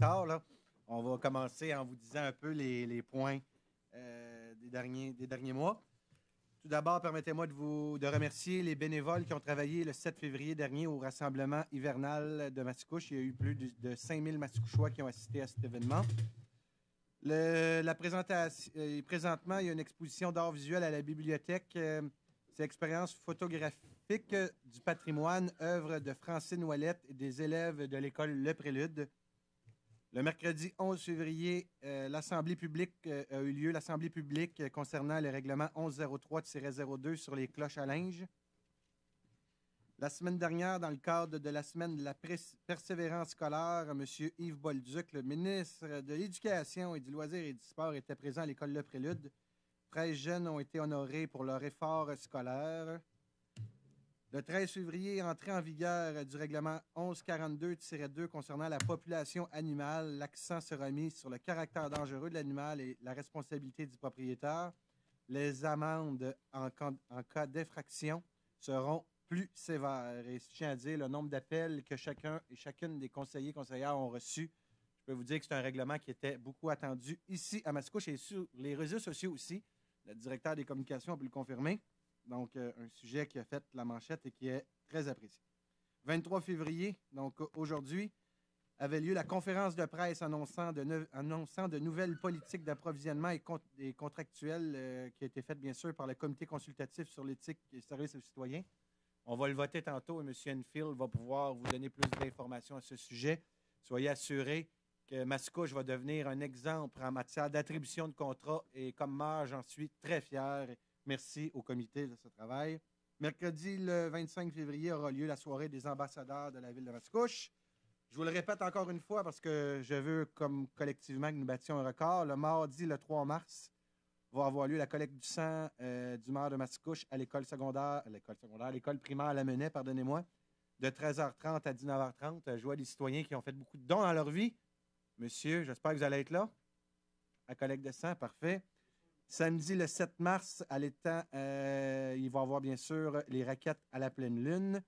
tard, là. On va commencer en vous disant un peu les points des derniers mois. Tout d'abord, permettez-moi de remercier les bénévoles qui ont travaillé le 7 février dernier au rassemblement hivernal de Mascouche. Il y a eu plus de 5000 Mascouchois qui ont assisté à cet événement. La présentation, présentement, il y a une exposition d'art visuel à la bibliothèque. C'est l'expérience photographique du patrimoine, œuvre de Francine Ouellette et des élèves de l'école Le Prélude. Le mercredi 11 février, l'Assemblée publique a eu lieu, l'Assemblée publique concernant le règlement 1103-02 sur les cloches à linge. La semaine dernière, dans le cadre de la semaine de la persévérance scolaire, M. Yves Bolduc, le ministre de l'Éducation et du Loisir et du Sport, était présent à l'école Le Prélude. 13 jeunes ont été honorés pour leur effort scolaire. Le 13 février, entrée en vigueur du règlement 1142-2 concernant la population animale. L'accent sera mis sur le caractère dangereux de l'animal et la responsabilité du propriétaire. Les amendes en cas d'infraction seront plus sévères. Et je tiens à dire le nombre d'appels que chacun et chacune des conseillers et conseillères ont reçus. Je peux vous dire que c'est un règlement qui était beaucoup attendu ici à Mascouche et sur les réseaux sociaux aussi. Le directeur des communications a pu le confirmer. Donc, un sujet qui a fait la manchette et qui est très apprécié. 23 février, donc aujourd'hui, avait lieu la conférence de presse annonçant de nouvelles politiques d'approvisionnement et contractuelles qui a été faite, bien sûr, par le Comité consultatif sur l'éthique et le service aux citoyens. On va le voter tantôt et M. Enfield va pouvoir vous donner plus d'informations à ce sujet. Soyez assurés que Mascouche va devenir un exemple en matière d'attribution de contrats et comme maire, j'en suis très fier. Merci au comité de ce travail. Mercredi, le 25 février, aura lieu la soirée des ambassadeurs de la ville de Mascouche. Je vous le répète encore une fois parce que je veux, comme collectivement, que nous battions un record. Le mardi, le 3 mars, va avoir lieu la collecte du sang du maire de Mascouche à l'école l'école primaire à Lamennais, pardonnez-moi, de 13h30 à 19h30. Je vois des citoyens qui ont fait beaucoup de dons dans leur vie. Monsieur, j'espère que vous allez être là. À collecte de sang, parfait. Samedi, le 7 mars, à l'étang, il va y avoir bien sûr les raquettes à la pleine lune.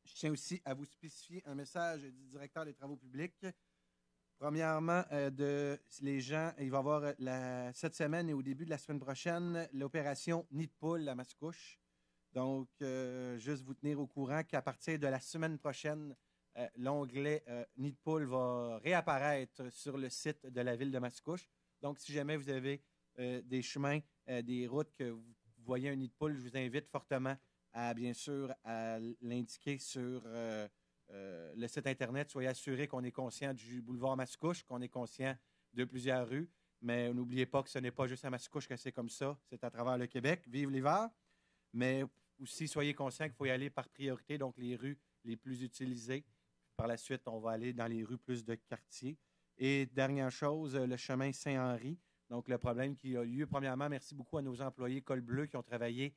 Je tiens aussi à vous spécifier un message du directeur des travaux publics. Premièrement, les gens, il va y avoir cette semaine et au début de la semaine prochaine l'opération Nid de poule à Mascouche. Donc, juste vous tenir au courant qu'à partir de la semaine prochaine, l'onglet Nid de poule va réapparaître sur le site de la ville de Mascouche. Donc, si jamais vous avez des chemins, des routes que vous voyez un nid de poule, je vous invite fortement à, bien sûr, à l'indiquer sur le site Internet. Soyez assurés qu'on est conscient du boulevard Mascouche, qu'on est conscient de plusieurs rues, mais n'oubliez pas que ce n'est pas juste à Mascouche que c'est comme ça, c'est à travers le Québec. Vive l'hiver! Mais aussi, soyez conscients qu'il faut y aller par priorité, donc les rues les plus utilisées. Par la suite, on va aller dans les rues plus de quartier. Et dernière chose, le chemin Saint-Henri. Donc, le problème qui a lieu, premièrement, merci beaucoup à nos employés Col Bleu qui ont travaillé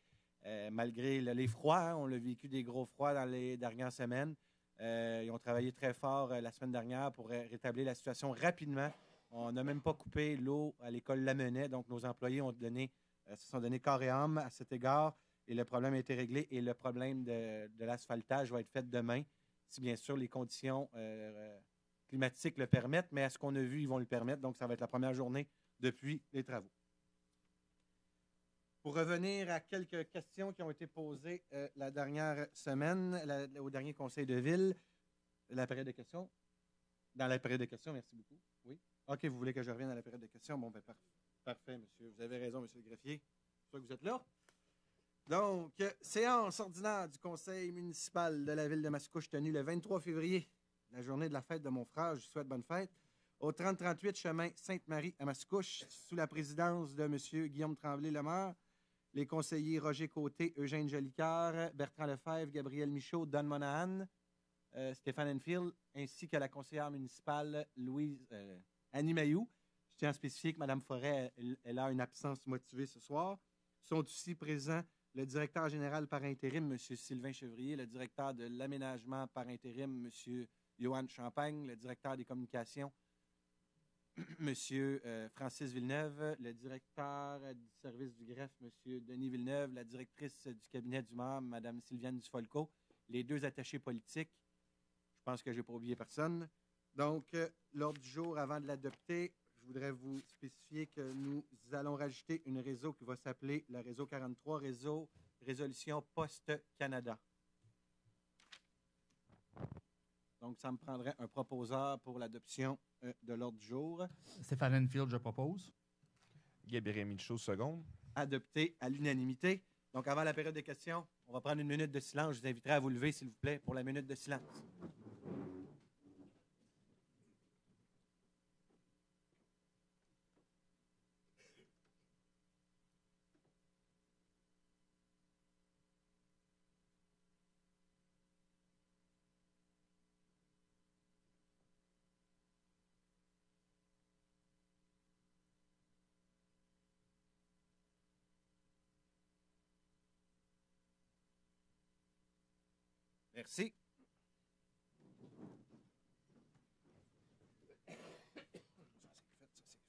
malgré les froids. Hein, on a vécu des gros froids dans les dernières semaines. Ils ont travaillé très fort la semaine dernière pour rétablir la situation rapidement. On n'a même pas coupé l'eau à l'école Lamennais. Donc, nos employés se sont donnés corps et âme à cet égard. Et le problème a été réglé. Et le problème de l'asphaltage va être fait demain, si bien sûr les conditions climatiques le permettent. Mais à ce qu'on a vu, ils vont le permettre. Donc, ça va être la première journée depuis les travaux. Pour revenir à quelques questions qui ont été posées la dernière semaine au dernier conseil de ville, la période de questions. Dans la période de questions, merci beaucoup. Oui. OK, vous voulez que je revienne à la période de questions? Bon, ben parfait, monsieur. Vous avez raison, monsieur le greffier. C'est sûr que vous êtes là. Donc, séance ordinaire du conseil municipal de la ville de Mascouche tenue le 23 février, la journée de la fête de mon frère. Je vous souhaite bonne fête. Au 3038 chemin Sainte-Marie à Mascouche, sous la présidence de M. Guillaume Tremblay-Lemaire, les conseillers Roger Côté, Eugène Jolicoeur, Bertrand Lefebvre, Gabriel Michaud, Don Monahan, Stéphane Enfield, ainsi que la conseillère municipale Annie Mayou. Je tiens à spécifier que Mme Forêt, elle a une absence motivée ce soir. Sont aussi présents le directeur général par intérim, M. Sylvain Chevrier, le directeur de l'aménagement par intérim, M. Johan Champagne, le directeur des communications, Monsieur Francis Villeneuve, le directeur du service du greffe, Monsieur Denis Villeneuve, la directrice du cabinet du maire, Mme Sylviane Dufolco, les deux attachés politiques, je pense que je n'ai pas oublié personne, Donc, l'ordre du jour, avant de l'adopter, je voudrais vous spécifier que nous allons rajouter un réseau qui va s'appeler le réseau 43, réseau Résolution Poste Canada. Donc, ça me prendrait un proposeur pour l'adoption de l'ordre du jour. Stéphane Enfield, je propose. Gabriel Michaud, seconde. Adopté à l'unanimité. Donc, avant la période de questions, on va prendre une minute de silence. Je vous inviterai à vous lever, s'il vous plaît, pour la minute de silence. Merci.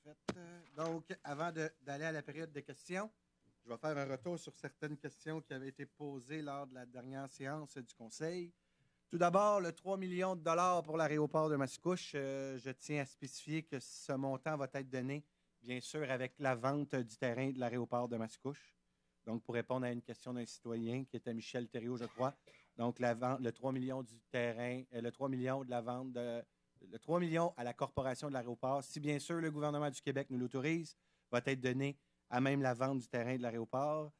Ça, c'est fait. Donc, avant d'aller à la période de questions, je vais faire un retour sur certaines questions qui avaient été posées lors de la dernière séance du Conseil. Tout d'abord, le 3 millions de dollars pour l'aéroport de Mascouche. Je tiens à spécifier que ce montant va être donné, bien sûr, avec la vente du terrain de l'aéroport de Mascouche. Donc, pour répondre à une question d'un citoyen qui était Michel Thériault, je crois. Donc, le 3 millions du terrain, le 3 millions de la vente, le 3 millions à la corporation de l'aéroport, si bien sûr le gouvernement du Québec nous l'autorise, va être donné à même la vente du terrain de l'aéroport.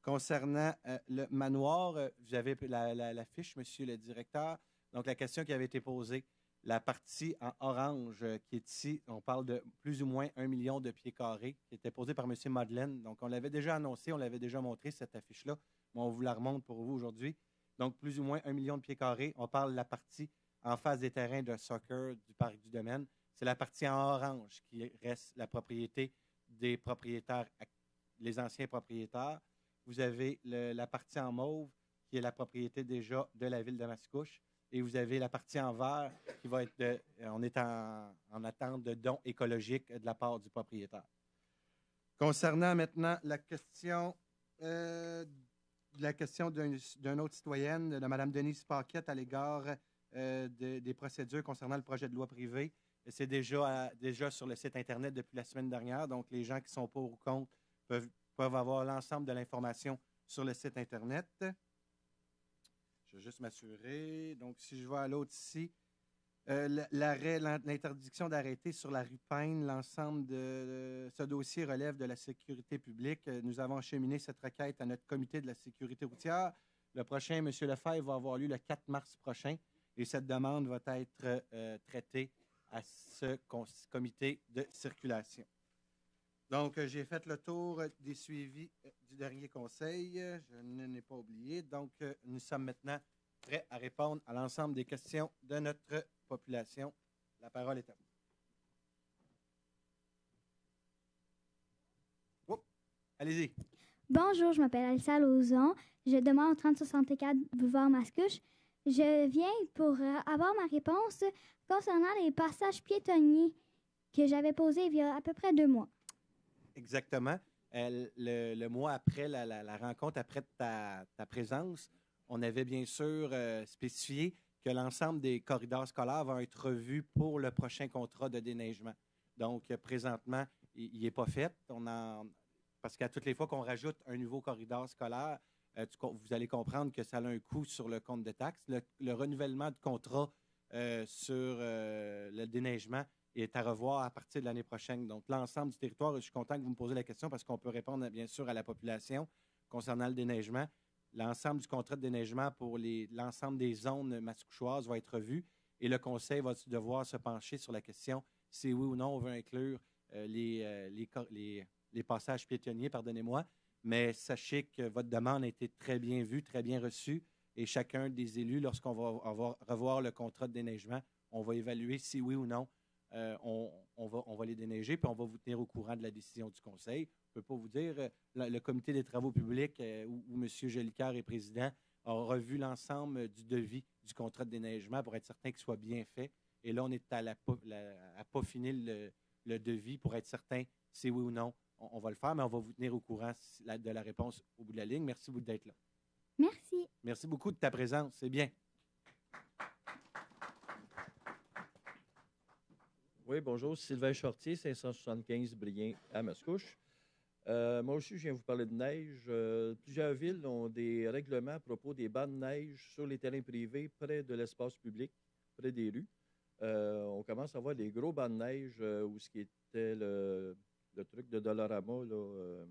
Concernant le manoir, vous avez la fiche, monsieur le directeur. Donc, la question qui avait été posée, la partie en orange qui est ici, on parle de plus ou moins 1 million de pieds carrés, qui était posée par monsieur Madeleine. Donc, on l'avait déjà annoncé, on l'avait déjà montré, cette affiche-là, mais on vous la remonte pour vous aujourd'hui. Donc, plus ou moins 1 million de pieds carrés. On parle de la partie en face des terrains de soccer du parc du domaine. C'est la partie en orange qui reste la propriété des propriétaires, les anciens propriétaires. Vous avez la partie en mauve qui est la propriété déjà de la ville de Mascouche. Et vous avez la partie en vert qui va être, on est en attente de dons écologiques de la part du propriétaire. Concernant maintenant la question d'une autre citoyenne, de Mme Denise Paquette, à l'égard des procédures concernant le projet de loi privé. C'est déjà sur le site Internet depuis la semaine dernière. Donc, les gens qui sont pour ou contre peuvent avoir l'ensemble de l'information sur le site Internet. Je vais juste m'assurer. Donc, si je vais à l'autre ici, l'interdiction d'arrêter sur la rue Payne, l'ensemble de ce dossier relève de la sécurité publique. Nous avons acheminé cette requête à notre comité de la sécurité routière. Le prochain, M. Lefebvre, va avoir lieu le 4 mars prochain et cette demande va être traitée à ce comité de circulation. Donc, j'ai fait le tour des suivis du dernier conseil. Je ne l'ai pas oublié. Donc, nous sommes maintenant prêts à répondre à l'ensemble des questions de notre population. La parole est à vous. Oh, allez-y. Bonjour, je m'appelle Alissa Lauzon. Je demande au 3064 boulevard Mascouche. Je viens pour avoir ma réponse concernant les passages piétonniers que j'avais posés il y a à peu près 2 mois. Exactement. Le mois après la rencontre, après ta présence, on avait bien sûr spécifié que l'ensemble des corridors scolaires vont être revus pour le prochain contrat de déneigement. Donc, présentement, il n'est pas fait. Parce qu'à toutes les fois qu'on rajoute un nouveau corridor scolaire, vous allez comprendre que ça a un coût sur le compte de taxes. Le renouvellement de contrat sur le déneigement est à revoir à partir de l'année prochaine. Donc, l'ensemble du territoire, je suis content que vous me posiez la question parce qu'on peut répondre, bien sûr, à la population concernant le déneigement. L'ensemble du contrat de déneigement pour l'ensemble des zones mascouchoises va être revu et le Conseil va devoir se pencher sur la question si oui ou non on veut inclure les passages piétonniers, pardonnez-moi. Mais sachez que votre demande a été très bien vue, très bien reçue et chacun des élus, lorsqu'on va revoir le contrat de déneigement, on va évaluer si oui ou non on va les déneiger, puis on va vous tenir au courant de la décision du Conseil. Je ne peux pas vous dire, le comité des travaux publics, où M. Jolicoeur est président, a revu l'ensemble du devis du contrat de déneigement pour être certain qu'il soit bien fait. Et là, on est à peaufiner le devis pour être certain si oui ou non on va le faire, mais on va vous tenir au courant de la réponse au bout de la ligne. Merci beaucoup d'être là. Merci. Merci beaucoup de ta présence. C'est bien. Oui, bonjour. Sylvain Chartier, 575 Brien à Mascouche. Moi aussi, je viens vous parler de neige. Plusieurs villes ont des règlements à propos des bancs de neige sur les terrains privés près de l'espace public, près des rues. On commence à voir des gros bancs de neige où ce qui était le truc de Dollarama là,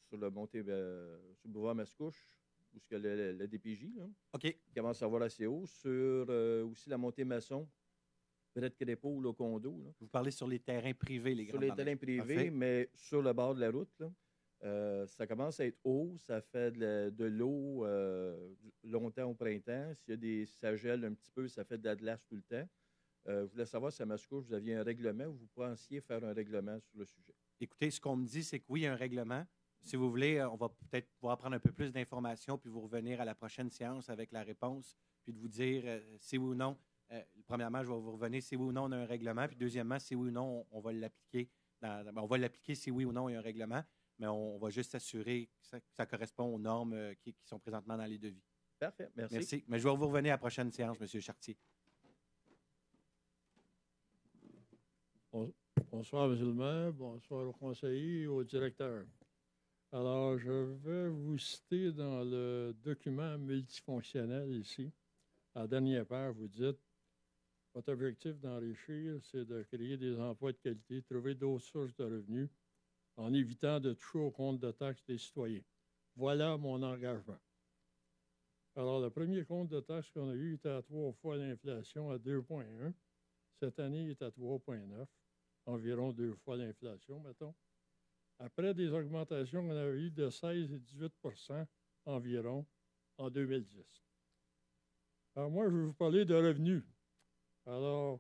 sur le montée, sur le boulevard Mascouche, où ce que le DPJ là, OK. qui commence à voir assez haut, sur aussi la montée Masson, près de Crépeau ou le condo. Là. Vous parlez sur les terrains privés, les Sur grandes les bandes de terrains neige. privés, Parfait. mais sur le bord de la route. Là. Ça commence à être haut, ça fait de l'eau longtemps au printemps. Ça gèle un petit peu, ça fait de la glace tout le temps. Je voulais savoir si à Mascouche, vous aviez un règlement ou vous pensiez faire un règlement sur le sujet. Écoutez, ce qu'on me dit, c'est que oui, il y a un règlement. Si vous voulez, on va peut-être pouvoir prendre un peu plus d'informations puis vous revenir à la prochaine séance avec la réponse, puis de vous dire si oui ou non. Premièrement, je vais vous revenir si oui ou non on a un règlement, puis deuxièmement, si oui ou non on va l'appliquer. On va l'appliquer si oui ou non il y a un règlement, mais on va juste s'assurer que ça correspond aux normes qui sont présentement dans les devis. Parfait, merci. Merci. Mais je vais vous revenir à la prochaine séance, M. Chartier. Bonsoir, M. le maire. Bonsoir au conseiller et au directeur. Alors, je vais vous citer dans le document multifonctionnel ici. À la dernière page, vous dites « Votre objectif d'enrichir, c'est de créer des emplois de qualité, trouver d'autres sources de revenus en évitant de toucher au compte de taxes des citoyens. Voilà mon engagement. » Alors, le premier compte de taxes qu'on a eu était à 3 fois l'inflation, à 2,1. Cette année, il est à 3,9, environ 2 fois l'inflation, mettons. Après des augmentations qu'on avait eues de 16 et 18 environ en 2010. Alors, moi, je vais vous parler de revenus. Alors,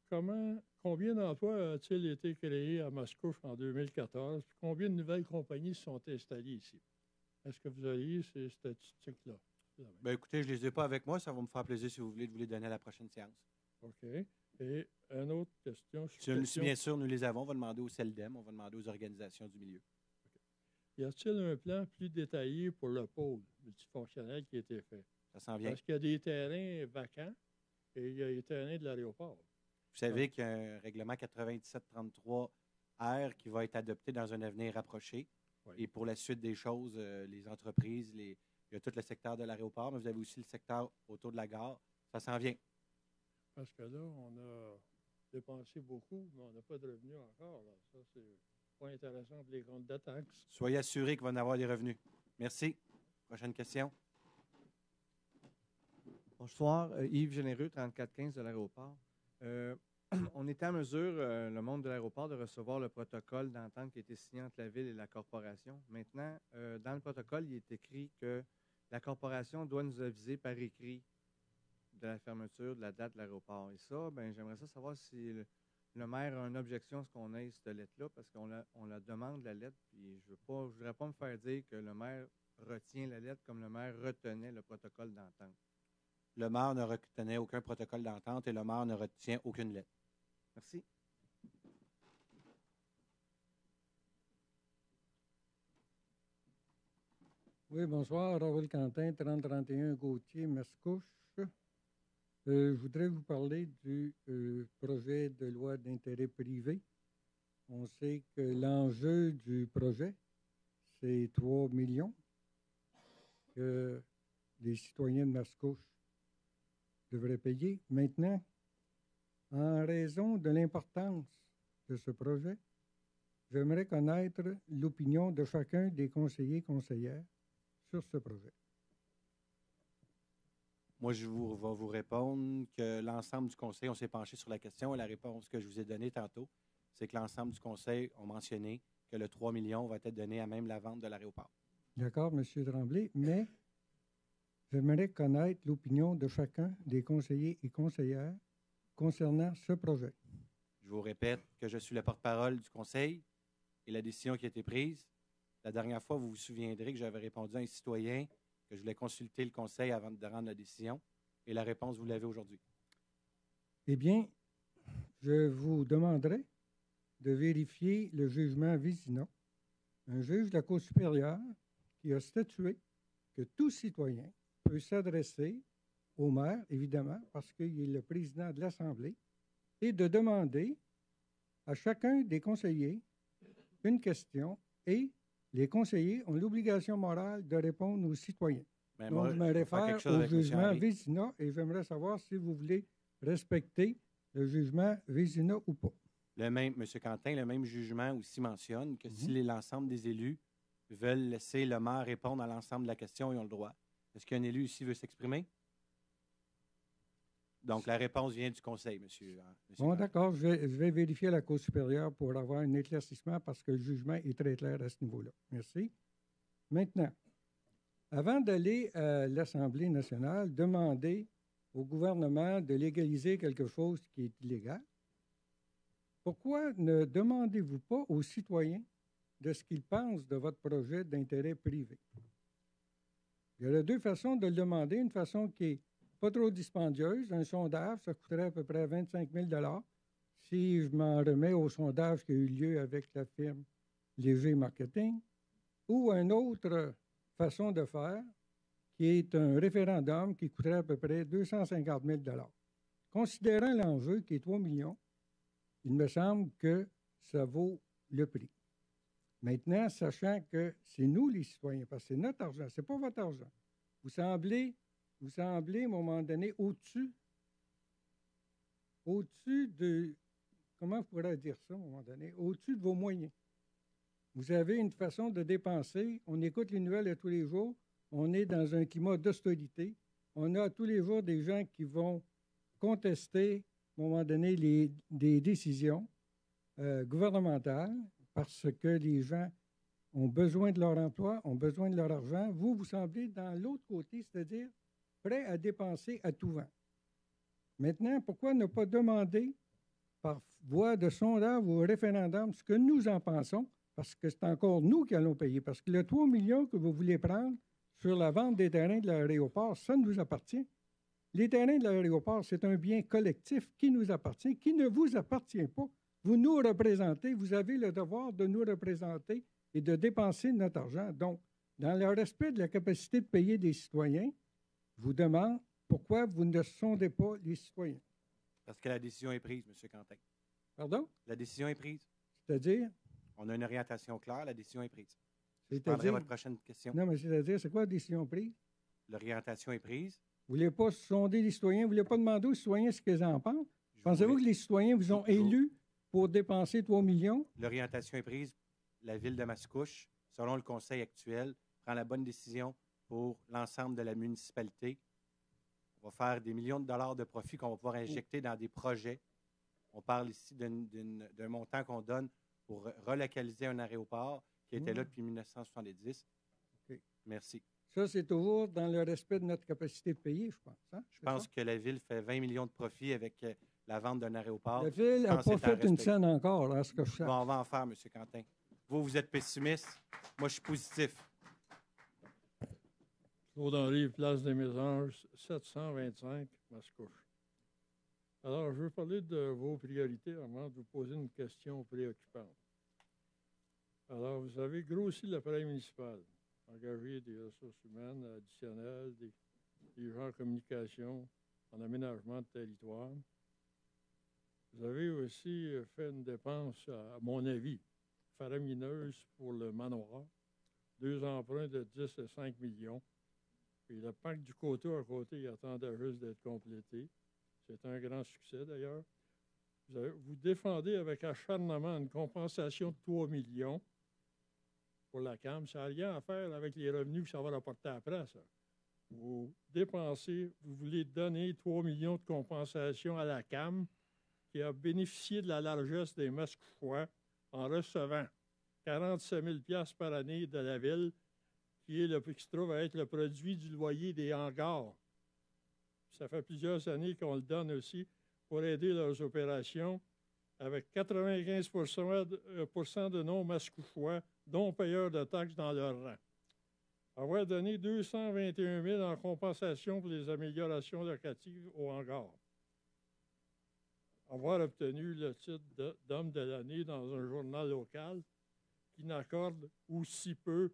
combien d'emplois a-t-il été créé à Mascouche en 2014? Puis combien de nouvelles compagnies se sont installées ici? Est-ce que vous auriez ces statistiques-là? Bien, écoutez, je ne les ai pas avec moi. Ça va me faire plaisir si vous voulez de vous les donner à la prochaine séance. OK. Et une autre question. Si bien sûr, nous les avons. On va demander au CELDEM, on va demander aux organisations du milieu. Y a-t-il un plan plus détaillé pour le pôle multifonctionnel qui a été fait? Ça s'en vient. Parce qu'il y a des terrains vacants et il y a les terrains de l'aéroport. Vous savez qu'il y a un règlement 9733R qui va être adopté dans un avenir rapproché. Oui. Et pour la suite des choses, les entreprises, il y a tout le secteur de l'aéroport, mais vous avez aussi le secteur autour de la gare. Ça s'en vient. Parce que là, on a dépensé beaucoup, mais on n'a pas de revenus encore. Là. Ça, c'est pas intéressant pour les comptes de taxes. Soyez assurés qu'il va y en avoir des revenus. Merci. Prochaine question. Bonsoir, Yves Généreux, 3415 de l'aéroport. On était en mesure, le monde de l'aéroport, de recevoir le protocole d'entente qui a été signé entre la Ville et la Corporation. Maintenant, dans le protocole, il est écrit que la Corporation doit nous aviser par écrit de la fermeture de la date de l'aéroport. Et ça, ben, j'aimerais savoir si le maire a une objection à ce qu'on ait cette lettre-là, parce qu'on la demande, la lettre, puis je ne voudrais pas me faire dire que le maire retient la lettre comme le maire retenait le protocole d'entente. Le maire ne retenait aucun protocole d'entente et le maire ne retient aucune lettre. Merci. Oui, bonsoir. Raoul Quentin, 3031 Gauthier, Mascouche. Je voudrais vous parler du projet de loi d'intérêt privé. On sait que l'enjeu du projet, c'est 3 millions que les citoyens de Mascouche devraient payer. Maintenant, en raison de l'importance de ce projet, j'aimerais connaître l'opinion de chacun des conseillers et conseillères sur ce projet. Moi, je vais vous répondre que l'ensemble du conseil, on s'est penché sur la question et la réponse que je vous ai donnée tantôt, c'est que l'ensemble du conseil a mentionné que le 3 millions va être donné à même la vente de l'aéroport. D'accord, M. Tremblay, mais j'aimerais connaître l'opinion de chacun des conseillers et conseillères concernant ce projet. Je vous répète que je suis le porte-parole du conseil et la décision qui a été prise. La dernière fois, vous vous souviendrez que j'avais répondu à un citoyen que je voulais consulter le conseil avant de rendre la décision. Et la réponse, vous l'avez aujourd'hui. Eh bien, je vous demanderai de vérifier le jugement Vézina, un juge de la Cour supérieure qui a statué que tout citoyen peut s'adresser au maire, évidemment, parce qu'il est le président de l'Assemblée, et de demander à chacun des conseillers une question et les conseillers ont l'obligation morale de répondre aux citoyens. Ben, Donc, moi, je je me vais faire réfère quelque chose au avec M. jugement Henry. Vézina et j'aimerais savoir si vous voulez respecter le jugement Vézina ou pas. M. Quentin, le même jugement aussi mentionne que si l'ensemble des élus veulent laisser le maire répondre à l'ensemble de la question, ils ont le droit. Est-ce qu'un élu ici veut s'exprimer? Donc, la réponse vient du conseil, monsieur. Bon, Quentin. d'accord, je vais vérifier à la Cour supérieure pour avoir un éclaircissement parce que le jugement est très clair à ce niveau-là. Merci. Maintenant, avant d'aller à l'Assemblée nationale, demander au gouvernement de légaliser quelque chose qui est illégal, pourquoi ne demandez-vous pas aux citoyens de ce qu'ils pensent de votre projet d'intérêt privé? Il y a deux façons de le demander. Une façon qui est pas trop dispendieuse. Un sondage, ça coûterait à peu près 25 000 $ si je m'en remets au sondage qui a eu lieu avec la firme Léger Marketing. Ou une autre façon de faire, qui est un référendum qui coûterait à peu près 250 000 $. Considérant l'enjeu qui est 3 millions, il me semble que ça vaut le prix. Maintenant, sachant que c'est nous les citoyens, parce que c'est notre argent, ce n'est pas votre argent. Vous semblez, à un moment donné, au-dessus de, comment je pourrais dire ça, à un moment donné, au-dessus de vos moyens. Vous avez une façon de dépenser, on écoute les nouvelles à tous les jours, on est dans un climat d'austérité, on a tous les jours des gens qui vont contester, à un moment donné, des décisions gouvernementales parce que les gens ont besoin de leur emploi, ont besoin de leur argent. Vous semblez dans l'autre côté, c'est-à-dire prêt à dépenser à tout vent. Maintenant, pourquoi ne pas demander par voie de sondage ou référendum ce que nous en pensons, parce que c'est encore nous qui allons payer, parce que le 3 millions que vous voulez prendre sur la vente des terrains de l'aéroport, ça nous appartient. Les terrains de l'aéroport, c'est un bien collectif qui nous appartient, qui ne vous appartient pas. Vous nous représentez, vous avez le devoir de nous représenter et de dépenser notre argent. Donc, dans le respect de la capacité de payer des citoyens, je vous demande pourquoi vous ne sondez pas les citoyens. Parce que la décision est prise, M. Quentin. Pardon? La décision est prise. C'est-à-dire? On a une orientation claire, la décision est prise. Je C'est-à-dire? prendrai votre prochaine question. Non, mais c'est-à-dire, c'est quoi la décision prise? L'orientation est prise. Vous ne voulez pas sonder les citoyens, vous ne voulez pas demander aux citoyens ce qu'ils en pensent? Pensez-vous que les citoyens vous ont élus pour dépenser 3 millions? L'orientation est prise. La ville de Mascouche, selon le conseil actuel, prend la bonne décision pour l'ensemble de la municipalité. On va faire des millions de dollars de profits qu'on va pouvoir injecter dans des projets. On parle ici d'un montant qu'on donne pour relocaliser un aéroport qui était là depuis 1970. Okay. Merci. Ça, c'est toujours dans le respect de notre capacité de payer, je pense. Hein? Je pense que la ville fait 20 millions de profits avec la vente d'un aéroport. La ville n'a pas fait une scène encore, à ce que je sache. Bon, on va en faire, M. Quentin. Vous êtes pessimiste. Moi, je suis positif. Claude Henry, place des Mésanges, 725, Mascouche. Alors, je veux parler de vos priorités avant de vous poser une question préoccupante. Alors, vous avez grossi l'appareil municipal, engagé des ressources humaines additionnelles, des gens en communication, en aménagement de territoire. Vous avez aussi fait une dépense, à mon avis, faramineuse pour le manoir, 2 emprunts de 10 et 5 millions. Puis le parc du Coteau à côté, il attendait juste d'être complété. C'est un grand succès, d'ailleurs. Vous défendez avec acharnement une compensation de 3 millions pour la CAM. Ça n'a rien à faire avec les revenus que ça va rapporter après, ça. Vous dépensez, vous voulez donner 3 millions de compensation à la CAM qui a bénéficié de la largesse des Mascouchois en recevant 47 000 $ par année de la ville, qui se trouve à être le produit du loyer des hangars. Ça fait plusieurs années qu'on le donne aussi pour aider leurs opérations, avec 95 % de non-mascouchois, dont payeurs de taxes dans leur rang. Avoir donné 221 000 en compensation pour les améliorations locatives au hangar. Avoir obtenu le titre d'homme de l'année dans un journal local qui n'accorde aussi peu,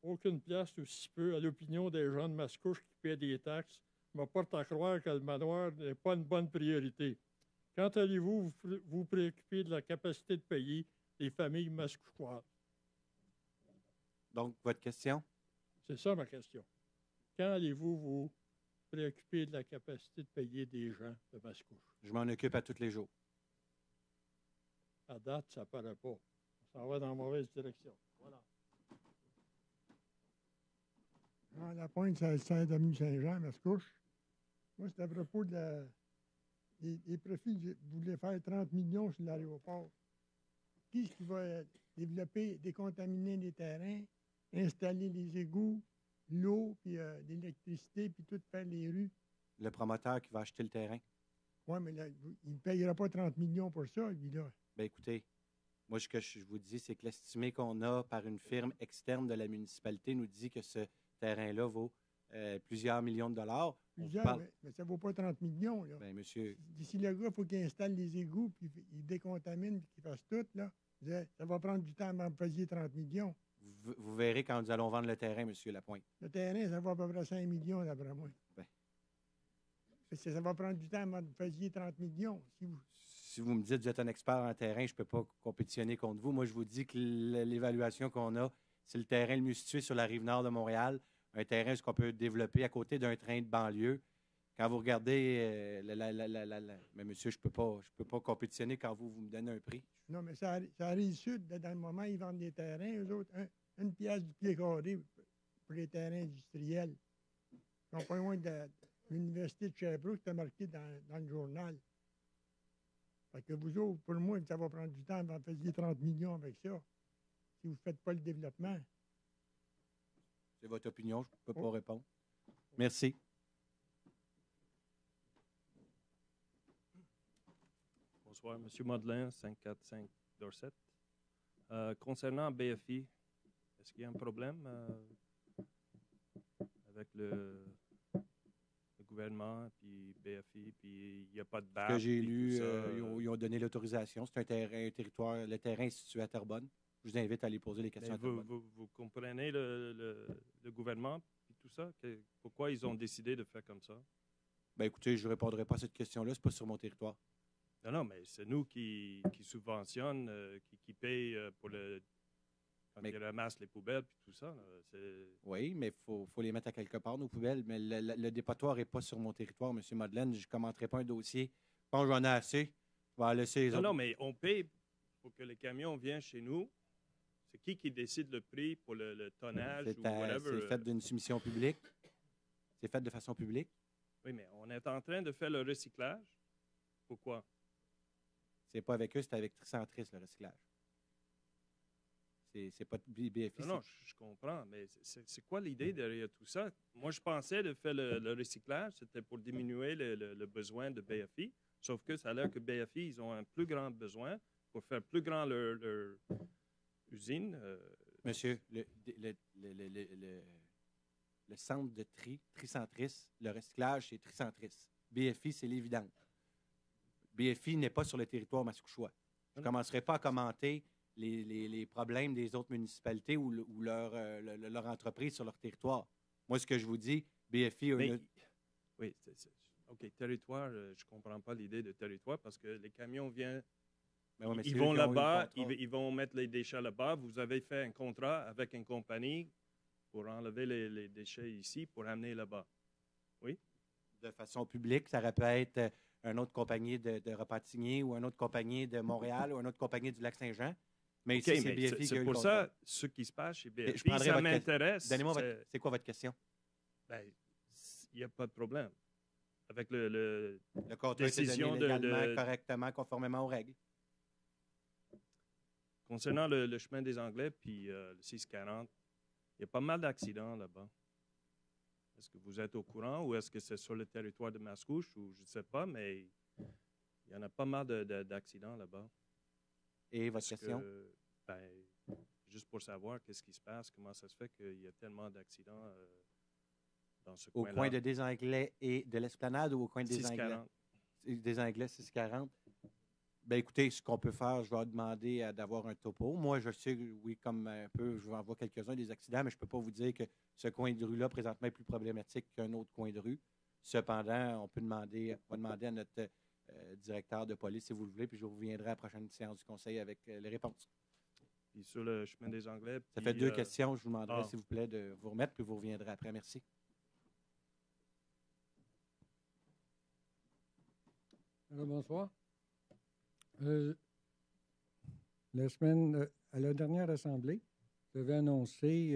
aucune place aussi peu à l'opinion des gens de Mascouche qui paient des taxes, me porte à croire que le manoir n'est pas une bonne priorité. Quand allez-vous vous préoccuper de la capacité de payer les familles mascouchoises? Donc, votre question? C'est ça ma question. Quand allez-vous vous préoccuper de la capacité de payer des gens de Mascouche? Je m'en occupe à tous les jours. À date, ça ne paraît pas. On s'en va dans la mauvaise direction. Voilà. À la pointe Saint-Denis-Saint-Jean, Mascouche. Moi, c'est à propos des profits. Je voulais faire 30 millions sur l'aéroport. Qui est-ce qui va développer, décontaminer les terrains, installer les égouts, l'eau, puis l'électricité, puis tout faire les rues? Le promoteur qui va acheter le terrain. Oui, mais là, il ne payera pas 30 millions pour ça, lui-là. Bien, écoutez, moi, ce que je vous dis, c'est que l'estimé qu'on a par une firme externe de la municipalité nous dit que ce terrain-là vaut plusieurs millions de dollars. Plusieurs, mais ça ne vaut pas 30 millions, là. Bien, monsieur, D'ici le gars, il faut qu'il installe les égouts, puis il décontamine, puis qu'il fasse tout, là. Ça va prendre du temps avant de payer 30 millions. vous verrez quand nous allons vendre le terrain, monsieur Lapointe. Le terrain, ça va à peu près 5 millions, d'après moi. Ben. Ça va prendre du temps avant de payer 30 millions. Si vous me dites que vous êtes un expert en terrain, je ne peux pas compétitionner contre vous. Moi, je vous dis que l'évaluation qu'on a, c'est le terrain le mieux situé sur la rive nord de Montréal, un terrain qu'on peut développer à côté d'un train de banlieue. Quand vous regardez, mais monsieur, je peux pas compétitionner quand vous me donnez un prix. Non, mais ça arrive sud, dans le moment, ils vendent des terrains, eux autres, une pièce du pied carré pour les terrains industriels. Ils sont pas loin de l'Université de Sherbrooke, c'était marqué dans le journal. Fait que vous autres, pour moi, ça va prendre du temps avant de payer 30 millions avec ça, si vous ne faites pas le développement. C'est votre opinion, je ne peux pas répondre. Merci. Bonsoir, M. Modelin, 545 Dorset. Concernant BFI, est-ce qu'il y a un problème avec le gouvernement, puis BFI, puis il n'y a pas de Ce barre? que j'ai lu, ils ont donné l'autorisation. C'est un territoire, le terrain est situé à Terrebonne. Je vous invite à aller poser les questions à Terrebonne. Vous comprenez le gouvernement, puis tout ça? Pourquoi ils ont décidé de faire comme ça? Ben écoutez, je ne répondrai pas à cette question-là. Ce n'est pas sur mon territoire. Non, mais c'est nous qui subventionnent, qui payent pour quand ils ramassent les poubelles et tout ça. Oui, mais il faut les mettre à quelque part, nos poubelles. Mais le dépotoir n'est pas sur mon territoire, M. Madeleine. Je ne commenterai pas un dossier. Je pense que j'en ai assez. Je vais laisser les autres. Non, mais on paye pour que les camions viennent chez nous. C'est qui décide le prix pour le tonnage ou whatever? C'est fait d'une soumission publique. C'est fait de façon publique. Oui, mais on est en train de faire le recyclage. Pourquoi? C'est pas avec eux, c'est avec Tricentris, le recyclage. C'est pas BFI. Non, je comprends, mais c'est quoi l'idée derrière tout ça? Moi, je pensais de faire le recyclage, c'était pour diminuer le besoin de BFI, sauf que ça a l'air que BFI, ils ont un plus grand besoin pour faire plus grand leur usine. Monsieur, le centre de Tricentris, le recyclage, c'est Tricentris. BFI, c'est l'évident. BFI n'est pas sur le territoire mascouchois. Je ne commencerai pas à commenter les problèmes des autres municipalités ou leur entreprise sur leur territoire. Moi, ce que je vous dis, BFI... Oui, OK, territoire, je ne comprends pas l'idée de territoire parce que les camions viennent... ils vont là-bas, ils vont mettre les déchets là-bas. Vous avez fait un contrat avec une compagnie pour enlever les déchets ici, pour amener là-bas. Oui? De façon publique, ça aurait pu être une autre compagnie de Repentigny ou une autre compagnie de Montréal ou une autre compagnie du Lac-Saint-Jean. Mais ici, c'est BFI qui a eu c'est pour ça, ce qui se passe chez BFI, ça m'intéresse. Donnez-moi c'est quoi votre question? Bien, il n'y a pas de problème. Avec le contrat a été donné légalement, correctement, conformément aux règles. Concernant le chemin des Anglais puis le 640, il y a pas mal d'accidents là-bas. Est-ce que vous êtes au courant ou est-ce que c'est sur le territoire de Mascouche ou je ne sais pas, mais il y en a pas mal d'accidents là-bas. Et votre question? Juste pour savoir qu'est-ce qui se passe, comment ça se fait qu'il y a tellement d'accidents dans ce coin-là. Au coin de Desanglais et de l'Esplanade ou au coin de Desanglais? 640. Desanglais, 640. Bien, écoutez, ce qu'on peut faire, je vais demander d'avoir un topo. Moi, je sais, oui, comme un peu, je vais en voir quelques-uns des accidents, mais je ne peux pas vous dire que ce coin de rue-là, présentement, est plus problématique qu'un autre coin de rue. Cependant, on va demander à notre directeur de police, si vous le voulez, puis je reviendrai à la prochaine séance du conseil avec les réponses. Puis sur le chemin des Anglais. Ça puis, fait 2 questions. Je vous demanderai, ah. s'il vous plaît, de vous remettre, puis vous reviendrez après. Merci. Alors, bonsoir. À la dernière assemblée, j'avais annoncé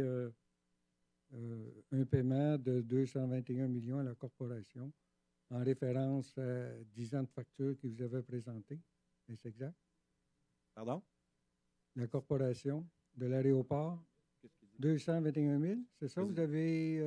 un paiement de 221 millions à la corporation en référence à 10 ans de facture qu'ils vous avaient présenté. Est-ce exact? Pardon? La corporation de l'aéroport, 221 000, c'est ça? Vous avez...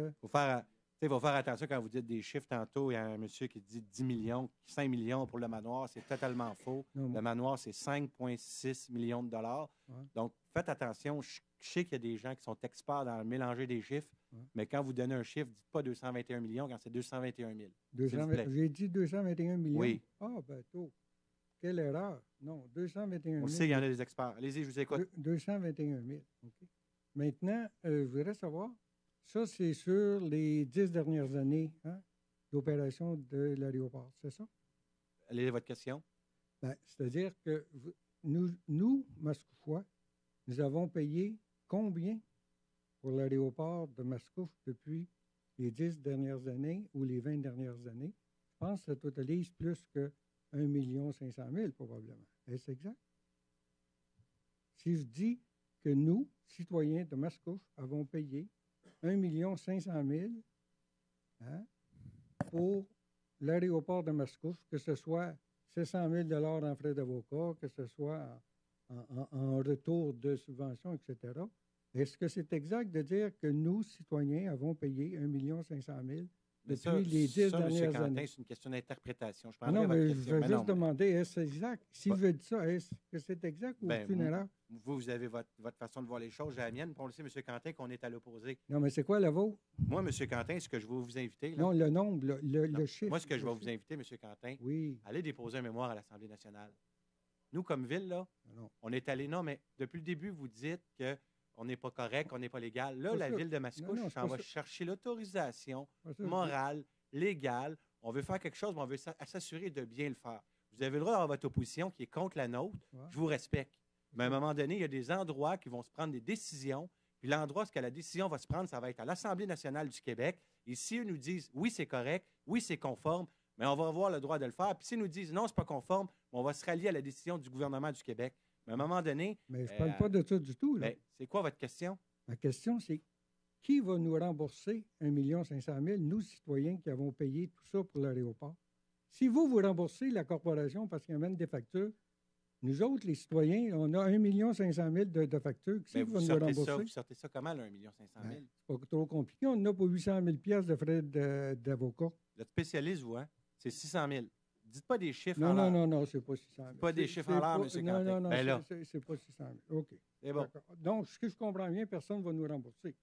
Il faut faire attention quand vous dites des chiffres tantôt. Il y a un monsieur qui dit 10 millions, 5 millions pour le manoir. C'est totalement faux. Non, le manoir, c'est 5,6 millions de dollars. Ouais. Donc, faites attention. Je sais qu'il y a des gens qui sont experts dans le mélanger des chiffres, ouais. mais quand vous donnez un chiffre, dites pas 221 millions quand c'est 221 000. 220, j'ai dit 221 millions? Oui. Ah, ben, tôt. Quelle erreur. Non, 221 000. On sait qu'il y en a des experts. Allez-y, je vous écoute. 221 000. OK. Maintenant, je voudrais savoir, ça, c'est sur les 10 dernières années d'opération de l'aéroport, c'est ça? Allez, votre question. Ben, c'est-à-dire que nous, Mascoufois, nous avons payé combien pour l'aéroport de Mascouf depuis les 10 dernières années ou les 20 dernières années? Je pense que ça totalise plus que 1 500 000 probablement. Est-ce exact? Si je dis que nous, citoyens de Mascouche, avons payé 1 500 000 pour l'aéroport de Mascouche, que ce soit 700 000 en frais d'avocat, que ce soit en retour de subventions, etc. Est-ce que c'est exact de dire que nous, citoyens, avons payé 1 500 000 depuis les 10 dernières années? C'est une question d'interprétation. Non, mais je vais juste demander, est-ce exact? Si je dis ça, est-ce que c'est exact ou c'est une erreur? Vous avez votre façon de voir les choses, j'ai la mienne. Pour le sait, M. Quentin, qu'on est à l'opposé. Non, mais c'est quoi la vôtre? Moi, M. Quentin, ce que je vais vous inviter... Là, non, le nombre, le chiffre. Moi, ce que je vais vous inviter, M. Quentin, oui. Allez déposer un mémoire à l'Assemblée nationale. Nous, comme ville, là, non. On est allé... Non, mais depuis le début, vous dites qu'on n'est pas correct, qu'on n'est pas légal. Là, la ville de Mascouche, on va chercher l'autorisation morale, légale. On veut faire quelque chose, mais on veut s'assurer de bien le faire. Vous avez le droit d'avoir votre opposition qui est contre la nôtre. Ouais. Je vous respecte. Mais à un moment donné, il y a des endroits qui vont se prendre des décisions. Puis l'endroit où la décision va se prendre, ça va être à l'Assemblée nationale du Québec. Et si eux nous disent oui, c'est correct, oui, c'est conforme, mais on va avoir le droit de le faire. Puis s'ils nous disent non, c'est pas conforme, on va se rallier à la décision du gouvernement du Québec. Mais à un moment donné... Mais je ne parle pas de ça du tout. Là. C'est quoi votre question? Ma question, c'est qui va nous rembourser 1 500 000, nous, citoyens, qui avons payé tout ça pour l'aéroport? Si vous remboursez la corporation parce qu'il amène des factures, nous autres, les citoyens, on a 1 500 000 de factures. Qui va nous rembourser? Vous sortez ça comment, là, 1 500 000? C'est pas trop compliqué. On en a pour 800 000 de frais d'avocat. Vous êtes spécialiste, vous, hein? C'est 600 000. Dites pas des chiffres en l'air. Non, c'est pas 600 000. Pas des chiffres en l'air, M. Quentin. Non, c'est pas 600 000. OK. C'est bon. Donc, ce que je comprends bien, personne ne va nous rembourser.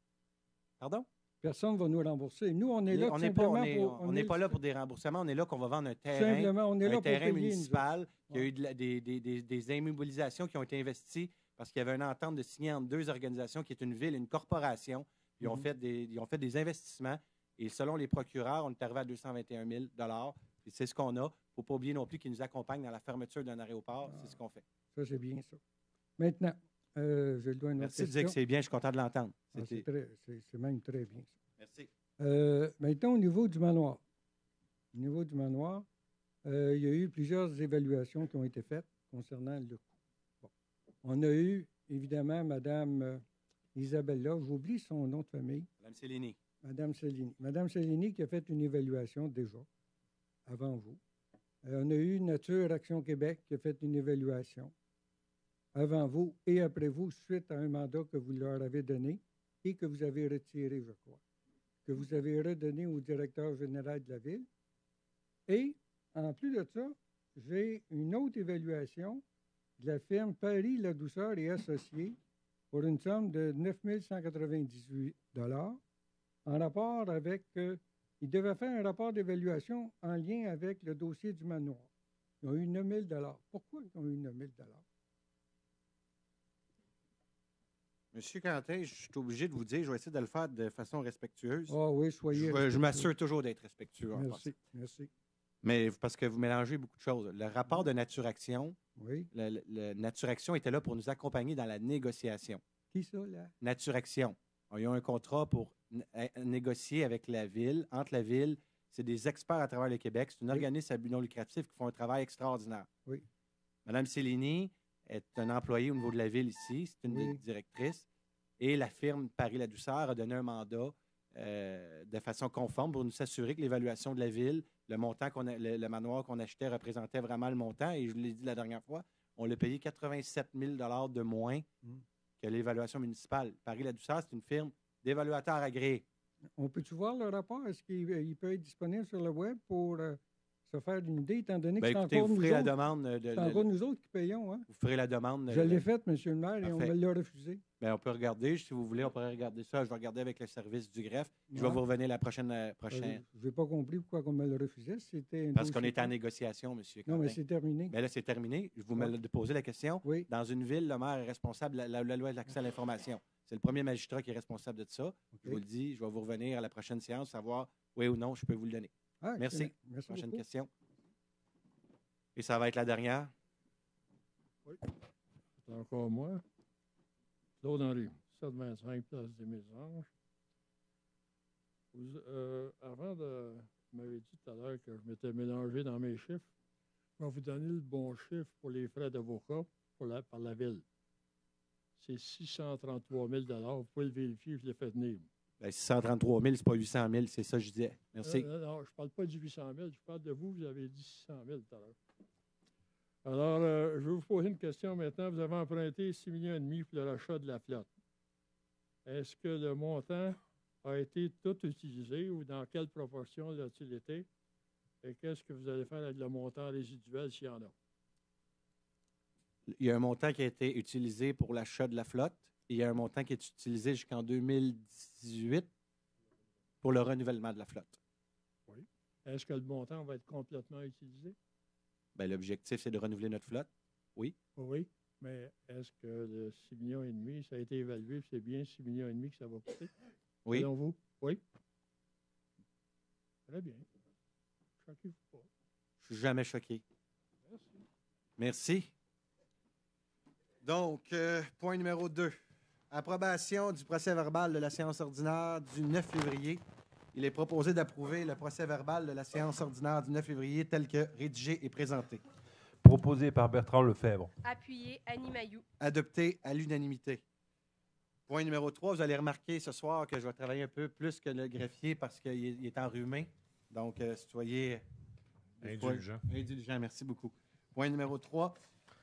Pardon? Personne ne va nous rembourser. Nous, on est là on n'est pas là pour des remboursements. On est là qu'on va vendre un terrain, terrain municipal. Il y a eu des immobilisations qui ont été investies parce qu'il y avait une entente de signer entre deux organisations qui est une ville et une corporation. Ils ont fait des investissements. Et selon les procureurs, on est arrivé à 221 000 et c'est ce qu'on a. Il ne faut pas oublier non plus qu'ils nous accompagnent dans la fermeture d'un aéroport. C'est ce qu'on fait. Ça, c'est bien ça. Maintenant, je le dois une autre question. Merci de dire que c'est bien. Je suis content de l'entendre. C'est même très bien ça. Merci. Maintenant, au niveau du manoir. Au niveau du manoir, il y a eu plusieurs évaluations qui ont été faites concernant le coût. Bon. On a eu, évidemment, Mme Isabella, j'oublie son nom de famille. Mme Cellini. Mme Cellini qui a fait une évaluation déjà, avant vous. On a eu Nature Action Québec qui a fait une évaluation avant vous et après vous, suite à un mandat que vous leur avez donné et que vous avez retiré, je crois, que vous avez redonné au directeur général de la Ville. Et, en plus de ça, j'ai une autre évaluation de la firme Paris La Douceur et Associés pour une somme de 9 198 $ en rapport avec... ils devaient faire un rapport d'évaluation en lien avec le dossier du manoir. Ils ont eu 9 000 $. Pourquoi ils ont eu 9 000 $? Monsieur Quentin, je suis obligé de vous dire, je vais essayer de le faire de façon respectueuse. Ah oui, soyez Je m'assure toujours d'être respectueux. Merci. Mais parce que vous mélangez beaucoup de choses. Le rapport de Naturaction, Oui. Naturaction était là pour nous accompagner dans la négociation. Qui ça, là? Naturaction. Ils ont un contrat pour négocier avec la ville, entre la ville. C'est des experts à travers le Québec. C'est un organisme à but non lucratif qui font un travail extraordinaire. Oui. Mme Cellini est un employé au niveau de la ville ici. C'est une des directrices. Et la firme Paris-La-Douceur a donné un mandat de façon conforme pour nous assurer que l'évaluation de la ville, le montant le manoir qu'on achetait représentait vraiment le montant. Et je l'ai dit la dernière fois, on l'a payé 87 000 $ de moins que l'évaluation municipale. Paris-La-Douceur, c'est une firme d'évaluateurs agréés. On peut-tu voir le rapport? Est-ce qu'il peut être disponible sur le web pour se faire une idée, étant donné que c'est écoutez, encore vous ferez la autres, demande. c'est encore nous autres qui payons. Hein? Vous ferez la demande. Je l'ai faite, M. le maire, et on me l'a refusé. Bien, on peut regarder. Si vous voulez, on pourrait regarder ça. Je vais regarder avec le service du greffe. Je vais vous revenir la prochaine. Je n'ai pas compris pourquoi on me le refusait. Parce qu'on était en négociation, M. Quentin. Non, mais c'est terminé. Mais là, c'est terminé. Vous me posez la question. Oui. Dans une ville, le maire est responsable de la loi de l'accès à l'information. C'est le premier magistrat qui est responsable de ça. Okay. Je vous le dis, je vais vous revenir à la prochaine séance, savoir oui ou non, je peux vous le donner. Ah, merci. Merci prochaine beaucoup. Question. Et ça va être la dernière. Oui. C'est encore moi. Claude Henry, 725 place des Mésanges. Avant de. Vous m'avez dit tout à l'heure que je m'étais mélangé dans mes chiffres. Je vais vous donner le bon chiffre pour les frais d'avocat par la ville. C'est 633 000 $. Vous pouvez le vérifier, je l'ai fait venir. Bien, 633 000, c'est pas 800 000, c'est ça que je disais. Merci. Non, je ne parle pas du 800 000, je parle de vous, vous avez dit 600 000 tout à l'heure. Alors, je vais vous poser une question maintenant. Vous avez emprunté 6,5 millions pour le rachat de la flotte. Est-ce que le montant a été tout utilisé ou dans quelle proportion l'a-t-il été? Et qu'est-ce que vous allez faire avec le montant résiduel s'il y en a? Il y a un montant qui a été utilisé pour l'achat de la flotte. Et il y a un montant qui est utilisé jusqu'en 2018 pour le renouvellement de la flotte. Oui. Est-ce que le montant va être complètement utilisé? Bien, l'objectif, c'est de renouveler notre flotte. Oui. Oui. Mais est-ce que le 6,5 millions, ça a été évalué, c'est bien 6,5 millions que ça va coûter? Oui. Selon vous? Oui. Très bien. Choquez-vous pas. Je ne suis jamais choqué. Merci. Merci. Donc, point numéro 2. Approbation du procès-verbal de la séance ordinaire du 9 février. Il est proposé d'approuver le procès-verbal de la séance ordinaire du 9 février tel que rédigé et présenté. Proposé par Bertrand Lefebvre. Appuyé, Annie Mailloux. Adopté à l'unanimité. Point numéro 3, vous allez remarquer ce soir que je vais travailler un peu plus que le greffier parce qu'il est enrhumé. Donc, soyez indulgents. Indulgents, merci beaucoup. Point numéro 3.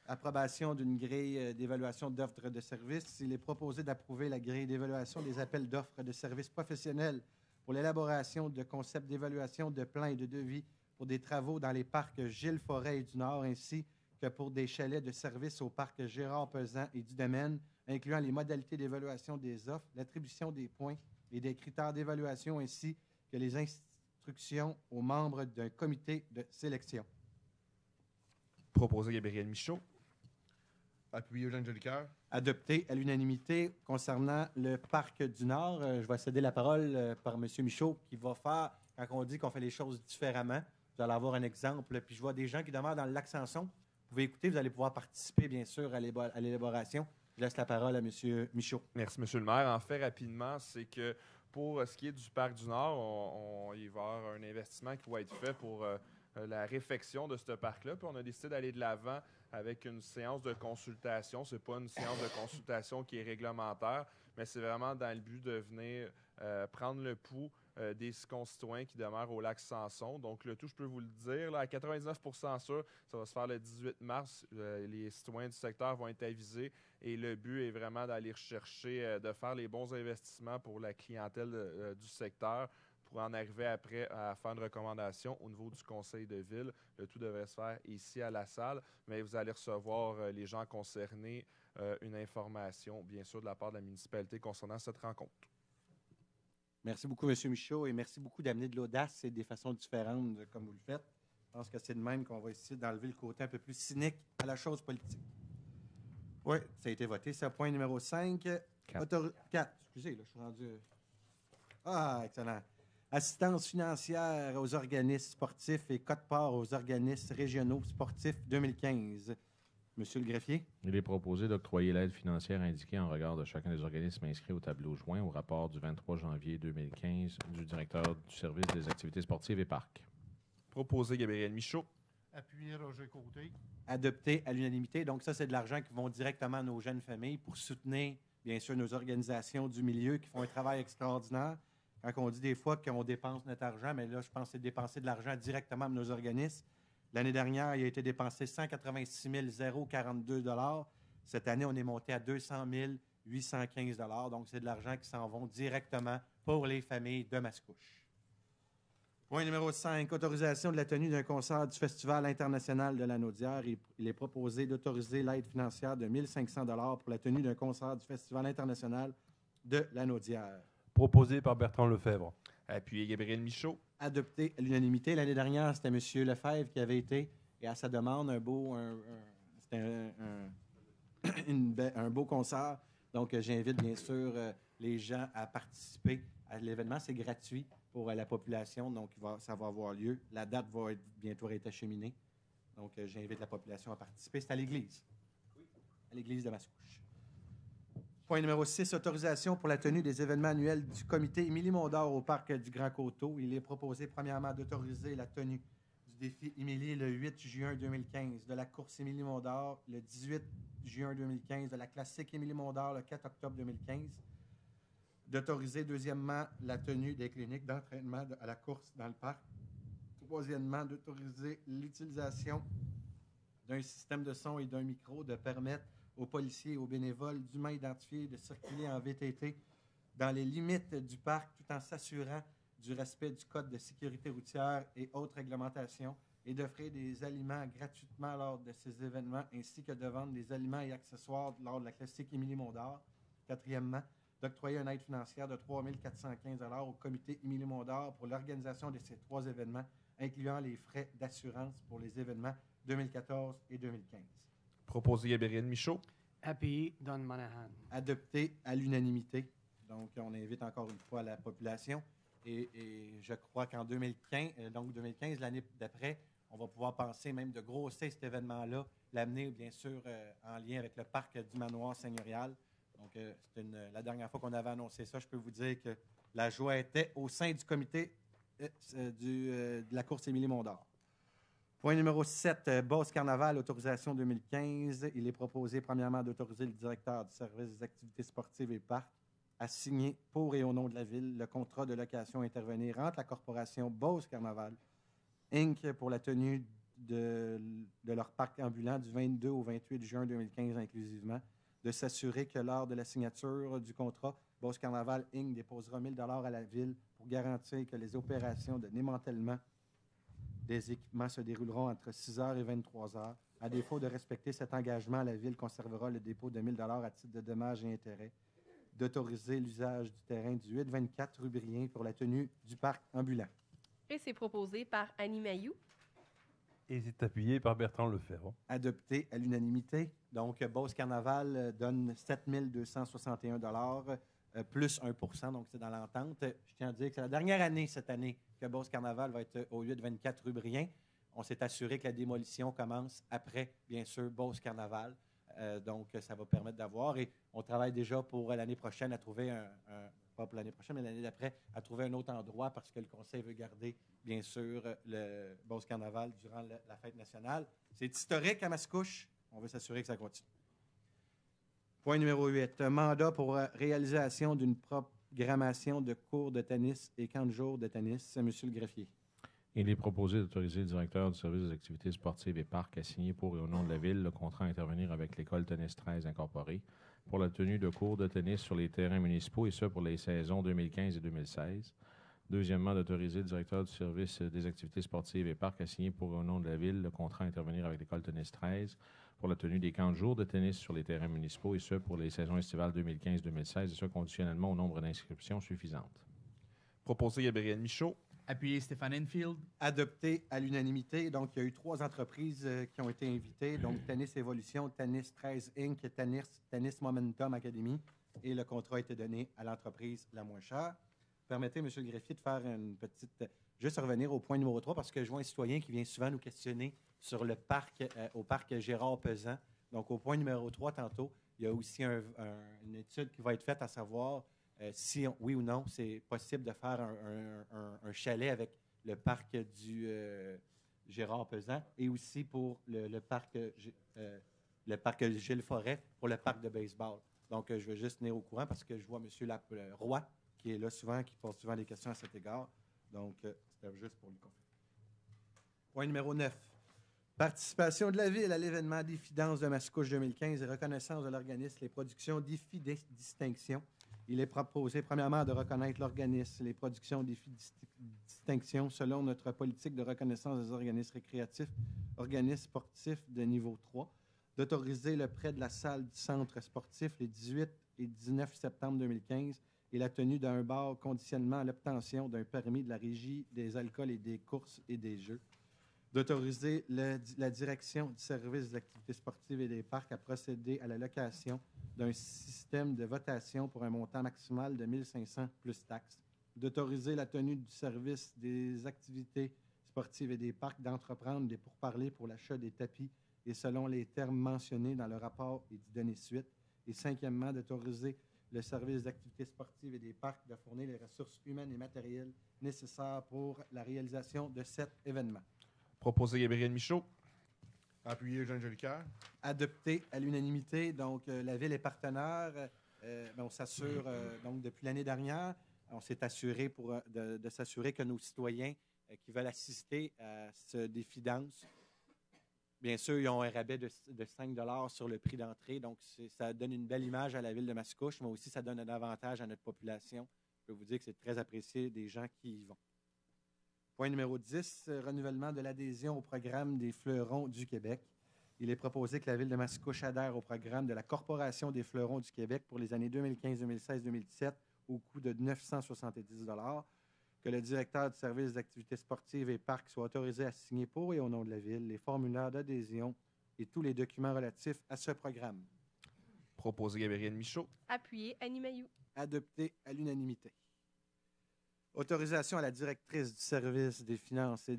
Approbation d'une grille d'évaluation d'offres de services. Il est proposé d'approuver la grille d'évaluation des appels d'offres de services professionnels pour l'élaboration de concepts d'évaluation de plans et de devis pour des travaux dans les parcs Gilles Forêt et du Nord, ainsi que pour des chalets de services aux parcs Gérard Pesant et du Domaine, incluant les modalités d'évaluation des offres, l'attribution des points et des critères d'évaluation, ainsi que les instructions aux membres d'un comité de sélection. Proposé Gabriel Michaud. Appuyé Eugène Jolicoeur. Adopté à l'unanimité concernant le parc du Nord. Je vais céder la parole par M. Michaud qui va faire, quand on dit qu'on fait les choses différemment, vous allez avoir un exemple. Puis je vois des gens qui demeurent dans le lac Samson. Vous pouvez écouter, vous allez pouvoir participer, bien sûr, à l'élaboration. Je laisse la parole à M. Michaud. Merci, M. le maire. En fait, rapidement, c'est que pour ce qui est du parc du Nord, il va y avoir un investissement qui va être fait pour la réfection de ce parc-là. Puis on a décidé d'aller de l'avant avec une séance de consultation. Ce n'est pas une séance de consultation qui est réglementaire, mais c'est vraiment dans le but de venir prendre le pouls des concitoyens qui demeurent au lac Samson. Donc, le tout, je peux vous le dire, là, à 99% sûr, ça va se faire le 18 mars. Les citoyens du secteur vont être avisés et le but est vraiment d'aller rechercher, de faire les bons investissements pour la clientèle du secteur pour en arriver après à faire une recommandation au niveau du conseil de ville. Le tout devrait se faire ici à la salle, mais vous allez recevoir les gens concernés une information, bien sûr, de la part de la municipalité concernant cette rencontre. Merci beaucoup, M. Michaud, et merci beaucoup d'amener de l'audace et des façons différentes comme vous le faites. Je pense que c'est de même qu'on va essayer d'enlever le côté un peu plus cynique à la chose politique. Oui, ça a été voté. C'est point numéro 5. 4. Excusez, là, je suis rendu... Ah, excellent. Assistance financière aux organismes sportifs et quote-part aux organismes régionaux sportifs 2015. Monsieur le greffier. Il est proposé d'octroyer l'aide financière indiquée en regard de chacun des organismes inscrits au tableau joint au rapport du 23 janvier 2015 du directeur du service des activités sportives et parcs. Proposé Gabriel Michaud. Appuyé Roger Côté. Adopté à l'unanimité. Donc, ça, c'est de l'argent qui vont directement à nos jeunes familles pour soutenir, bien sûr, nos organisations du milieu qui font un travail extraordinaire. Quand on dit des fois qu'on dépense notre argent, mais là, je pense que c'est dépenser de l'argent directement à nos organismes. L'année dernière, il a été dépensé 186 042 $. Cette année, on est monté à 200 815 $. Donc, c'est de l'argent qui s'en vont directement pour les familles de Mascouche. Point numéro 5, autorisation de la tenue d'un concert du Festival international de la Naudière. Il est proposé d'autoriser l'aide financière de 1 500 $ pour la tenue d'un concert du Festival international de la Naudière. Proposé par Bertrand Lefebvre. Appuyé Gabriel Michaud. Adopté à l'unanimité. L'année dernière, c'était M. Lefebvre qui avait été, et à sa demande, un beau concert. Donc, j'invite bien sûr les gens à participer à l'événement. C'est gratuit pour la population, donc ça va avoir lieu. La date va bientôt être acheminée. Donc, j'invite la population à participer. C'est à l'église. Oui. À l'église de Mascouche. Point numéro 6, autorisation pour la tenue des événements annuels du comité Émilie-Mondor au parc du Grand Coteau. Il est proposé, premièrement, d'autoriser la tenue du défi Émilie le 8 juin 2015, de la course Émilie-Mondor le 18 juin 2015, de la classique Émilie-Mondor le 4 octobre 2015. D'autoriser, deuxièmement, la tenue des cliniques d'entraînement à la course dans le parc. Troisièmement, d'autoriser l'utilisation d'un système de son et d'un micro, de permettre aux policiers et aux bénévoles dûment identifiés de circuler en VTT dans les limites du parc tout en s'assurant du respect du Code de sécurité routière et autres réglementations et d'offrir des aliments gratuitement lors de ces événements ainsi que de vendre des aliments et accessoires lors de la classique Émilie-Mondor. Quatrièmement, d'octroyer une aide financière de 3 415 $ au comité Émilie-Mondor pour l'organisation de ces 3 événements, incluant les frais d'assurance pour les événements 2014 et 2015. Proposé Gabriel Michaud. Appuyé Don Monahan. Adopté à l'unanimité. Donc, on invite encore une fois la population. Et je crois qu'en 2015, l'année d'après, on va pouvoir penser même de grosser cet événement-là, l'amener bien sûr en lien avec le parc du Manoir seigneurial. Donc, c'est la dernière fois qu'on avait annoncé ça. Je peux vous dire que la joie était au sein du comité de la course Émilie-Mondor. Point numéro 7, Beauce Carnaval, autorisation 2015. Il est proposé, premièrement, d'autoriser le directeur du service des activités sportives et parcs à signer pour et au nom de la Ville le contrat de location à intervenir entre la corporation Beauce Carnaval, Inc. pour la tenue de leur parc ambulant du 22 au 28 juin 2015 inclusivement, de s'assurer que lors de la signature du contrat, Beauce Carnaval, Inc. déposera 1 000 $ à la Ville pour garantir que les opérations de démantèlement des équipements se dérouleront entre 6 h et 23 h. À défaut de respecter cet engagement, la Ville conservera le dépôt de 1 000 $ à titre de dommages et intérêts, d'autoriser l'usage du terrain du 8-24 rue Brien pour la tenue du parc ambulant. Et c'est proposé par Annie Mailloux. Et c'est appuyé par Bertrand Lefebvre. Adopté à l'unanimité. Donc, Beauce Carnaval donne 7 261 $ plus 1 %, donc c'est dans l'entente. Je tiens à dire que c'est la dernière année cette année que Beauce Carnaval va être au 8-24 rue Brien. On s'est assuré que la démolition commence après, bien sûr, Beauce Carnaval. Donc, ça va permettre d'avoir. Et on travaille déjà pour l'année prochaine à trouver pas pour l'année prochaine, mais l'année d'après, à trouver un autre endroit parce que le Conseil veut garder, bien sûr, le Beauce Carnaval durant la fête nationale. C'est historique à Mascouche. On veut s'assurer que ça continue. Point numéro 8. Mandat pour réalisation d'une programmation de cours de tennis et camps de jour de tennis. C'est M. le greffier. Il est proposé d'autoriser le directeur du service des activités sportives et parcs à signer pour et au nom de la Ville le contrat à intervenir avec l'École Tennis 13 Incorporée pour la tenue de cours de tennis sur les terrains municipaux et ce pour les saisons 2015 et 2016. Deuxièmement, d'autoriser le directeur du service des activités sportives et parcs à signer pour et au nom de la Ville le contrat à intervenir avec l'École Tennis 13 pour la tenue des camps de jour de tennis sur les terrains municipaux et ce pour les saisons estivales 2015-2016 et ce conditionnellement au nombre d'inscriptions suffisantes. Proposé Gabriel Michaud. Appuyé Stéphane Enfield. Adopté à l'unanimité. Donc, il y a eu 3 entreprises qui ont été invitées. Donc, Tennis Évolution, Tennis 13 Inc., Tennis Momentum Academy. Et le contrat a été donné à l'entreprise la moins chère. permettez, M. le greffier, de faire une petite... Juste revenir au point numéro 3, parce que je vois un citoyen qui vient souvent nous questionner sur le parc, au parc Gérard-Pesant. Donc, au point numéro 3, tantôt, il y a aussi une étude qui va être faite à savoir si, oui ou non, c'est possible de faire un chalet avec le parc du Gérard-Pesant et aussi pour le parc Gilles Forêt pour le parc de baseball. Donc, je veux juste tenir au courant parce que je vois M. Roy qui est là souvent, qui pose souvent des questions à cet égard. Donc, c'était juste pour lui confirmer. Point numéro 9. Participation de la Ville à l'événement Diffidence de Mascouche 2015 et reconnaissance de l'organisme Les Productions Défi Distinction. Il est proposé, premièrement, de reconnaître l'organisme Les Productions Défi Distinction selon notre politique de reconnaissance des organismes récréatifs, organismes sportifs de niveau 3, d'autoriser le prêt de la salle du centre sportif les 18 et 19 septembre 2015 et la tenue d'un bar conditionnement à l'obtention d'un permis de la Régie des alcools et des courses et des jeux, d'autoriser la direction du service des activités sportives et des parcs à procéder à la location d'un système de votation pour un montant maximal de 1 500 plus taxes, d'autoriser la tenue du service des activités sportives et des parcs d'entreprendre des pourparlers pour l'achat des tapis et selon les termes mentionnés dans le rapport et d'y donner suite, et cinquièmement, d'autoriser le service d'activités sportives et des parcs de fournir les ressources humaines et matérielles nécessaires pour la réalisation de cet événement. Proposé Gabriel Michaud. Appuyé Eugène Jolicoeur. Adopté à l'unanimité. Donc, la Ville est partenaire. On s'assure, donc, depuis l'année dernière, on s'est assuré de s'assurer que nos citoyens qui veulent assister à ce défi danse, bien sûr, ils ont un rabais de 5 $ sur le prix d'entrée. Donc, ça donne une belle image à la Ville de Mascouche, mais aussi ça donne un avantage à notre population. Je peux vous dire que c'est très apprécié des gens qui y vont. Point numéro 10, renouvellement de l'adhésion au programme des Fleurons du Québec. Il est proposé que la Ville de Mascouche adhère au programme de la Corporation des Fleurons du Québec pour les années 2015, 2016, 2017 au coût de 970 $, que le directeur du service d'activités sportives et parcs soit autorisé à signer pour et au nom de la Ville les formulaires d'adhésion et tous les documents relatifs à ce programme. Proposé Gabriel Michaud. Appuyé Annie Mailloux. Adopté à l'unanimité. Autorisation à la directrice du service des finances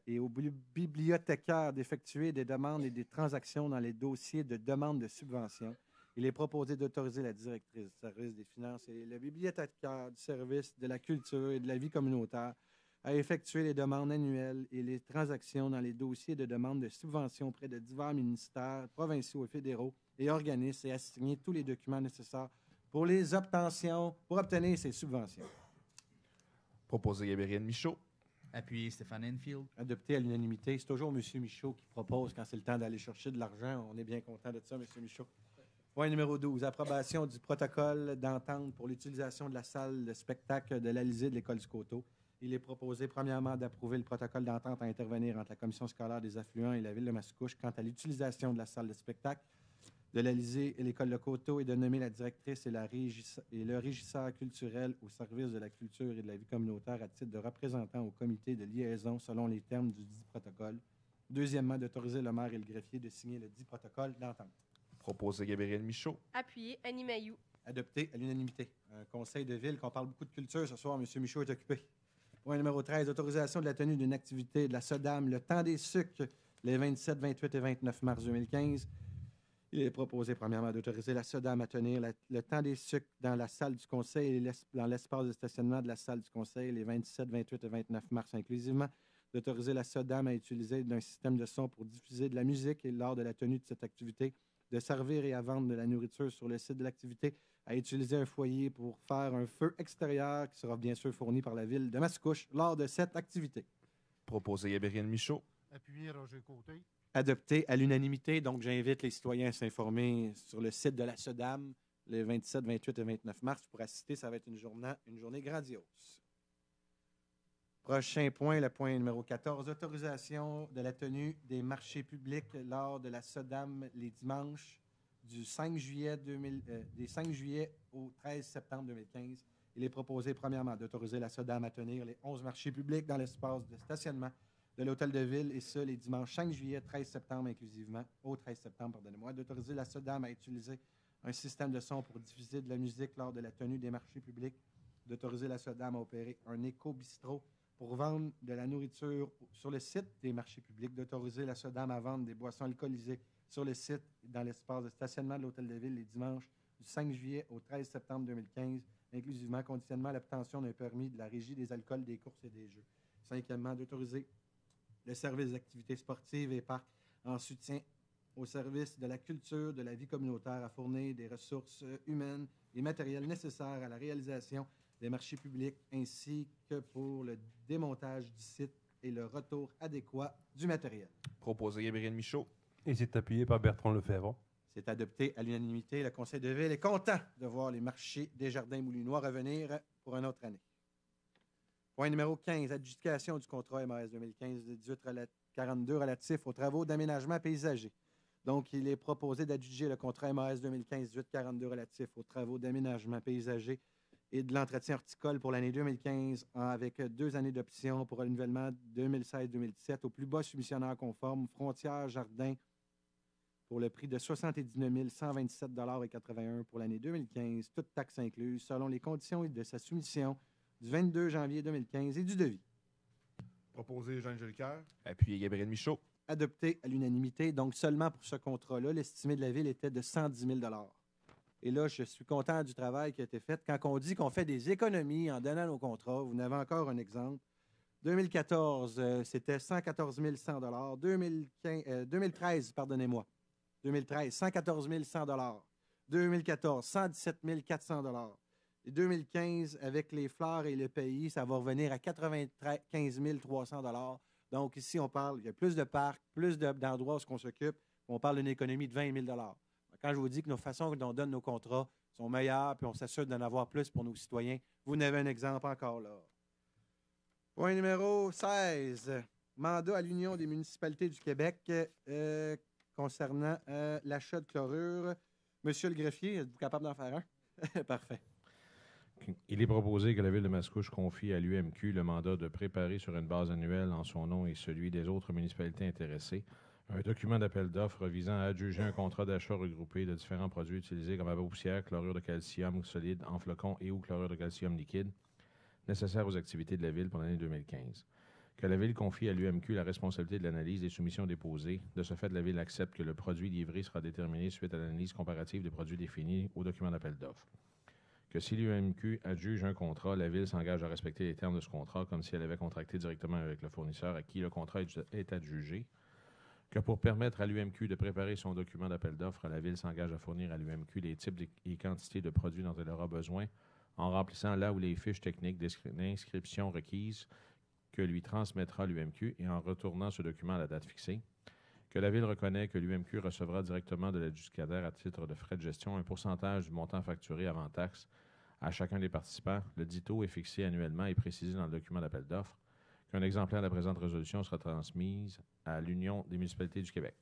et au bibliothécaire d'effectuer des demandes et des transactions dans les dossiers de demande de subvention. Il est proposé d'autoriser la directrice du service des finances et le bibliothécaire du service de la culture et de la vie communautaire à effectuer les demandes annuelles et les transactions dans les dossiers de demande de subvention auprès de divers ministères, provinciaux et fédéraux et organismes et à signer tous les documents nécessaires pour obtenir ces subventions. Proposé Gabriel Michaud. Appuyé Stéphane Enfield. Adopté à l'unanimité. C'est toujours M. Michaud qui propose quand c'est le temps d'aller chercher de l'argent. On est bien content de ça, M. Michaud. Point numéro 12. Approbation du protocole d'entente pour l'utilisation de la salle de spectacle de l'Alizé de l'École du Coteau. Il est proposé, premièrement, d'approuver le protocole d'entente à intervenir entre la Commission scolaire des affluents et la Ville de Mascouche quant à l'utilisation de la salle de spectacle de l'Alizé et l'École de Coteau et de nommer la directrice et le régisseur culturel au service de la culture et de la vie communautaire à titre de représentant au comité de liaison selon les termes du dit protocole. Deuxièmement, d'autoriser le maire et le greffier de signer le dit protocole d'entente. Proposé Gabriel Michaud. Appuyé Annie Mailloux. Adopté à l'unanimité. Un conseil de ville qu'on parle beaucoup de culture ce soir. M. Michaud est occupé. Point numéro 13, autorisation de la tenue d'une activité de la SODAM, le temps des sucres, les 27, 28 et 29 mars 2015. Il est proposé, premièrement, d'autoriser la SODAM à tenir le temps des sucres dans la salle du Conseil et dans l'espace de stationnement de la salle du Conseil les 27, 28 et 29 mars inclusivement, d'autoriser la SODAM à utiliser d'un système de son pour diffuser de la musique et lors de la tenue de cette activité, de servir et à vendre de la nourriture sur le site de l'activité, à utiliser un foyer pour faire un feu extérieur qui sera bien sûr fourni par la Ville de Mascouche lors de cette activité. Proposé Gabriel Michaud. Appuyé Roger Côté. Adopté à l'unanimité. Donc, j'invite les citoyens à s'informer sur le site de la SODAM les 27, 28 et 29 mars. Pour assister, ça va être une journée grandiose. Prochain point, le point numéro 14, autorisation de la tenue des marchés publics lors de la SODAM les dimanches du 5 juillet des 5 juillet au 13 septembre 2015. Il est proposé, premièrement, d'autoriser la SODAM à tenir les 11 marchés publics dans l'espace de stationnement de l'Hôtel de Ville, et ce, les dimanches 5 juillet, 13 septembre inclusivement, au 13 septembre, pardonnez-moi, d'autoriser la SODAM à utiliser un système de son pour diffuser de la musique lors de la tenue des marchés publics d'autoriser la SODAM à opérer un éco-bistrot pour vendre de la nourriture sur le site des marchés publics, d'autoriser la SODAM à vendre des boissons alcoolisées sur le site dans l'espace de stationnement de l'Hôtel de Ville les dimanches du 5 juillet au 13 septembre 2015, inclusivement conditionnement à l'obtention d'un permis de la Régie des alcools, des courses et des jeux. Cinquièmement, d'autoriser le service d'activités sportives et parcs en soutien au service de la culture, de la vie communautaire, à fournir des ressources humaines et matérielles nécessaires à la réalisation des marchés publics, ainsi que pour le démontage du site et le retour adéquat du matériel. Proposé Gabriel Michaud. Et c'est appuyé par Bertrand Lefebvre. C'est adopté à l'unanimité. Le Conseil de ville est content de voir les marchés des Jardins moulinois revenir pour une autre année. Point numéro 15, adjudication du contrat MAS 2015-18-42 relatif aux travaux d'aménagement paysager. Donc, il est proposé d'adjuger le contrat MAS 2015-18-42 relatif aux travaux d'aménagement paysager et de l'entretien horticole pour l'année 2015 avec 2 années d'option pour renouvellement 2016-2017 au plus bas soumissionnaire conforme, Frontières Jardins, pour le prix de 79 127,81 pour l'année 2015, toutes taxes incluses, selon les conditions de sa soumission du 22 janvier 2015 et du devis. Proposé Jean Jolicoeur. Appuyé Gabriel Michaud. Adopté à l'unanimité. Donc, seulement pour ce contrat-là, l'estimé de la Ville était de 110 000 $. Et là, je suis content du travail qui a été fait. Quand on dit qu'on fait des économies en donnant nos contrats, vous en avez encore un exemple. 2014, c'était 114 100 $. 2013, pardonnez-moi. 2013, 114 100 $. 2014, 117 400 $. Et 2015, avec les fleurs et le pays, ça va revenir à 95 300 $. Donc, ici, on parle, il y a plus de parcs, plus d'endroits où on s'occupe. On parle d'une économie de 20 000 $. Quand je vous dis que nos façons dont on donne nos contrats sont meilleures, puis on s'assure d'en avoir plus pour nos citoyens, vous en avez un exemple encore là. Point numéro 16. Mandat à l'Union des municipalités du Québec concernant l'achat de chlorure. Monsieur le greffier, êtes-vous capable d'en faire un? Parfait. Il est proposé que la Ville de Mascouche confie à l'UMQ le mandat de préparer sur une base annuelle en son nom et celui des autres municipalités intéressées un document d'appel d'offres visant à adjuger un contrat d'achat regroupé de différents produits utilisés comme poussière, chlorure de calcium solide en flocons et ou chlorure de calcium liquide nécessaires aux activités de la Ville pour l'année 2015. Que la Ville confie à l'UMQ la responsabilité de l'analyse des soumissions déposées. De ce fait, la Ville accepte que le produit livré sera déterminé suite à l'analyse comparative des produits définis au document d'appel d'offres. Que si l'UMQ adjuge un contrat, la Ville s'engage à respecter les termes de ce contrat comme si elle avait contracté directement avec le fournisseur à qui le contrat est adjugé. Que pour permettre à l'UMQ de préparer son document d'appel d'offres, la Ville s'engage à fournir à l'UMQ les types et quantités de produits dont elle aura besoin en remplissant là où les fiches techniques d'inscription requises que lui transmettra l'UMQ et en retournant ce document à la date fixée. Que la Ville reconnaît que l'UMQ recevra directement de l'adjudicataire à titre de frais de gestion un pourcentage du montant facturé avant taxe à chacun des participants. Le dit taux est fixé annuellement et précisé dans le document d'appel d'offres. Qu'un exemplaire de la présente résolution sera transmise à l'Union des municipalités du Québec.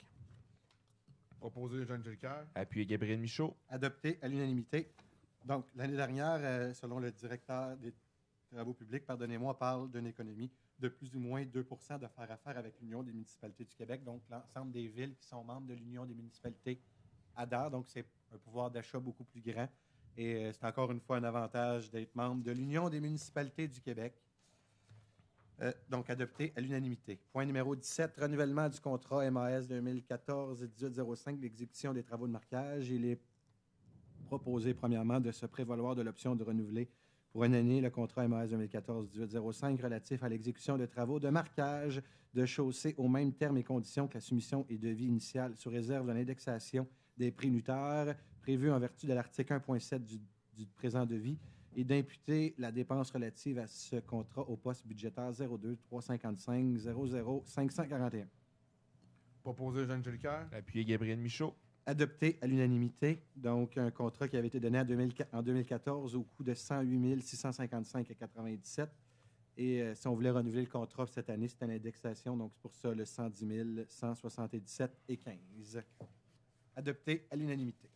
Proposé Jean Jolicoeur. Appuyé Gabriel Michaud. Adopté à l'unanimité. Donc, l'année dernière, selon le directeur des Travaux publics, pardonnez-moi, parle d'une économie de plus ou moins 2 de faire affaire avec l'Union des municipalités du Québec. Donc, l'ensemble des villes qui sont membres de l'Union des municipalités adhèrent. Donc, c'est un pouvoir d'achat beaucoup plus grand. Et c'est encore une fois un avantage d'être membre de l'Union des municipalités du Québec. Donc, adopté à l'unanimité. Point numéro 17, renouvellement du contrat MAS 2014-1805, l'exécution des travaux de marquage. Il est proposé, premièrement, de se prévaloir de l'option de renouveler pour une année le contrat MAS 2014-1805 relatif à l'exécution de travaux de marquage de chaussées aux mêmes termes et conditions que la soumission et devis initial sous réserve de l'indexation des prix unitaires prévus en vertu de l'article 1.7 du présent devis et d'imputer la dépense relative à ce contrat au poste budgétaire 02 355 00 541. Proposé Jean Jolicoeur. Appuyé Gabriel Michaud. Adopté à l'unanimité. Donc, un contrat qui avait été donné en 2014 au coût de 108 655,97. Et si on voulait renouveler le contrat cette année, c'est une indexation. Donc, c'est pour ça le 110 177,15. Adopté à l'unanimité.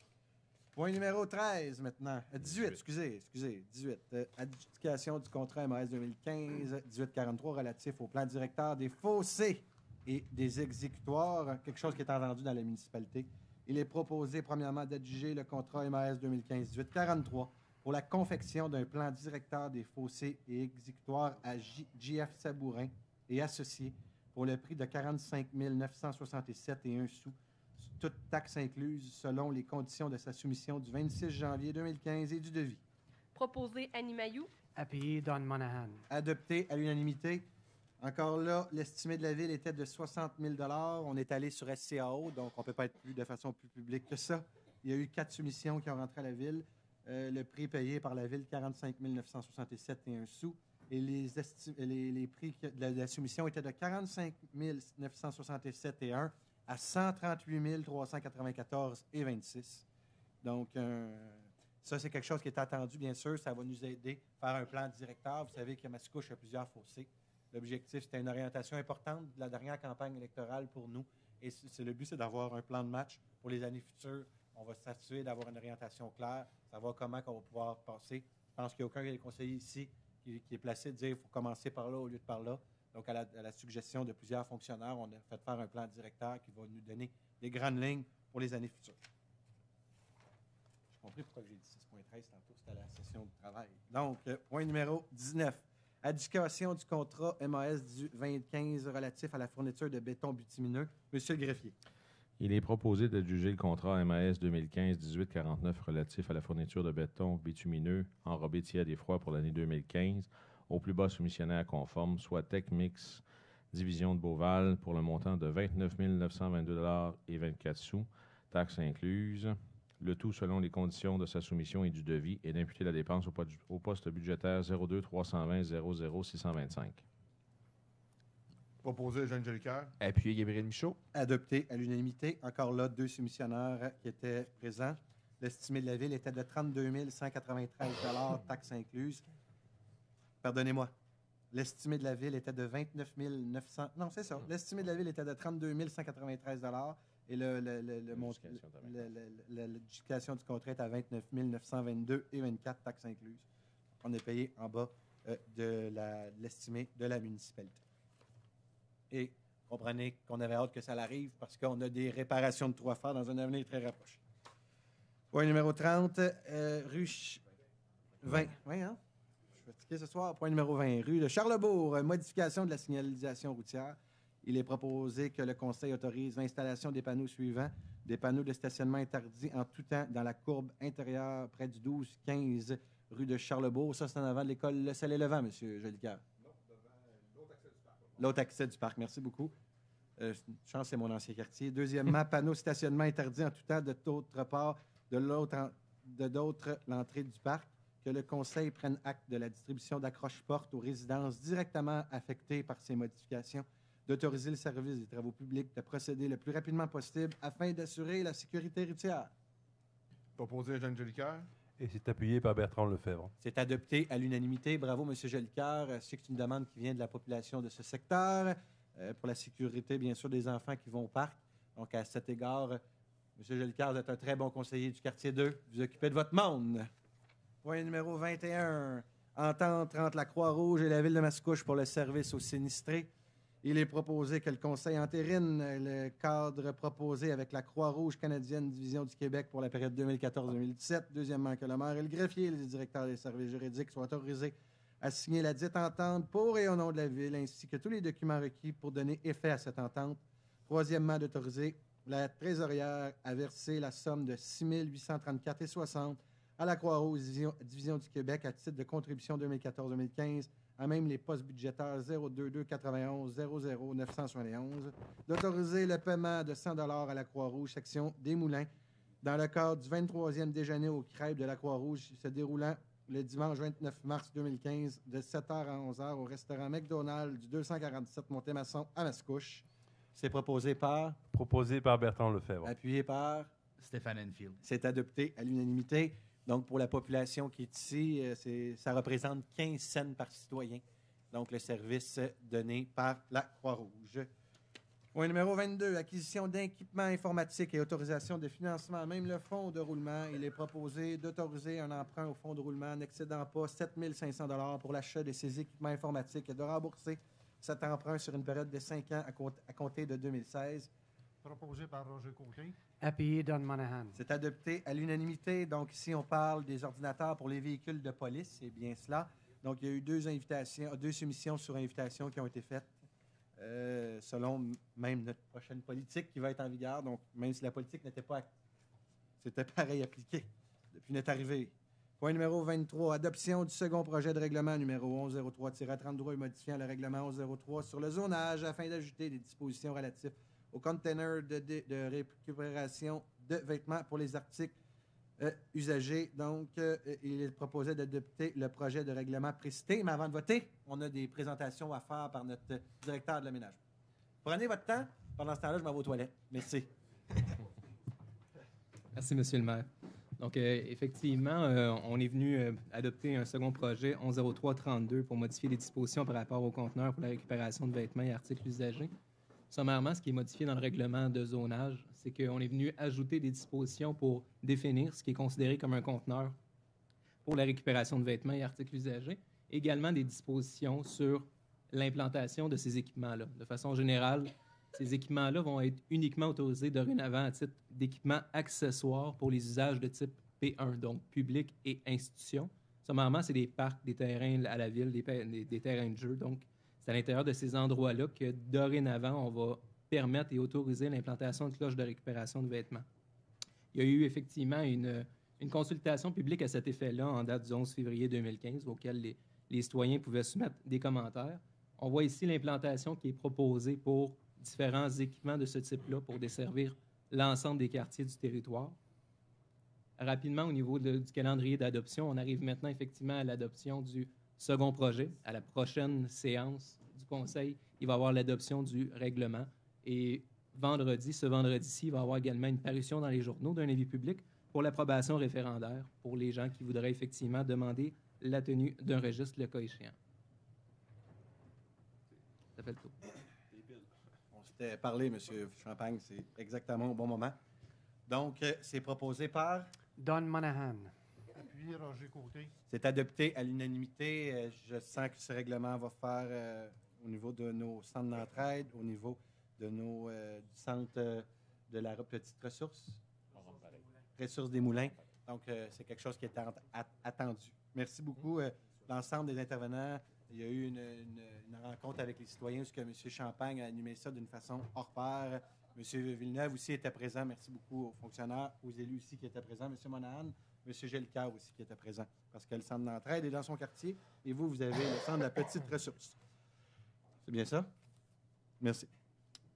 Point numéro 13 maintenant. 18, excusez. 18. Adjudication du contrat MAS 2015-1843 relatif au plan directeur des fossés et des exécutoires, quelque chose qui est entendu dans la municipalité. Il est proposé, premièrement, d'adjuger le contrat MAS 2015-1843 pour la confection d'un plan directeur des fossés et exécutoires à JF Sabourin et associés pour le prix de 45 967 et 1 sou, toutes taxes incluses selon les conditions de sa soumission du 26 janvier 2015 et du devis. Proposé Annie Mailloux. Appuyé Don Monahan. Adopté à l'unanimité. Encore là, l'estimé de la ville était de 60 000 $. On est allé sur SCAO, donc on ne peut pas être de façon plus publique que ça. Il y a eu 4 soumissions qui ont rentré à la ville. Le prix payé par la ville, 45 967 et 1 sou. Et les prix de la soumission étaient de 45 967 et 1 à 138 394 et 26. Donc, ça, c'est quelque chose qui est attendu, bien sûr. Ça va nous aider à faire un plan directeur. Vous savez qu'à Mascouche, il y a plusieurs fossés. L'objectif, c'était une orientation importante de la dernière campagne électorale pour nous. Et le but, c'est d'avoir un plan de match pour les années futures. On va s'assurer d'avoir une orientation claire, savoir comment on va pouvoir passer. Je pense qu'il n'y a aucun des conseillers ici qui est placé de dire qu'il faut commencer par là au lieu de par là. Donc, à la suggestion de plusieurs fonctionnaires, on a fait faire un plan directeur qui va nous donner des grandes lignes pour les années futures. J'ai compris pourquoi j'ai dit 6.13 tantôt, c'était à la session de travail. Donc, point numéro 19. Adjudication du contrat MAS du 2015 relatif à la fourniture de béton bitumineux. Monsieur le greffier. Il est proposé d'adjuger le contrat MAS 2015-1849 relatif à la fourniture de béton bitumineux enrobé tiède et froid pour l'année 2015 au plus bas soumissionnaire conforme, soit Techmix, division de Beauval, pour le montant de 29 922 $ et 24 sous, taxes incluses. Le tout selon les conditions de sa soumission et du devis et d'imputer la dépense au poste budgétaire 02 320 00 625. Proposé Jean Jolicoeur. Appuyé Gabriel Michaud. Adopté à l'unanimité. Encore là, 2 soumissionnaires qui étaient présents. L'estimé de la ville était de 32 193 $, taxes incluses. Pardonnez-moi. L'estimé de la ville était de 29 900... Non, c'est ça. L'estimé de la ville était de 32 193 $ et l'adjudication du contrat est à 29 922 et 24 taxes incluses. On est payé en bas de l'estimé de la municipalité. Et comprenez qu'on avait hâte que ça arrive parce qu'on a des réparations de trous à faire dans un avenir très rapproché. Point numéro 30, rue 20. Oui, hein? Je suis fatigué ce soir. Point numéro 20, rue de Charlebourg, modification de la signalisation routière. Il est proposé que le Conseil autorise l'installation des panneaux suivants. Des panneaux de stationnement interdits en tout temps dans la courbe intérieure près du 12-15 rue de Charlebourg. Ça, c'est en avant de l'école Le Soleil Levant, M. Jolicoeur. L'autre accès du parc. Merci beaucoup. Chance, c'est mon ancien quartier. Deuxièmement, panneau stationnement interdit en tout temps de d'autre part de d'autres l'entrée du parc. Que le Conseil prenne acte de la distribution d'accroche-portes aux résidences directement affectées par ces modifications, d'autoriser le service des travaux publics de procéder le plus rapidement possible afin d'assurer la sécurité routière. Proposé Jean Jolicoeur. Et c'est appuyé par Bertrand Lefebvre. C'est adopté à l'unanimité. Bravo, M. Jolicoeur. Je sais que c'est une demande qui vient de la population de ce secteur pour la sécurité, bien sûr, des enfants qui vont au parc. Donc, à cet égard, M. Jolicoeur, vous êtes un très bon conseiller du quartier 2. Vous occupez de votre monde. Point numéro 21. Entente entre la Croix-Rouge et la Ville de Mascouche pour le service aux sinistrés. Il est proposé que le Conseil entérine le cadre proposé avec la Croix-Rouge canadienne Division du Québec pour la période 2014-2017. Deuxièmement, que le maire et le greffier et les directeurs des services juridiques soient autorisés à signer la dite entente pour et au nom de la Ville, ainsi que tous les documents requis pour donner effet à cette entente. Troisièmement, d'autoriser la trésorière à verser la somme de 6 834,60 $ à la Croix-Rouge Division du Québec à titre de contribution 2014-2015 à même les postes budgétaires 022 91 00 971, d'autoriser le paiement de 100 $ à la Croix-Rouge, section des Moulins, dans le cadre du 23e déjeuner aux crêpes de la Croix-Rouge, se déroulant le dimanche 29 mars 2015, de 7h à 11h au restaurant McDonald's du 247 Montémasson à Mascouche. C'est proposé par... Proposé par Bertrand Lefebvre. Appuyé par... Stéphane Enfield. C'est adopté à l'unanimité. Donc, pour la population qui est ici, ça représente 15 cents par citoyen. Donc, le service donné par la Croix-Rouge. Point numéro 22, acquisition d'équipements informatiques et autorisation de financement. Même le fonds de roulement, il est proposé d'autoriser un emprunt au fonds de roulement n'excédant pas 7 500 $ pour l'achat de ces équipements informatiques et de rembourser cet emprunt sur une période de 5 ans à compter de 2016. Proposé par Roger Côté. Appuyé Don Monahan. C'est adopté à l'unanimité. Donc, ici, on parle des ordinateurs pour les véhicules de police. C'est bien cela. Donc, il y a eu deux soumissions sur invitation qui ont été faites selon même notre prochaine politique qui va être en vigueur. Donc, même si la politique n'était pas... C'était pareil appliqué depuis notre arrivée. Point numéro 23, adoption du second projet de règlement numéro 1103-33 et modifiant le règlement 1103 sur le zonage afin d'ajouter des dispositions relatives aux containers de récupération de vêtements pour les articles usagés. Donc, il est proposé d'adopter le projet de règlement précité. Mais avant de voter, on a des présentations à faire par notre directeur de l'aménagement. Prenez votre temps. Pendant ce temps-là, je m'en vais aux toilettes. Merci. Merci, Monsieur le maire. Donc, effectivement, on est venu adopter un second projet 1103-32 pour modifier les dispositions par rapport aux conteneurs pour la récupération de vêtements et articles usagés. Sommairement, ce qui est modifié dans le règlement de zonage, c'est qu'on est venu ajouter des dispositions pour définir ce qui est considéré comme un conteneur pour la récupération de vêtements et articles usagés. Également des dispositions sur l'implantation de ces équipements-là. De façon générale, ces équipements-là vont être uniquement autorisés dorénavant à titre d'équipements accessoires pour les usages de type P1, donc public et institution. Sommairement, c'est des parcs, des terrains à la ville, des terrains de jeu. Donc, c'est à l'intérieur de ces endroits-là que dorénavant, on va permettre et autoriser l'implantation de cloches de récupération de vêtements. Il y a eu effectivement une consultation publique à cet effet-là en date du 11 février 2015, auquel les citoyens pouvaient soumettre des commentaires. On voit ici l'implantation qui est proposée pour différents équipements de ce type-là pour desservir l'ensemble des quartiers du territoire. Rapidement, au niveau du calendrier d'adoption, on arrive maintenant effectivement à l'adoption du second projet. À la prochaine séance du Conseil, il va y avoir l'adoption du règlement. Et ce vendredi-ci, il va y avoir également une parution dans les journaux d'un avis public pour l'approbation référendaire pour les gens qui voudraient effectivement demander la tenue d'un registre le cas échéant. Ça fait le tour. On s'était parlé, M. Champagne, c'est exactement au bon moment. Donc, c'est proposé par... Don Monahan. Appuyé Roger Côté. C'est adopté à l'unanimité. Je sens que ce règlement va faire au niveau de nos centres d'entraide, au niveau de nos du centre de la petite ressource des moulins. Donc, c'est quelque chose qui est attendu. Merci beaucoup, l'ensemble des intervenants. Il y a eu une rencontre avec les citoyens où M. Champagne a animé ça d'une façon hors pair. M. Villeneuve aussi était présent. Merci beaucoup aux fonctionnaires, aux élus aussi qui étaient présents. M. Monahan, M. Gélicard aussi qui était présent. Parce que le centre d'entraide est dans son quartier et vous avez le centre de la petite ressource. C'est bien ça? Merci.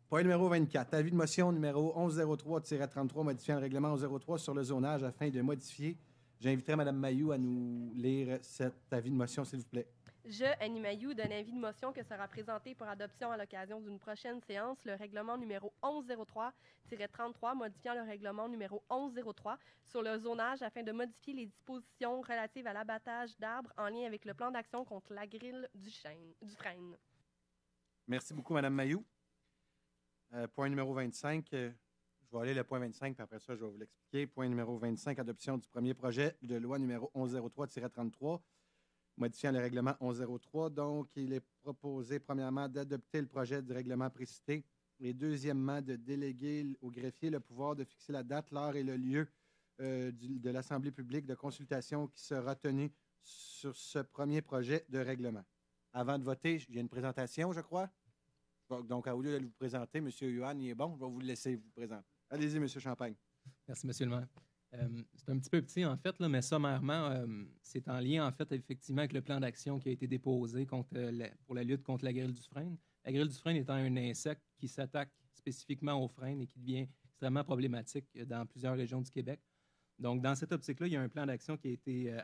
Point numéro 24. Avis de motion numéro 1103-33 modifiant le règlement 1103 sur le zonage afin de modifier. J'inviterai Mme Mailloux à nous lire cet avis de motion, s'il vous plaît. Je, Annie Mailloux, donne avis de motion que sera présenté pour adoption à l'occasion d'une prochaine séance le règlement numéro 1103-33 modifiant le règlement numéro 1103 sur le zonage afin de modifier les dispositions relatives à l'abattage d'arbres en lien avec le plan d'action contre la grille du frêne. Merci beaucoup, Mme Mailloux. Point numéro 25. Je vais aller le point 25, puis après ça, je vais vous l'expliquer. Point numéro 25, adoption du premier projet de loi numéro 1103-33, modifiant le règlement 1103. Donc, il est proposé, premièrement, d'adopter le projet du règlement précité et deuxièmement, de déléguer au greffier le pouvoir de fixer la date, l'heure et le lieu de l'Assemblée publique de consultation qui sera tenue sur ce premier projet de règlement. Avant de voter, il y a une présentation, je crois. Donc, au lieu de vous présenter, M. Yuan, il est bon, je vais vous le laisser vous présenter. Allez-y, M. Champagne. Merci, M. le maire. C'est un petit peu petit, en fait, là, mais sommairement, c'est en lien, en fait, effectivement, avec le plan d'action qui a été déposé pour la lutte contre la grêle du frêne. La grêle du frêne étant un insecte qui s'attaque spécifiquement au frêne et qui devient extrêmement problématique dans plusieurs régions du Québec. Donc, dans cette optique-là, il y a un plan d'action qui a été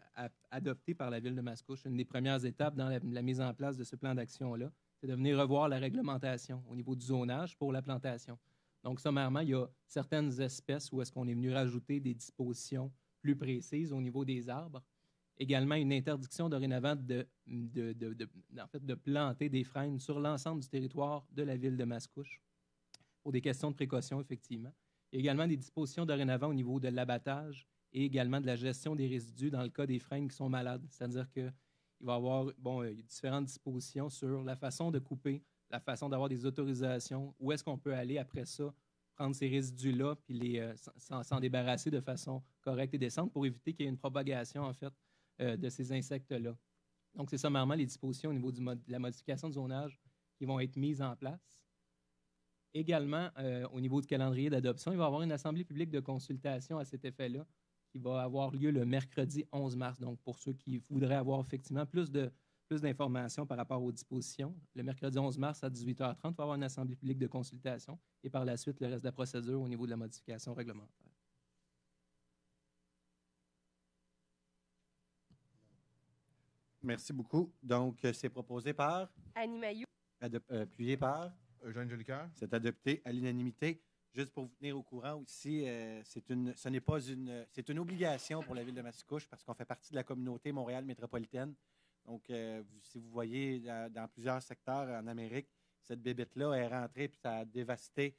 adopté par la Ville de Mascouche. Une des premières étapes dans la mise en place de ce plan d'action-là, c'est de venir revoir la réglementation au niveau du zonage pour la plantation. Donc, sommairement, il y a certaines espèces où est-ce qu'on est venu rajouter des dispositions plus précises au niveau des arbres. Également, une interdiction dorénavant de planter des frênes sur l'ensemble du territoire de la Ville de Mascouche pour des questions de précaution, effectivement. Il y a également des dispositions dorénavant au niveau de l'abattage et également de la gestion des résidus dans le cas des frênes qui sont malades. C'est-à-dire qu'il va y avoir différentes dispositions sur la façon de couper, la façon d'avoir des autorisations, où est-ce qu'on peut aller après ça prendre ces résidus-là puis s'en débarrasser de façon correcte et décente pour éviter qu'il y ait une propagation, en fait, de ces insectes-là. Donc, c'est sommairement les dispositions au niveau de la modification de zonage qui vont être mises en place. Également, au niveau du calendrier d'adoption, il va y avoir une assemblée publique de consultation à cet effet-là qui va avoir lieu le mercredi 11 mars. Donc, pour ceux qui voudraient avoir effectivement plus d'informations par rapport aux dispositions, le mercredi 11 mars à 18h30, il va y avoir une assemblée publique de consultation et par la suite, le reste de la procédure au niveau de la modification réglementaire. Merci beaucoup. Donc, c'est proposé par? Annie Mailloux. Appuyé par? Eugène Jolicoeur. C'est adopté à l'unanimité. Juste pour vous tenir au courant aussi, c'est une obligation pour la Ville de Mascouche parce qu'on fait partie de la communauté Montréal métropolitaine. Donc, si vous voyez dans plusieurs secteurs en Amérique, cette bébête-là est rentrée et ça a dévasté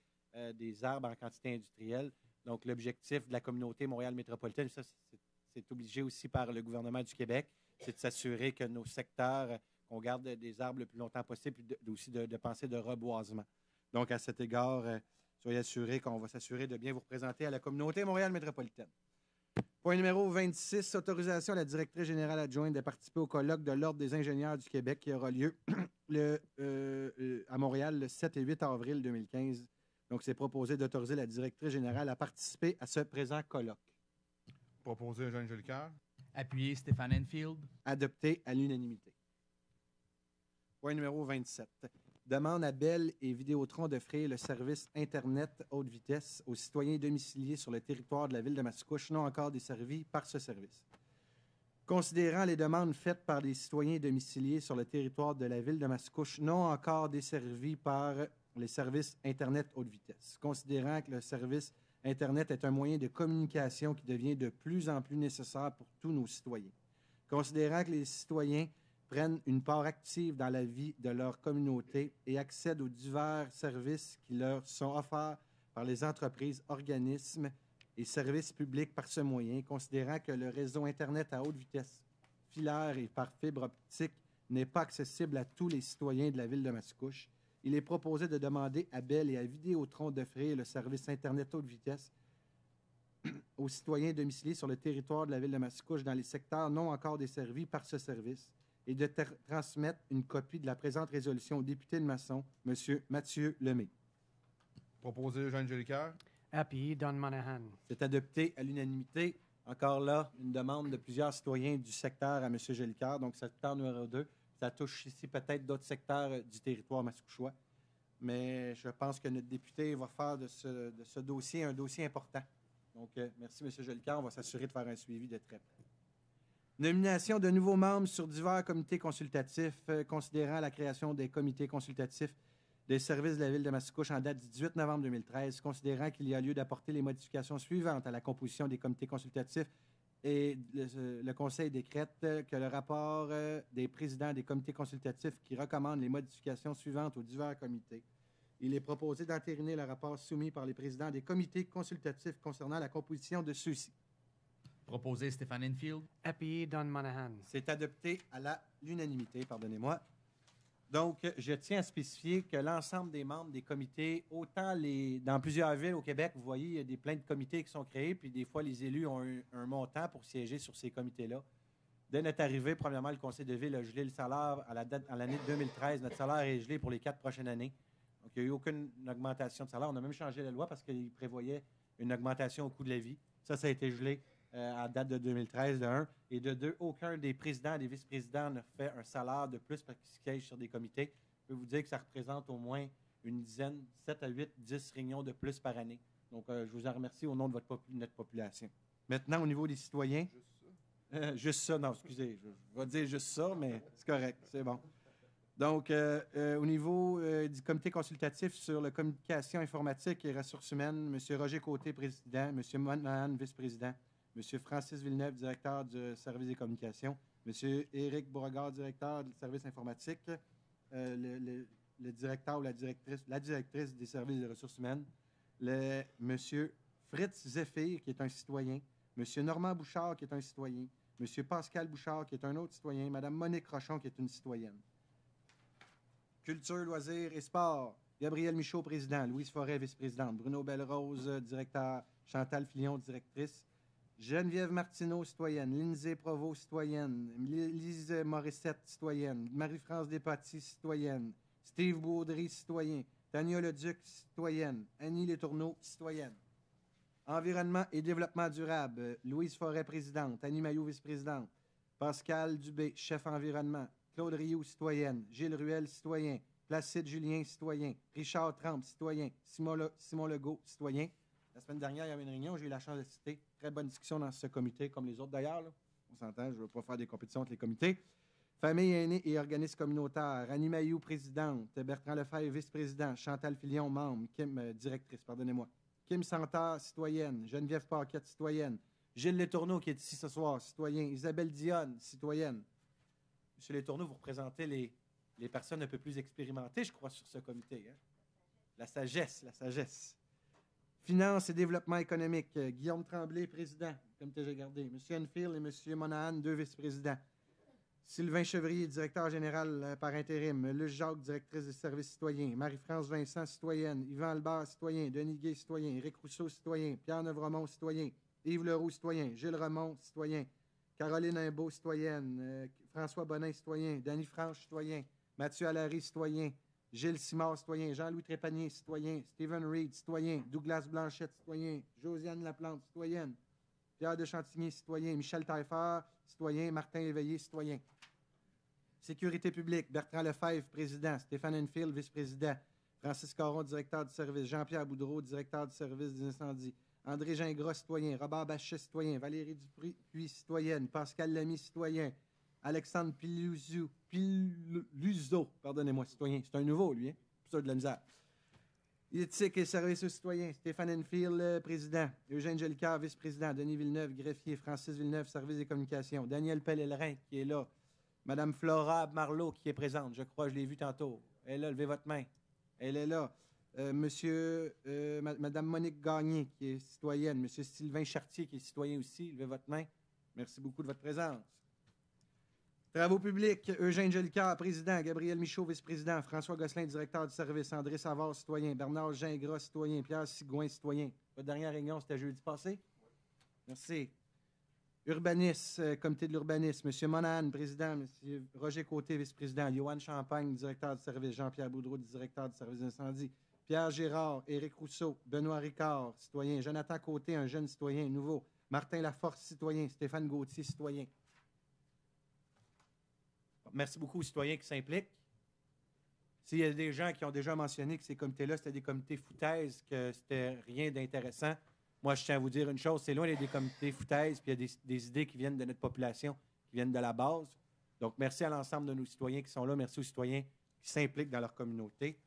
des arbres en quantité industrielle. Donc, l'objectif de la communauté Montréal métropolitaine, ça, c'est obligé aussi par le gouvernement du Québec, c'est de s'assurer que nos secteurs, qu'on garde des arbres le plus longtemps possible et aussi de penser de reboisement. Donc, à cet égard, soyez assurés qu'on va s'assurer de bien vous représenter à la communauté Montréal métropolitaine. Point numéro 26, autorisation à la directrice générale adjointe de participer au colloque de l'Ordre des ingénieurs du Québec qui aura lieu à Montréal le 7 et 8 avril 2015. Donc, c'est proposé d'autoriser la directrice générale à participer à ce présent colloque. Proposé Eugène Jolicoeur. Appuyé Stéphane Enfield. Adopté à l'unanimité. Point numéro 27. Demande à Bell et Vidéotron d'offrir le service Internet haute vitesse aux citoyens domiciliés sur le territoire de la Ville de Mascouche non encore desservis par ce service. Considérant les demandes faites par les citoyens domiciliés sur le territoire de la Ville de Mascouche non encore desservis par les services Internet haute vitesse, considérant que le service Internet est un moyen de communication qui devient de plus en plus nécessaire pour tous nos citoyens, considérant que les citoyens prennent une part active dans la vie de leur communauté et accèdent aux divers services qui leur sont offerts par les entreprises, organismes et services publics par ce moyen, considérant que le réseau Internet à haute vitesse, filaire et par fibre optique n'est pas accessible à tous les citoyens de la Ville de Mascouche, il est proposé de demander à Bell et à Vidéotron d'offrir le service Internet haute vitesse aux citoyens domiciliés sur le territoire de la Ville de Mascouche dans les secteurs non encore desservis par ce service et de transmettre une copie de la présente résolution au député de Masson, M. Mathieu Lemay. Proposé Eugène Jolicoeur. Appuyé Don Monahan. C'est adopté à l'unanimité. Encore là, une demande de plusieurs citoyens du secteur à M. Jolicoeur, donc secteur numéro 2. Ça touche ici peut-être d'autres secteurs du territoire mascouchois. Mais je pense que notre député va faire de ce dossier un dossier important. Donc, merci M. Jolicoeur. On va s'assurer de faire un suivi de très près. Nomination de nouveaux membres sur divers comités consultatifs, considérant la création des comités consultatifs des services de la Ville de Mascouche en date du 18 novembre 2013, considérant qu'il y a lieu d'apporter les modifications suivantes à la composition des comités consultatifs et le Conseil décrète que le rapport des présidents des comités consultatifs qui recommande les modifications suivantes aux divers comités. Il est proposé d'entériner le rapport soumis par les présidents des comités consultatifs concernant la composition de ceux-ci. Proposé Stéphane Enfield. Appuyé Don Monahan. C'est adopté à l'unanimité, pardonnez-moi. Donc, je tiens à spécifier que l'ensemble des membres des comités, autant dans plusieurs villes au Québec, vous voyez, il y a plein de comités qui sont créés, puis des fois, les élus ont un montant pour siéger sur ces comités-là. Dès notre arrivée, premièrement, le Conseil de ville a gelé le salaire à l'année 2013. Notre salaire est gelé pour les 4 prochaines années. Donc, il n'y a eu aucune augmentation de salaire. On a même changé la loi parce qu'il prévoyait une augmentation au coût de la vie. Ça a été gelé à date de 2013, de 1. Et de 2, aucun des présidents et des vice-présidents n'a fait un salaire de plus parce qu'ils siègent sur des comités. Je peux vous dire que ça représente au moins une dizaine, 7 à 8, 10 réunions de plus par année. Donc, je vous en remercie au nom de notre population. Maintenant, au niveau des citoyens. Juste ça, non, excusez, je vais dire juste ça, mais c'est correct, c'est bon. Donc, au niveau du comité consultatif sur la communication informatique et ressources humaines, M. Roger Côté, président, M. Monahan, vice-président, M. Francis Villeneuve, directeur du service des communications, M. Éric Beauregard, directeur du service informatique, le directeur ou la directrice des services des ressources humaines, M. Fritz Zephyr, qui est un citoyen, M. Normand Bouchard, qui est un citoyen, M. Pascal Bouchard, qui est un autre citoyen, Mme Monique Rochon, qui est une citoyenne. Culture, loisirs et sport, Gabriel Michaud, président. Louise Forêt, vice-présidente. Bruno Belrose, directeur. Chantal Filion, directrice. Geneviève Martineau, citoyenne. Lindsay Provost, citoyenne. Lise Morissette, citoyenne. Marie-France Despatie, citoyenne. Steve Baudry, citoyen. Tania Leduc, citoyenne. Annie Letourneau, citoyenne. Environnement et développement durable. Louise Forêt, présidente. Annie Maillot, vice-présidente. Pascal Dubé, chef environnement. Claude Rioux, citoyenne. Gilles Ruel, citoyen. Placide Julien, citoyen. Richard Trempe, citoyen. Simon Legault, citoyen. La semaine dernière, il y avait une réunion, j'ai eu la chance de citer. Très bonne discussion dans ce comité, comme les autres d'ailleurs. Là. On s'entend, je ne veux pas faire des compétitions entre les comités. Famille aînée et organismes communautaires. Annie Mailloux, présidente. Bertrand Lefebvre, vice-président. Chantal Filion, membre. Kim, directrice, pardonnez-moi. Kim Santard, citoyenne. Geneviève Paquette, citoyenne. Gilles Letourneau, qui est ici ce soir, citoyen. Isabelle Dionne, citoyenne. Monsieur Letourneau, vous représentez les personnes un peu plus expérimentées, je crois, sur ce comité. Hein? La sagesse, la sagesse. Finances et développement économique. Guillaume Tremblay, président, comité j'ai gardé. M. Enfield et M. Monahan, 2 vice-présidents. Sylvain Chevrier, directeur général par intérim. Luce Jacques, directrice des services citoyens. Marie-France Vincent, citoyenne. Yvan Albert, citoyen. Denis Gay, citoyen. Éric Rousseau, citoyen. Pierre Nevremont, citoyen. Yves Leroux, citoyen. Gilles Remond, citoyen. Caroline Imbeau, citoyenne. François Bonin, citoyen. Danny Franche, citoyen. Mathieu Allary, citoyen. Gilles Simard, citoyen. Jean-Louis Trépanier, citoyen. Stephen Reed, citoyen. Douglas Blanchette, citoyen. Josiane Laplante, citoyenne. Pierre de Chantigny, citoyen. Michel Taillefer, citoyen. Martin Léveillé, citoyen. Sécurité publique. Bertrand Lefebvre, président. Stéphane Enfield, vice-président. Francis Caron, directeur du service. Jean-Pierre Boudreau, directeur du service des incendies. André Gingras, citoyen. Robert Bachet, citoyen. Valérie Dupuis, citoyenne. Pascal Lamy, citoyen. Alexandre Piluso, pardonnez-moi, citoyen. C'est un nouveau, lui, hein? Pour ça, de la misère. Éthique et services aux citoyens. Stéphane Enfield, président. Eugène Jolicoeur, vice-président. Denis Villeneuve, greffier. Francis Villeneuve, service des communications. Daniel Pellerin, qui est là. Madame Flora Marleau, qui est présente. Je crois, je l'ai vue tantôt. Elle est là, levez votre main. Elle est là. Madame Monique Gagné, qui est citoyenne. Monsieur Sylvain Chartier, qui est citoyen aussi. Levez votre main. Merci beaucoup de votre présence. Travaux publics, Eugène Jolicoeur, président. Gabriel Michaud, vice-président. François Gosselin, directeur du service. André Savard, citoyen. Bernard Gingras, citoyen. Pierre Sigouin, citoyen. Votre dernière réunion, c'était jeudi passé? Merci. Urbanisme, comité de l'urbanisme. M. Monahan, président. M. Roger Côté, vice-président. Johan Champagne, directeur du service. Jean-Pierre Boudreau, directeur du service d'incendie. Pierre Gérard, Éric Rousseau, Benoît Ricard, citoyen. Jonathan Côté, un jeune citoyen nouveau. Martin Laforce, citoyen. Stéphane Gauthier, citoyen. Merci beaucoup aux citoyens qui s'impliquent. S'il y a des gens qui ont déjà mentionné que ces comités-là, c'était des comités foutaises, que c'était rien d'intéressant, moi, je tiens à vous dire une chose, c'est loin d'être des comités foutaises, puis il y a des idées qui viennent de notre population, qui viennent de la base. Donc, merci à l'ensemble de nos citoyens qui sont là. Merci aux citoyens qui s'impliquent dans leur communauté.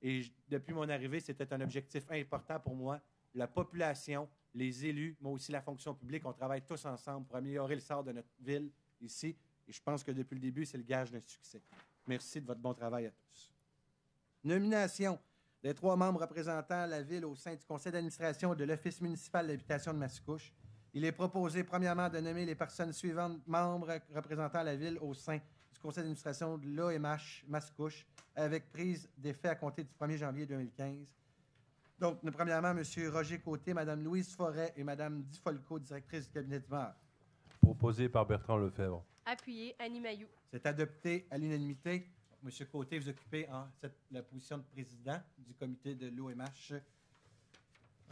Et depuis mon arrivée, c'était un objectif important pour moi. La population, les élus, moi aussi la fonction publique, on travaille tous ensemble pour améliorer le sort de notre ville ici. Et je pense que depuis le début, c'est le gage d'un succès. Merci de votre bon travail à tous. Nomination des 3 membres représentant la ville au sein du conseil d'administration de l'Office municipal d'habitation de Mascouche. Il est proposé, premièrement, de nommer les personnes suivantes, membres représentant la ville au sein du conseil d'administration de l'OMH Mascouche, avec prise d'effet à compter du 1er janvier 2015. Donc, premièrement, M. Roger Côté, Mme Louise Forêt et Mme Di Folco, directrice du cabinet du maire. Proposé par Bertrand Lefebvre. Appuyé, Annie Mailloux. C'est adopté à l'unanimité. M. Côté, vous occupez la position de président du comité de l'OMH.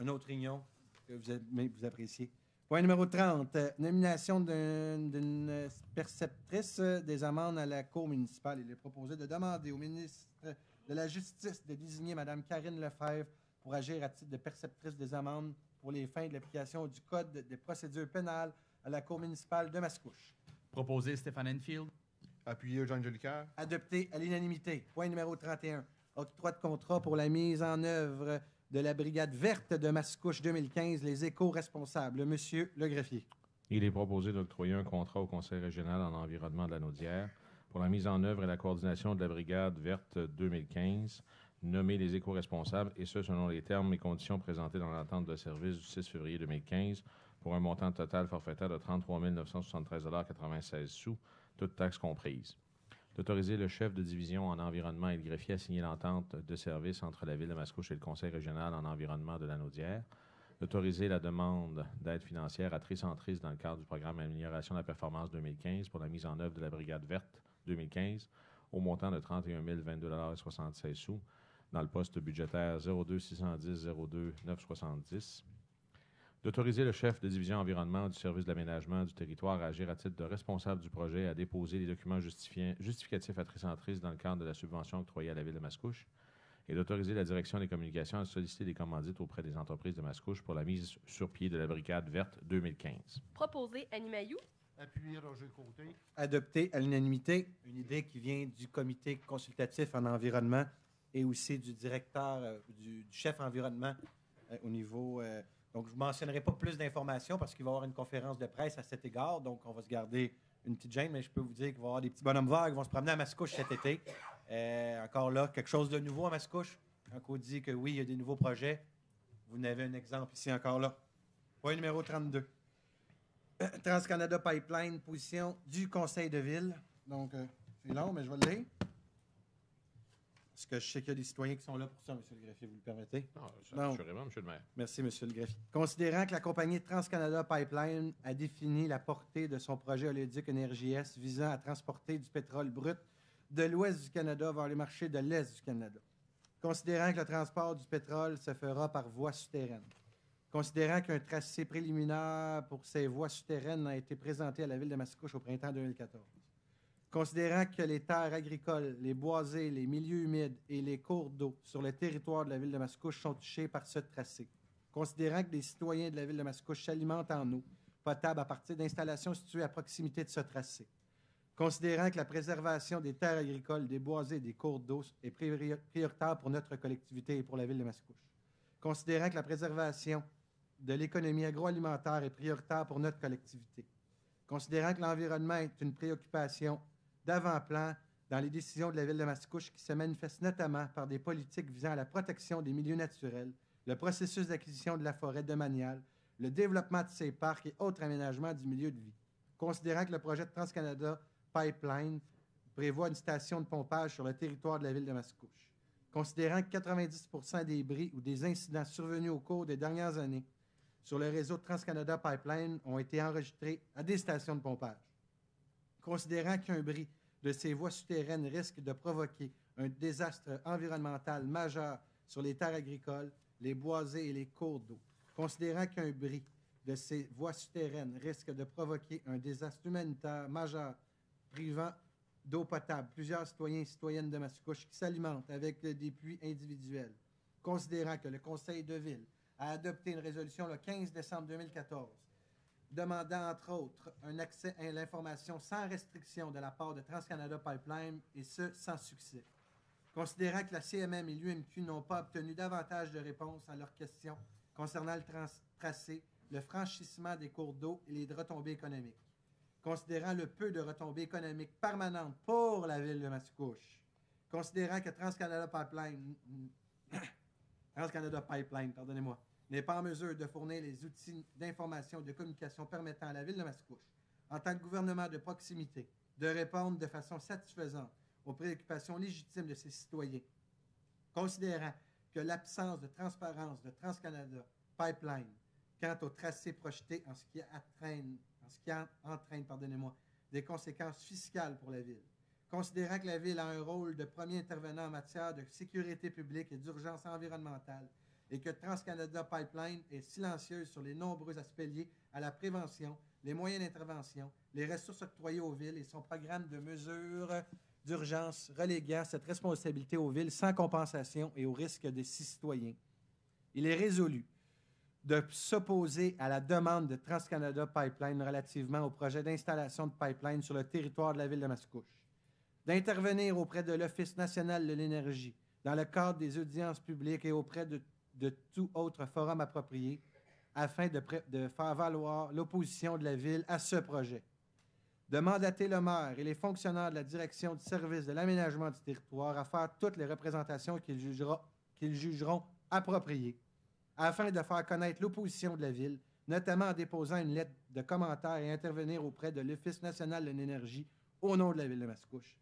Une autre réunion que vous appréciez. Point numéro 30. Nomination d'une perceptrice des amendes à la Cour municipale. Il est proposé de demander au ministre de la Justice de désigner Mme Karine Lefebvre pour agir à titre de perceptrice des amendes pour les fins de l'application du Code des procédures pénales à la Cour municipale de Mascouche. Proposé Stéphane Enfield. Appuyé Eugène Jolicoeur. Adopté à l'unanimité. Point numéro 31. Octroi de contrat pour la mise en œuvre de la Brigade verte de Mascouche 2015, les éco-responsables. Monsieur le greffier. Il est proposé d'octroyer un contrat au Conseil régional en environnement de la Naudière pour la mise en œuvre et la coordination de la Brigade verte 2015, nommer les éco-responsables, et ce, selon les termes et conditions présentés dans l'entente de service du 6 février 2015, pour un montant total forfaitaire de 33 973,96 $, toutes taxes comprises. d'autoriser le chef de division en environnement et le greffier à signer l'entente de service entre la Ville de Mascouche et le Conseil régional en environnement de Lanaudière, d'autoriser la demande d'aide financière à Tricentris dans le cadre du programme Amélioration de la performance 2015 pour la mise en œuvre de la Brigade verte 2015 au montant de 31 022,76 $ dans le poste budgétaire 02 610 02 970. D'autoriser le chef de division environnement du service de l'aménagement du territoire à agir à titre de responsable du projet et à déposer les documents justificatifs à Tricentris dans le cadre de la subvention octroyée à la Ville de Mascouche et d'autoriser la direction des communications à solliciter des commandites auprès des entreprises de Mascouche pour la mise sur pied de la Brigade verte 2015. Proposé Annie Mailloux. Appuyé Roger Côté. Adopté à l'unanimité, une idée qui vient du comité consultatif en environnement et aussi du directeur, du chef environnement au niveau... donc, je ne mentionnerai pas plus d'informations parce qu'il va y avoir une conférence de presse à cet égard. Donc, on va se garder une petite gêne, mais je peux vous dire qu'il va y avoir des petits bonhommes verts qui vont se promener à Mascouche cet été. Encore là, quelque chose de nouveau à Mascouche. Quand on dit que oui, il y a des nouveaux projets, vous en avez un exemple ici encore là. Point numéro 32. TransCanada Pipeline, position du conseil de ville. Donc, c'est long, mais je vais le lire. Parce que je sais qu'il y a des citoyens qui sont là pour ça, M. le greffier, vous le permettez? Non, assurément, M. le maire. Merci, M. le greffier. Considérant que la compagnie TransCanada Pipeline a défini la portée de son projet oléoduc Énergie S visant à transporter du pétrole brut de l'ouest du Canada vers les marchés de l'est du Canada. Considérant que le transport du pétrole se fera par voie souterraine. Considérant qu'un tracé préliminaire pour ces voies souterraines a été présenté à la Ville de Mascouche au printemps 2014. Considérant que les terres agricoles, les boisés, les milieux humides et les cours d'eau sur le territoire de la Ville de Mascouche sont touchés par ce tracé. Considérant que les citoyens de la Ville de Mascouche s'alimentent en eau potable à partir d'installations situées à proximité de ce tracé. Considérant que la préservation des terres agricoles, des boisés et des cours d'eau est prioritaire pour notre collectivité et pour la Ville de Mascouche. Considérant que la préservation de l'économie agroalimentaire est prioritaire pour notre collectivité. Considérant que l'environnement est une préoccupation d'avant-plan dans les décisions de la Ville de Mascouche qui se manifestent notamment par des politiques visant à la protection des milieux naturels, le processus d'acquisition de la forêt domaniale, le développement de ces parcs et autres aménagements du milieu de vie. Considérant que le projet de TransCanada Pipeline prévoit une station de pompage sur le territoire de la Ville de Mascouche. Considérant que 90% des bris ou des incidents survenus au cours des dernières années sur le réseau de TransCanada Pipeline ont été enregistrés à des stations de pompage. Considérant qu'un bris de ces voies souterraines risque de provoquer un désastre environnemental majeur sur les terres agricoles, les boisés et les cours d'eau. Considérant qu'un bris de ces voies souterraines risque de provoquer un désastre humanitaire majeur privant d'eau potable plusieurs citoyens et citoyennes de Mascouche qui s'alimentent avec des puits individuels. Considérant que le Conseil de ville a adopté une résolution le 15 décembre 2014 demandant, entre autres, un accès à l'information sans restriction de la part de TransCanada Pipeline, et ce, sans succès. Considérant que la CMM et l'UMQ n'ont pas obtenu davantage de réponses à leurs questions concernant le tracé, le franchissement des cours d'eau et les retombées économiques. Considérant le peu de retombées économiques permanentes pour la Ville de Mascouche. Considérant que TransCanada Pipeline, pardonnez-moi, n'est pas en mesure de fournir les outils d'information et de communication permettant à la Ville de Mascouche, en tant que gouvernement de proximité, de répondre de façon satisfaisante aux préoccupations légitimes de ses citoyens. Considérant que l'absence de transparence de TransCanada Pipeline quant au tracé projeté en ce qui entraîne des conséquences fiscales pour la Ville. Considérant que la Ville a un rôle de premier intervenant en matière de sécurité publique et d'urgence environnementale et que TransCanada Pipeline est silencieuse sur les nombreux aspects liés à la prévention, les moyens d'intervention, les ressources octroyées aux villes et son programme de mesures d'urgence reléguant cette responsabilité aux villes sans compensation et au risque des citoyens. Il est résolu de s'opposer à la demande de TransCanada Pipeline relativement au projet d'installation de pipeline sur le territoire de la Ville de Mascouche, d'intervenir auprès de l'Office national de l'énergie dans le cadre des audiences publiques et auprès de tout autre forum approprié afin de faire valoir l'opposition de la Ville à ce projet, de mandater le maire et les fonctionnaires de la direction du service de l'aménagement du territoire à faire toutes les représentations qu'ils jugeront appropriées afin de faire connaître l'opposition de la Ville, notamment en déposant une lettre de commentaire et intervenir auprès de l'Office national de l'énergie au nom de la Ville de Mascouche.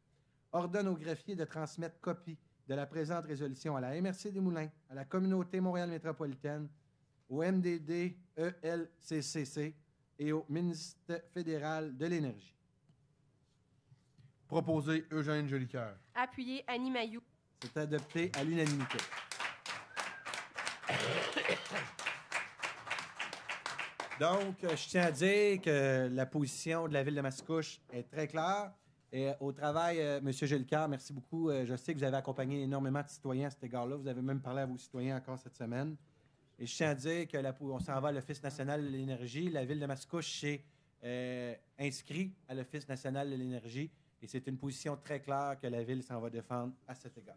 ordonne au greffier de transmettre copie de la présente résolution à la MRC des Moulins, à la communauté Montréal métropolitaine, au MDD ELCCC et au ministère fédéral de l'Énergie. Proposé Eugène Jolicoeur. Appuyé Annie Mailloux. C'est adopté à l'unanimité. Donc, je tiens à dire que la position de la Ville de Mascouche est très claire. Et au travail, M. Jolicoeur, merci beaucoup. Je sais que vous avez accompagné énormément de citoyens à cet égard-là. Vous avez même parlé à vos citoyens encore cette semaine. Et je tiens à dire qu'on s'en va à l'Office national de l'énergie. La Ville de Mascouche s'est inscrite à l'Office national de l'énergie. Et c'est une position très claire que la Ville s'en va défendre à cet égard.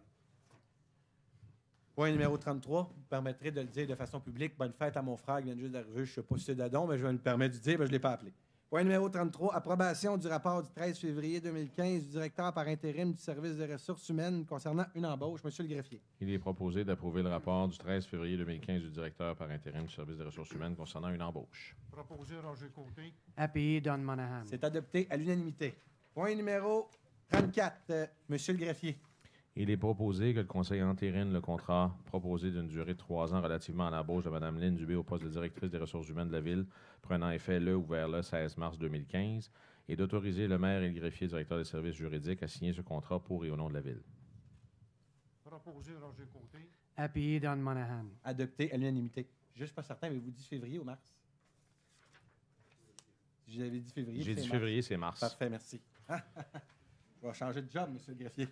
Point numéro 33, vous me permettrez de le dire de façon publique. Bonne fête à mon frère qui vient juste d'arriver. Je ne sais pas si c'est d'adon, mais je vais me permettre de dire, mais je ne l'ai pas appelé. Point numéro 33, approbation du rapport du 13 février 2015 du directeur par intérim du service des ressources humaines concernant une embauche. Monsieur le greffier. Il est proposé d'approuver le rapport du 13 février 2015 du directeur par intérim du service des ressources humaines concernant une embauche. Proposé Roger Côté. Appuyé Don Monahan. C'est adopté à l'unanimité. Point numéro 34, Monsieur le greffier. Il est proposé que le Conseil entérine le contrat proposé d'une durée de 3 ans relativement à l'embauche de Mme Lynne Dubé au poste de directrice des ressources humaines de la Ville, prenant effet le ou vers le 16 mars 2015, et d'autoriser le maire et le greffier directeur des services juridiques à signer ce contrat pour et au nom de la Ville. Proposé Roger Côté. Appuyé Don Monahan. Adopté à l'unanimité. Je ne suis pas certain, mais vous dites février ou mars? J'avais dit février. J'ai dit février, c'est mars. Parfait, merci. Je vais changer de job, monsieur le greffier.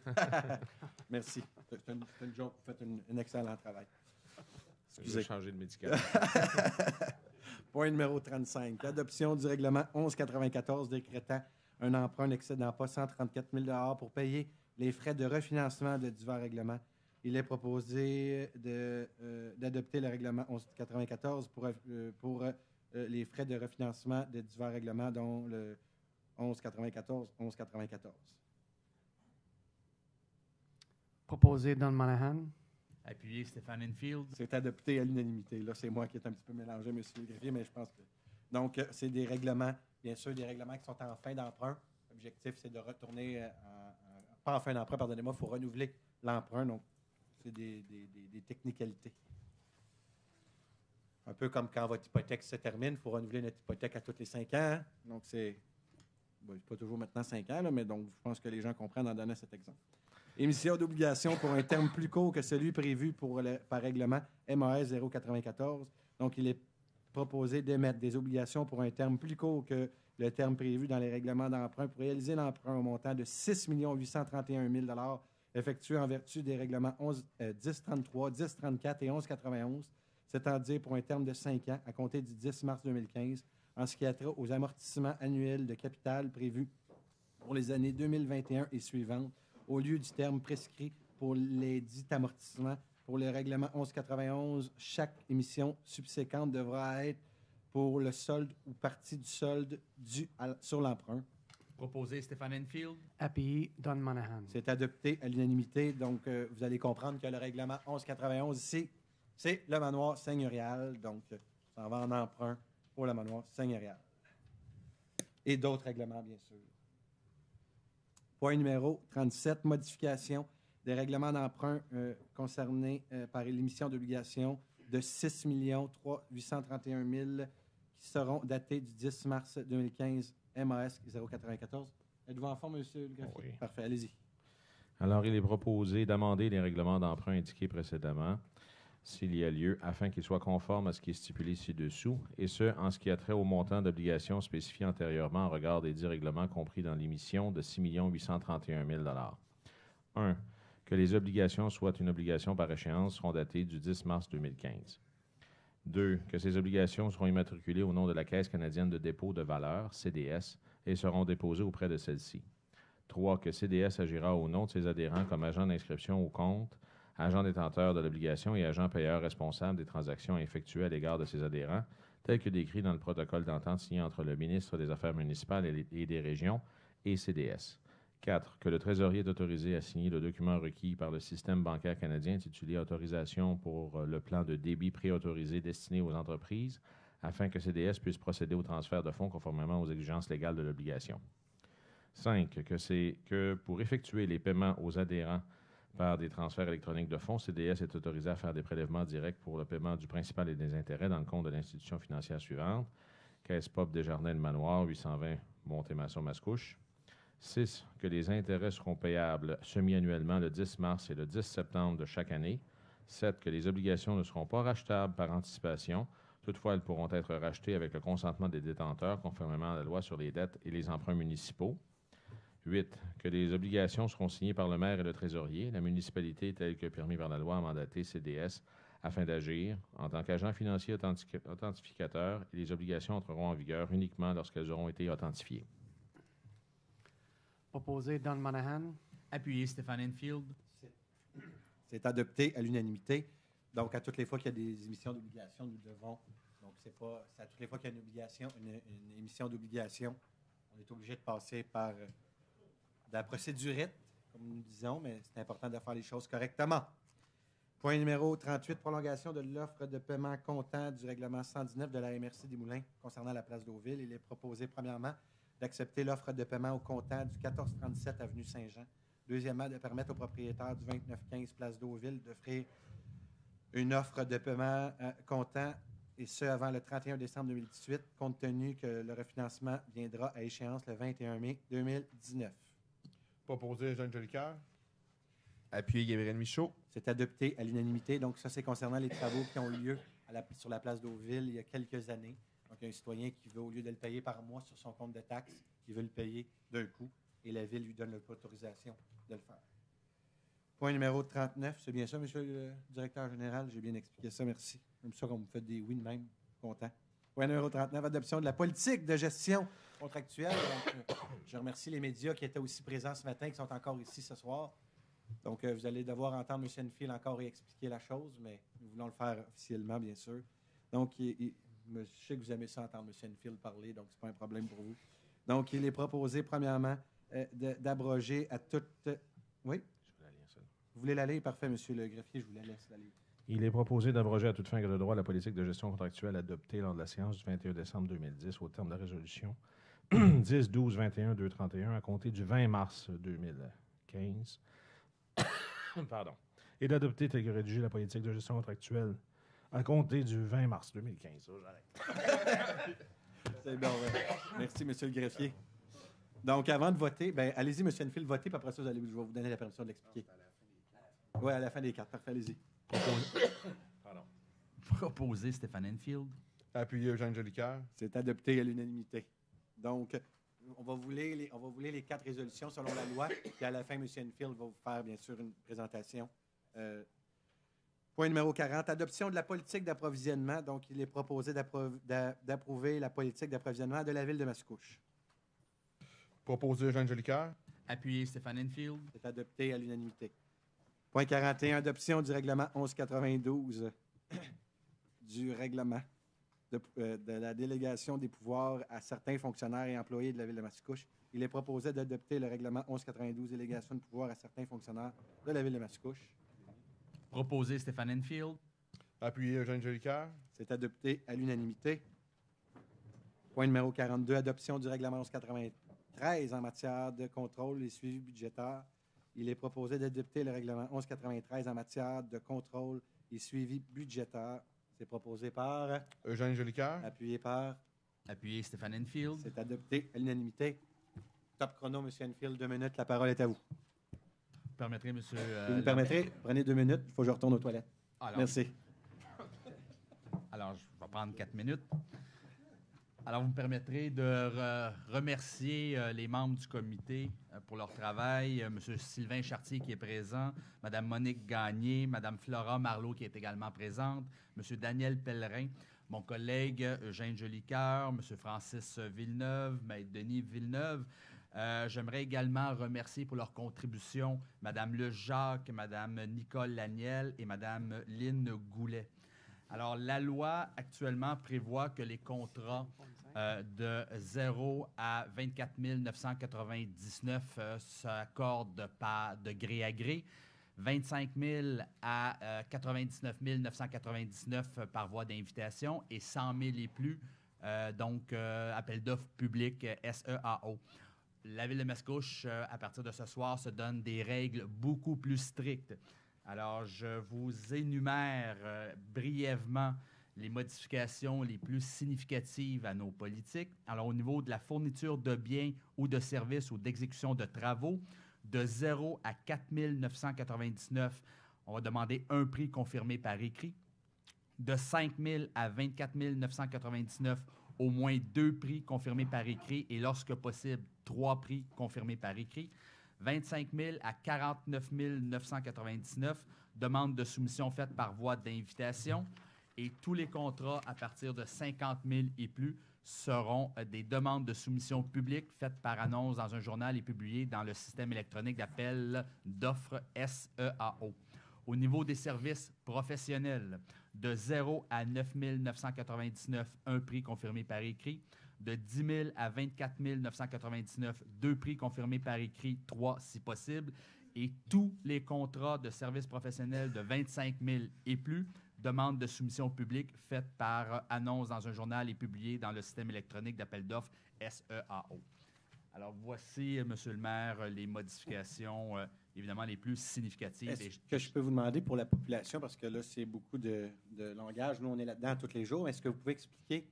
Merci. C'est une job. Vous faites un excellent travail. Je vais changer de médicament. Point numéro 35. Adoption du règlement 1194 décrétant un emprunt n'excédant pas 134 000 pour payer les frais de refinancement de divers règlements. Il est proposé d'adopter le règlement 1194 pour les frais de refinancement de divers règlements, dont le 1194. Proposé Don Monahan. Appuyé Stéphane Enfield. C'est adopté à l'unanimité. Là, c'est moi qui est un petit peu mélangé, M. le greffier, mais je pense que... Donc, c'est des règlements, bien sûr, des règlements qui sont en fin d'emprunt. L'objectif, c'est de retourner... pas en fin d'emprunt, pardonnez-moi, il faut renouveler l'emprunt. Donc, c'est des technicalités. Un peu comme quand votre hypothèque se termine, il faut renouveler notre hypothèque à tous les 5 ans. Donc, c'est... Bon, pas toujours maintenant 5 ans, là, mais donc, je pense que les gens comprennent en donnant cet exemple. Émission d'obligation pour un terme plus court que celui prévu par règlement MAS 094. Donc, il est proposé d'émettre des obligations pour un terme plus court que le terme prévu dans les règlements d'emprunt pour réaliser l'emprunt au montant de 6 831 000 effectué en vertu des règlements 1033, 1034 et 1191, c'est-à-dire pour un terme de 5 ans à compter du 10 mars 2015, en ce qui a trait aux amortissements annuels de capital prévus pour les années 2021 et suivantes, au lieu du terme prescrit pour les dits amortissements. Pour le règlement 1191, chaque émission subséquente devra être pour le solde ou partie du solde dû sur l'emprunt. Proposé Stéphane Enfield. Appuyé Don Monahan. C'est adopté à l'unanimité. Donc, vous allez comprendre que le règlement 1191 ici, c'est le manoir seigneurial. Donc, ça en va en emprunt pour le manoir seigneurial. Et d'autres règlements, bien sûr. Point numéro 37, modification des règlements d'emprunt concernés par l'émission d'obligations de 6 831 000 qui seront datés du 10 mars 2015, MAS 094. Êtes-vous en forme, M. le greffier? Oui. Parfait, allez-y. Alors, il est proposé d'amender les règlements d'emprunt indiqués précédemment, s'il y a lieu, afin qu'ils soient conformes à ce qui est stipulé ci-dessous, et ce, en ce qui a trait au montant d'obligations spécifié antérieurement en regard des 10 règlements compris dans l'émission de 6 831 000 1. Que les obligations soient une obligation par échéance seront datées du 10 mars 2015. 2. Que ces obligations seront immatriculées au nom de la Caisse canadienne de dépôt de valeur, CDS, et seront déposées auprès de celle-ci. 3. Que CDS agira au nom de ses adhérents comme agent d'inscription au compte, agent détenteur de l'obligation et agent payeur responsable des transactions effectuées à l'égard de ses adhérents, tel que décrit dans le protocole d'entente signé entre le ministre des Affaires municipales et des régions et CDS. 4. Que le trésorier est autorisé à signer le document requis par le système bancaire canadien intitulé « Autorisation pour le plan de débit préautorisé destiné aux entreprises » afin que CDS puisse procéder au transfert de fonds conformément aux exigences légales de l'obligation. 5. Que pour effectuer les paiements aux adhérents par des transferts électroniques de fonds, CDS est autorisé à faire des prélèvements directs pour le paiement du principal et des intérêts dans le compte de l'institution financière suivante. Caisse Pop Desjardins, le Manoir, 820 Montémasson-Mascouche. 6. Que les intérêts seront payables semi-annuellement le 10 mars et le 10 septembre de chaque année. 7. Que les obligations ne seront pas rachetables par anticipation. Toutefois, elles pourront être rachetées avec le consentement des détenteurs, conformément à la loi sur les dettes et les emprunts municipaux. 8. Que les obligations seront signées par le maire et le trésorier. La municipalité, telle que permis par la loi, a mandaté CDS afin d'agir en tant qu'agent financier authentificateur et les obligations entreront en vigueur uniquement lorsqu'elles auront été authentifiées. Proposé Don Monahan. Appuyé Stéphane Enfield. C'est adopté à l'unanimité. Donc, à toutes les fois qu'il y a des émissions d'obligations, nous devons. Donc, c'est à toutes les fois qu'il y a une obligation, une émission d'obligation, on est obligé de passer par de la procédurette, comme nous disons, mais c'est important de faire les choses correctement. Point numéro 38, prolongation de l'offre de paiement comptant du règlement 119 de la MRC des Moulins concernant la place d'Auville. Il est proposé, premièrement, d'accepter l'offre de paiement au comptant du 1437 avenue Saint-Jean. Deuxièmement, de permettre au propriétaire du 2915 place d'Auville d'offrir une offre de paiement comptant, et ce avant le 31 décembre 2018, compte tenu que le refinancement viendra à échéance le 21 mai 2019. Proposé Jean Jolicoeur. Appuyé Gabriel Michaud. C'est adopté à l'unanimité. Donc, ça, c'est concernant les travaux qui ont eu lieu sur la place d'Auville il y a quelques années. Donc, il y a un citoyen qui veut, au lieu de le payer par mois sur son compte de taxes, il veut le payer d'un coup et la Ville lui donne l'autorisation de le faire. Point numéro 39, c'est bien ça, Monsieur le Directeur général? J'ai bien expliqué ça, merci. Comme ça, qu'on me fait des oui de même, content. Point numéro 39, adoption de la politique de gestion contractuelle. Donc, je remercie les médias qui étaient aussi présents ce matin, qui sont encore ici ce soir. Donc, vous allez devoir entendre M. Enfield encore réexpliquer la chose, mais nous voulons le faire officiellement, bien sûr. Donc, je sais que vous aimez ça entendre M. Enfield parler, donc ce n'est pas un problème pour vous. Donc, il est proposé, premièrement, d'abroger à toute... Oui? Vous voulez la lire? Parfait, M. le greffier, je vous la laisse la lire. Il est proposé d'abroger à toute fin que de droit la politique de gestion contractuelle adoptée lors de la séance du 21 décembre 2010 au terme de la résolution 10-12-21-231 à compter du 20 mars 2015. Pardon. Et d'adopter tel que rédigé la politique de gestion contractuelle à compter du 20 mars 2015. Oh, j'arrête. C'est bon, ouais. Merci, M. le greffier. Donc, avant de voter, allez-y, M. Enfield, votez, puis après ça, je vais vous donner la permission de l'expliquer. Oui, à la fin des cartes. Parfait, allez-y. Proposé Stéphane Enfield. Appuyé Jean Jolicoeur. C'est adopté à l'unanimité. Donc, on va vous lire les 4 résolutions selon la loi, puis à la fin, M. Enfield va vous faire, bien sûr, une présentation. Point numéro 40, adoption de la politique d'approvisionnement. Donc, il est proposé d'approuver la politique d'approvisionnement de la Ville de Mascouche. Proposé Jean Jolicoeur. Appuyé Stéphane Enfield. C'est adopté à l'unanimité. Point 41, adoption du règlement 1192 du règlement de la délégation des pouvoirs à certains fonctionnaires et employés de la Ville de Mascouche. Il est proposé d'adopter le règlement 1192, délégation de pouvoirs à certains fonctionnaires de la Ville de Mascouche. Proposé Stéphane Enfield. Appuyé Jean Jolicoeur. C'est adopté à l'unanimité. Point numéro 42, adoption du règlement 1193 en matière de contrôle et suivi budgétaire. Il est proposé d'adopter le règlement 1193 en matière de contrôle et suivi budgétaire. C'est proposé par... Eugène Jolicoeur. Appuyé par... Appuyé Stéphane Enfield. C'est adopté à l'unanimité. Top chrono, M. Enfield, 2 minutes. La parole est à vous. Vous permettrez, monsieur... Vous me permettrez? Prenez 2 minutes. Il faut que je retourne aux toilettes. Alors, merci. Alors, je vais prendre 4 minutes. Alors, vous me permettrez de remercier les membres du comité pour leur travail. M. Sylvain Chartier qui est présent, Mme Monique Gagné, Mme Flora Marleau qui est également présente, M. Daniel Pellerin, mon collègue Eugène Jolicoeur, M. Francis Villeneuve, Maître Denis Villeneuve. J'aimerais également remercier pour leur contribution Mme Le Jacques, Mme Nicole Laniel et Mme Lynne Goulet. Alors, la loi actuellement prévoit que les contrats de 0 à 24 999 s'accordent de gré à gré, 25 000 à 99 999 par voie d'invitation et 100 000 et plus, donc appel d'offres public SEAO. la Ville de Mascouche, à partir de ce soir, se donne des règles beaucoup plus strictes. Alors, je vous énumère brièvement les modifications les plus significatives à nos politiques. Alors, au niveau de la fourniture de biens ou de services ou d'exécution de travaux, de 0 à 4 999, on va demander un prix confirmé par écrit. De 5 000 à 24 999, au moins 2 prix confirmés par écrit et, lorsque possible, 3 prix confirmés par écrit. 25 000 à 49 999, demande de soumission faite par voie d'invitation. Et tous les contrats à partir de 50 000 et plus seront des demandes de soumission publique faites par annonce dans un journal et publiées dans le système électronique d'appel d'offres SEAO. Au niveau des services professionnels, de 0 à 9 999, un prix confirmé par écrit. De 10 000 à 24 999, 2 prix confirmés par écrit, 3 si possible. Et tous les contrats de services professionnels de 25 000 et plus, demande de soumission publique faite par annonce dans un journal et publiée dans le système électronique d'appel d'offres SEAO. Alors, voici, Monsieur le maire, les modifications, évidemment, les plus significatives. Est-ce que je peux vous demander pour la population, parce que là, c'est beaucoup de langage, nous, on est là-dedans tous les jours, est-ce que vous pouvez expliquer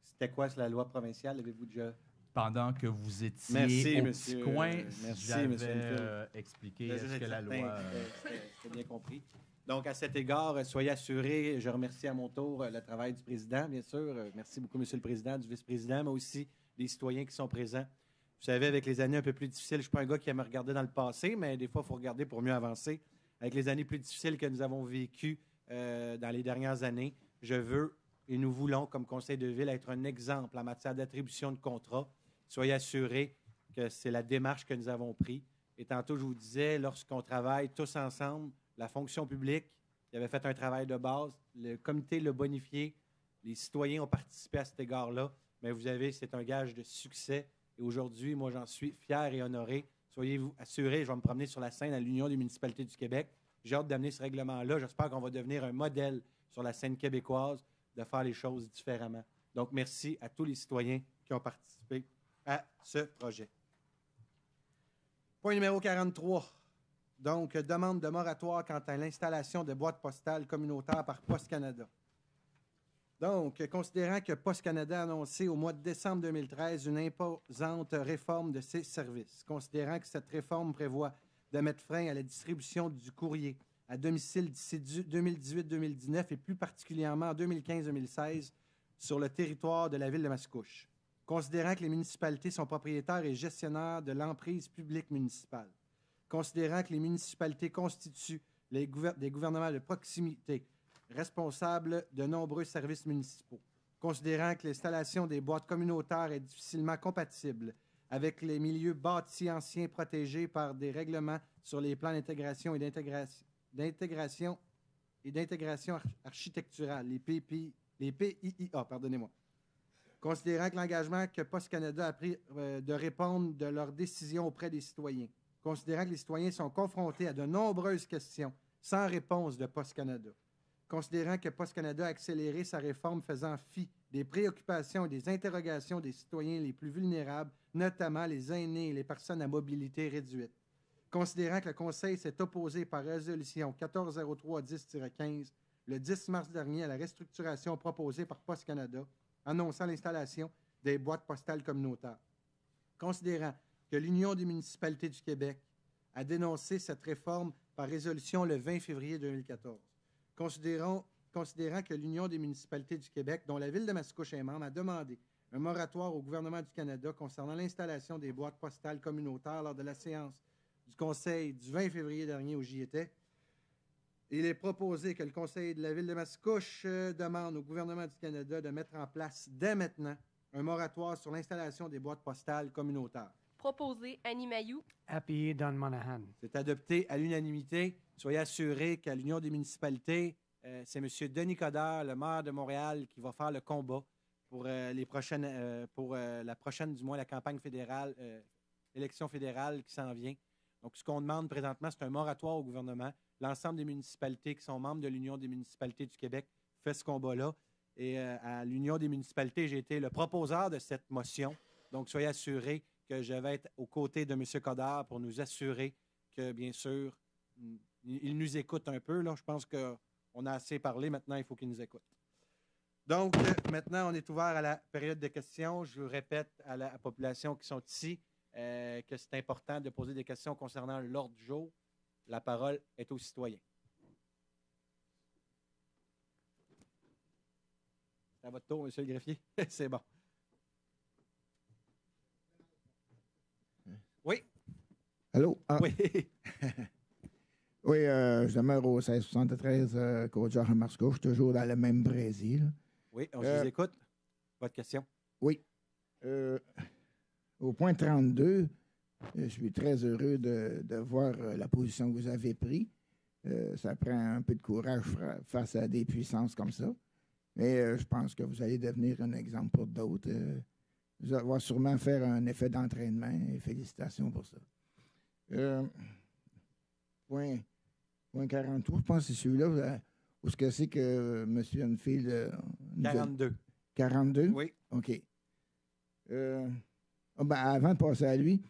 c'était quoi la loi provinciale? Avez-vous déjà... Pendant que vous étiez merci, au monsieur, petit coin, merci, j'avais monsieur expliqué ce que la loi... C'est bien compris. Donc, à cet égard, soyez assurés, je remercie à mon tour le travail du président, bien sûr. Merci beaucoup, monsieur le président, du vice-président, mais aussi les citoyens qui sont présents. Vous savez, avec les années un peu plus difficiles, je ne suis pas un gars qui aime regarder dans le passé, mais des fois, il faut regarder pour mieux avancer. Avec les années plus difficiles que nous avons vécues dans les dernières années, je veux et nous voulons, comme conseil de ville, être un exemple en matière d'attribution de contrats. Soyez assurés que c'est la démarche que nous avons prise. Et tantôt, je vous disais, lorsqu'on travaille tous ensemble, la fonction publique qui avait fait un travail de base, le comité l'a bonifié, les citoyens ont participé à cet égard-là, mais vous avez, c'est un gage de succès. Et aujourd'hui, moi, j'en suis fier et honoré. Soyez-vous assurés, je vais me promener sur la scène à l'Union des municipalités du Québec. J'ai hâte d'amener ce règlement-là. J'espère qu'on va devenir un modèle sur la scène québécoise de faire les choses différemment. Donc, merci à tous les citoyens qui ont participé à ce projet. Point numéro 43. Donc, demande de moratoire quant à l'installation de boîtes postales communautaires par Poste Canada. Donc, considérant que Poste Canada a annoncé au mois de décembre 2013 une imposante réforme de ses services, considérant que cette réforme prévoit de mettre frein à la distribution du courrier à domicile d'ici 2018-2019 et plus particulièrement en 2015-2016 sur le territoire de la ville de Mascouche, considérant que les municipalités sont propriétaires et gestionnaires de l'emprise publique municipale, considérant que les municipalités constituent des gouvernements de proximité responsables de nombreux services municipaux, considérant que l'installation des boîtes communautaires est difficilement compatible avec les milieux bâtis anciens protégés par des règlements sur les plans d'intégration et d'intégration architecturale, les PIIA, pardonnez-moi. Considérant que l'engagement que Poste Canada a pris de répondre de leurs décisions auprès des citoyens, considérant que les citoyens sont confrontés à de nombreuses questions sans réponse de Poste Canada, considérant que Poste Canada a accéléré sa réforme faisant fi des préoccupations et des interrogations des citoyens les plus vulnérables, notamment les aînés et les personnes à mobilité réduite, considérant que le Conseil s'est opposé par résolution 1403-10-15 le 10 mars dernier à la restructuration proposée par Poste Canada, annonçant l'installation des boîtes postales communautaires. Considérant que l'Union des municipalités du Québec a dénoncé cette réforme par résolution le 20 février 2014. Considérant que l'Union des municipalités du Québec, dont la ville de Mascouche est membre, a demandé un moratoire au gouvernement du Canada concernant l'installation des boîtes postales communautaires lors de la séance du Conseil du 20 février dernier où j'y étais. Il est proposé que le Conseil de la ville de Mascouche demande au gouvernement du Canada de mettre en place dès maintenant un moratoire sur l'installation des boîtes postales communautaires. Proposé, Annie Mailloux. Appuyé, Don Monahan. C'est adopté à l'unanimité. Soyez assurés qu'à l'Union des municipalités, c'est M. Denis Coderre, le maire de Montréal, qui va faire le combat pour la prochaine, du moins la campagne fédérale, élection fédérale qui s'en vient. Donc, ce qu'on demande présentement, c'est un moratoire au gouvernement. L'ensemble des municipalités qui sont membres de l'Union des municipalités du Québec fait ce combat-là. Et à l'Union des municipalités, j'ai été le proposeur de cette motion. Donc, soyez assurés que je vais être aux côtés de M. Codard pour nous assurer que, bien sûr, il nous écoute un peu. Là. Je pense qu'on a assez parlé. Maintenant, il faut qu'il nous écoute. Donc, maintenant, on est ouvert à la période de questions. Je vous répète à la population qui sont ici que c'est important de poser des questions concernant l'ordre du jour. La parole est aux citoyens. C'est à votre tour, M. le greffier. C'est bon. Oui. Allô? Ah. Oui. Oui, je demeure au 1673 Côte-Georges à Mascouche, toujours dans le même Brésil. Oui, on vous écoute. Votre question? Oui. Au point 32, je suis très heureux de voir la position que vous avez prise. Ça prend un peu de courage face à des puissances comme ça. Mais je pense que vous allez devenir un exemple pour d'autres. Vous allez sûrement faire un effet d'entraînement et félicitations pour ça. Point 43, je pense que c'est celui-là. Où est-ce que c'est que M. Enfield... 42. 42? Oui. OK. Avant de passer à lui,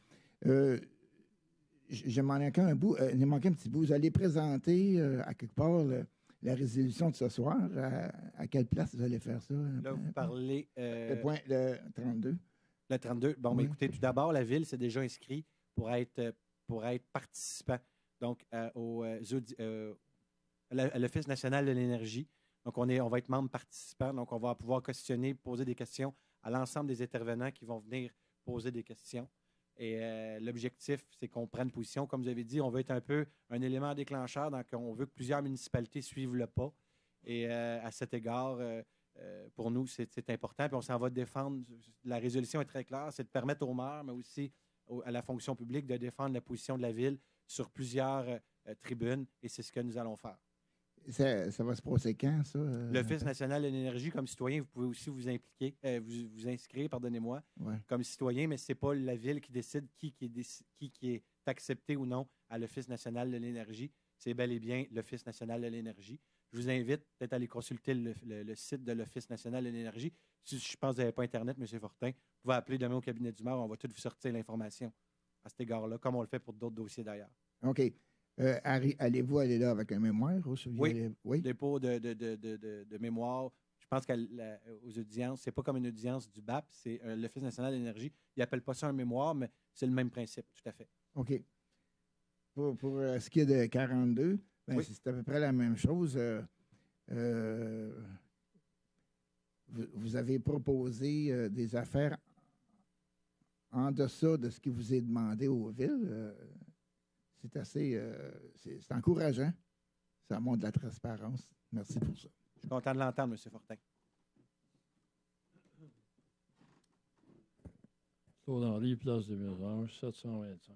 j'ai manqué un bout. Il manqué un petit bout. Vous allez présenter à quelque part la résolution de ce soir. À quelle place vous allez faire ça? Là, vous parlez... Le 32. Le 32. Bon, Oui. mais écoutez, tout d'abord, la Ville s'est déjà inscrite pour être participant donc, à l'Office national de l'énergie. Donc, on va être membre participant. Donc, on va pouvoir questionner, poser des questions à l'ensemble des intervenants qui vont venir poser des questions. Et l'objectif, c'est qu'on prenne position. Comme vous avez dit, on veut être un peu un élément déclencheur. Donc, on veut que plusieurs municipalités suivent le pas. Et à cet égard, pour nous, c'est important. Puis on s'en va défendre. La résolution est très claire. C'est de permettre aux maires, mais aussi à la fonction publique, de défendre la position de la Ville sur plusieurs tribunes. Et c'est ce que nous allons faire. Ça va se passer quand, ça? L'Office national de l'énergie, comme citoyen, vous pouvez aussi vous impliquer, vous inscrire, pardonnez-moi, Ouais. comme citoyen, mais ce n'est pas la Ville qui décide qui est accepté ou non à l'Office national de l'énergie. C'est bel et bien l'Office national de l'énergie. Je vous invite peut-être à aller consulter le site de l'Office national de l'énergie. Si je pense que vous n'avez pas Internet, M. Fortin, vous pouvez appeler demain au cabinet du maire, on va tout vous sortir l'information à cet égard-là, comme on le fait pour d'autres dossiers d'ailleurs. OK. Allez-vous aller là avec un mémoire? Oui. Dépôt de mémoire. Je pense qu'aux audiences, c'est pas comme une audience du BAP, c'est l'Office national de l'énergie. Ils n'appellent pas ça un mémoire, mais c'est le même principe, tout à fait. OK. Pour ce qui est de 42, ben, Oui. c'est à peu près la même chose. Vous avez proposé des affaires en deçà de ce qui vous est demandé aux villes. C'est assez... c'est encourageant. Ça montre de la transparence. Merci pour ça. Je suis content de l'entendre, M. Fortin. Claude Henry, place des Mésanges, 725.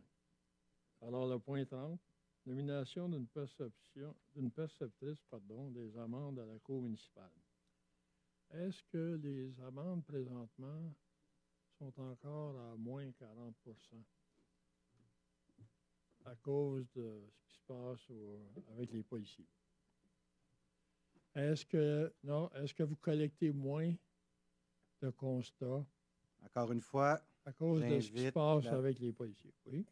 Alors, le point 30, nomination d'une perceptrice des amendes à la Cour municipale. Est-ce que les amendes présentement sont encore à moins 40 à cause de ce qui se passe avec les policiers? Est-ce que vous collectez moins de constats? Encore une fois, à cause de ce qui se passe avec les policiers. Oui.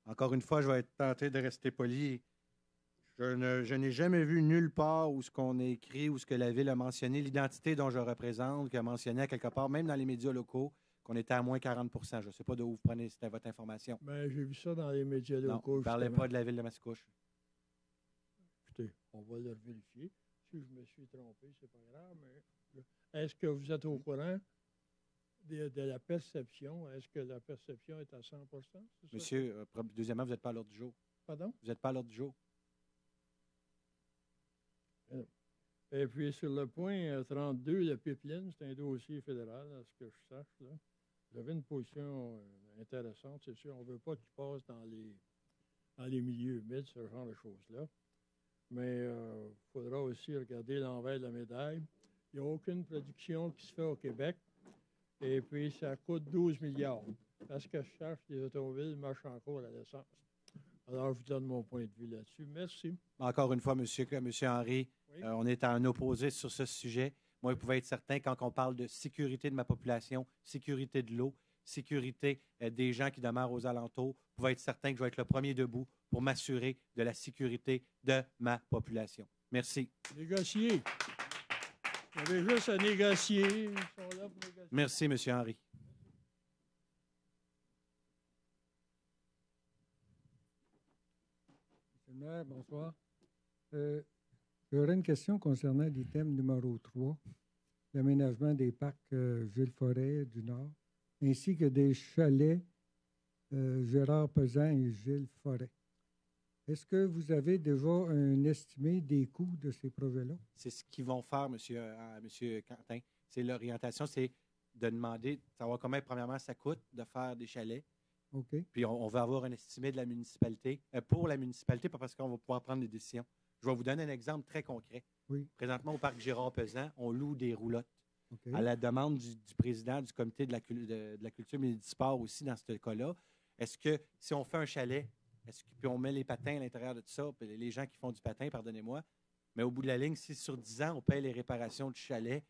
Encore une fois, je vais être tenté de rester poli. Je n'ai jamais vu nulle part où ce qu'on a écrit, où ce que la Ville a mentionné, l'identité dont je représente, qui a mentionné à quelque part, même dans les médias locaux, qu'on était à moins 40 Je ne sais pas d'où vous prenez c'était votre information. Ben, j'ai vu ça dans les médias locaux. Non, vous ne parlez pas de la Ville de Mascouche. Écoutez, on va le vérifier. Si je me suis trompé, c'est pas grave, mais est-ce que vous êtes au courant de la perception? Est-ce que la perception est à 100 Monsieur, deuxièmement, vous n'êtes pas à l'ordre du jour. Pardon? Vous n'êtes pas à l'ordre du jour. Et puis, sur le point 32, le pipeline, c'est un dossier fédéral, à ce que je sache. Là. Vous avez une position intéressante, c'est sûr. On ne veut pas qu'il passe dans les milieux humides, ce genre de choses-là. Mais il faudra aussi regarder l'envers de la médaille. Il n'y a aucune production qui se fait au Québec. Et puis, ça coûte 12 milliards. Parce que je cherche, les automobiles marchent encore à l'essence. Alors, je vous donne mon point de vue là-dessus. Merci. Encore une fois, monsieur Henry, oui. On est en opposé sur ce sujet. Moi, vous pouvez être certain, quand on parle de sécurité de ma population, sécurité de l'eau, sécurité des gens qui demeurent aux alentours. Vous pouvez être certain que je vais être le premier debout pour m'assurer de la sécurité de ma population. Merci. Négocier. Vous avez juste à négocier. Ils sont là pour négocier. Merci, M. Henry. Monsieur le maire, bonsoir. J'aurais une question concernant l'item numéro 3, l'aménagement des parcs Gilles Forêt du Nord, ainsi que des chalets Gérard Pesan et Gilles Forêt. Est-ce que vous avez déjà un estimé des coûts de ces projets-là? C'est ce qu'ils vont faire, monsieur Quentin. C'est l'orientation, c'est de demander, de savoir combien, premièrement, ça coûte de faire des chalets. OK. Puis on va avoir un estimé de la municipalité, pour la municipalité, pas parce qu'on va pouvoir prendre des décisions. Je vais vous donner un exemple très concret. Oui. Présentement, au parc Gérard Pesan, on loue des roulottes. OK. À la demande du président du comité de la culture et du sport aussi, dans ce cas-là, est-ce que si on fait un chalet, puis on met les patins à l'intérieur de tout ça, puis les gens qui font du patin, pardonnez-moi, mais au bout de la ligne, si sur 10 ans, on paye les réparations du chalet,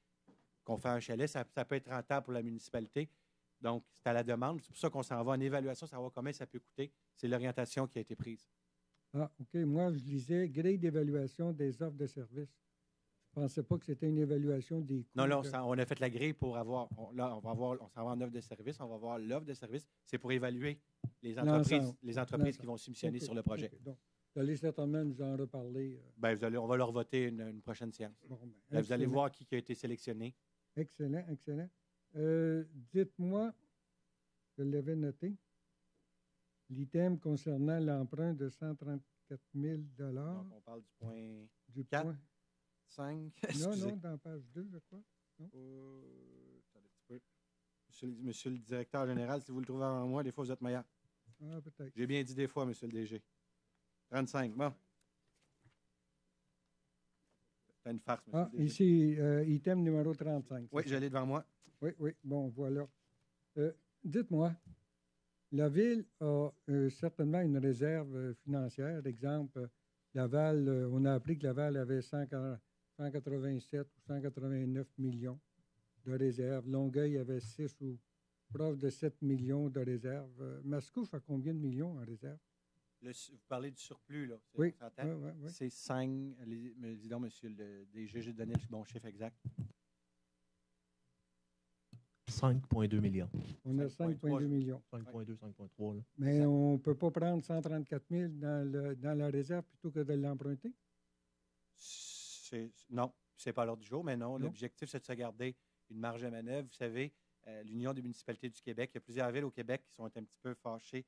qu'on fait un chalet, ça peut être rentable pour la municipalité. Donc, c'est à la demande. C'est pour ça qu'on s'en va en évaluation, savoir combien ça peut coûter. C'est l'orientation qui a été prise. Ah, OK. Moi, je lisais grille d'évaluation des offres de services. Je ne pensais pas que c'était une évaluation des coûts. Non, on a fait la grille pour avoir. On s'en va en offre de service. On va voir l'offre de service. C'est pour évaluer les entreprises qui vont soumissionner sur le projet. Okay. Donc, vous allez certainement nous en reparler. On va leur voter une prochaine séance. Bon, Vous allez voir qui a été sélectionné. Excellent, excellent. Dites-moi, je l'avais noté, l'item concernant l'emprunt de 134 000 $. Donc, on parle du point 4, 5. Non, dans la page 2, je crois. Non? Monsieur le directeur général, si vous le trouvez avant moi, des fois, vous êtes meilleur. Ah, peut-être. J'ai bien dit des fois, monsieur le DG. 35, bon. C'est une farce, monsieur le DG. Ici, item numéro 35. Oui, je l'ai devant moi. Oui, bon, voilà. Dites-moi, la Ville a certainement une réserve financière. Exemple, Laval, on a appris que Laval avait 187 ou 189 millions de réserves. Longueuil avait 6 ou proche de 7 millions de réserves. Mascouche a combien de millions en réserve? Vous parlez du surplus, là. Oui. Oui. C'est 5. Dis donc, monsieur le DG, j'ai donné le bon chiffre exact. 5,2 millions. On a 5,2 millions. 5,2, 5,3. Mais on ne peut pas prendre 134 000 dans la réserve plutôt que de l'emprunter? Non, c'est pas à l'ordre du jour, mais non. L'objectif, c'est de se garder une marge de manœuvre. Vous savez, l'Union des municipalités du Québec, il y a plusieurs villes au Québec qui sont un petit peu fâchées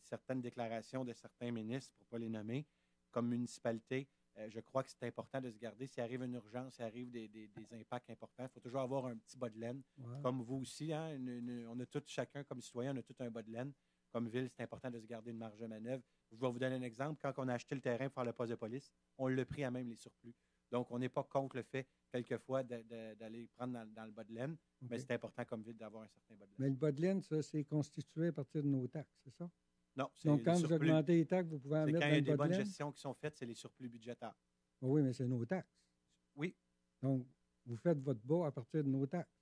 certaines déclarations de certains ministres, pour ne pas les nommer, comme municipalité. Je crois que c'est important de se garder. S'il arrive une urgence, s'il arrive des impacts importants, il faut toujours avoir un petit bas de laine. Ouais. Comme vous aussi, hein, on a tous, chacun comme citoyen, on a tout un bas de laine. Comme ville, c'est important de se garder une marge de manœuvre. Je vais vous donner un exemple. Quand on a acheté le terrain pour faire le poste de police, on l'a pris à même les surplus. Donc, on n'est pas contre le fait, quelquefois, d'aller prendre dans le bas de laine, mais c'est important comme ville d'avoir un certain bas de laine. Mais le bas de laine, ça, c'est constitué à partir de nos taxes, c'est ça? Non, c'est donc, quand vous augmentez les taxes, vous pouvez en mettre dans le bas de laine? Quand il y a des bonnes gestions qui sont faites, c'est les surplus budgétaires. Oui, mais c'est nos taxes. Oui. Donc, vous faites votre bas à partir de nos taxes.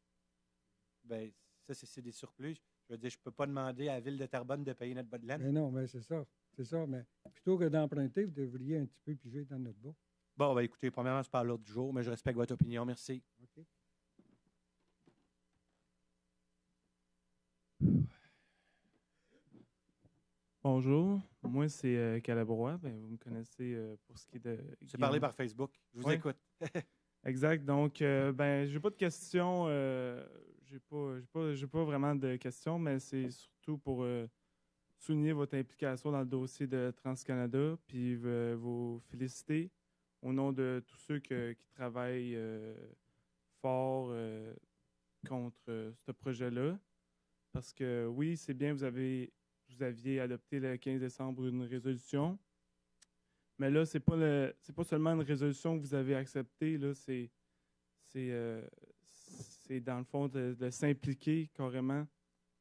Bien, ça, c'est des surplus. Je veux dire, je ne peux pas demander à la Ville de Terrebonne de payer notre bas de laine. Mais non, mais c'est ça. C'est ça. Mais plutôt que d'emprunter, vous devriez un petit peu piger dans notre bas. Bon, ben écoutez, premièrement, c'est pas à l'ordre du jour, mais je respecte votre opinion. Merci. OK. Bonjour, moi c'est Calabrois. Ben, vous me connaissez pour ce qui est de. C'est parlé par Facebook. Je vous écoute. Exact. Donc, ben, j'ai pas de questions. J'ai pas vraiment de questions, mais c'est surtout pour souligner votre implication dans le dossier de TransCanada, puis vous féliciter au nom de tous ceux qui travaillent fort contre ce projet-là. Parce que oui, c'est bien, vous aviez adopté le 15 décembre une résolution, mais là, c'est pas seulement une résolution que vous avez acceptée, là, c'est dans le fond de s'impliquer carrément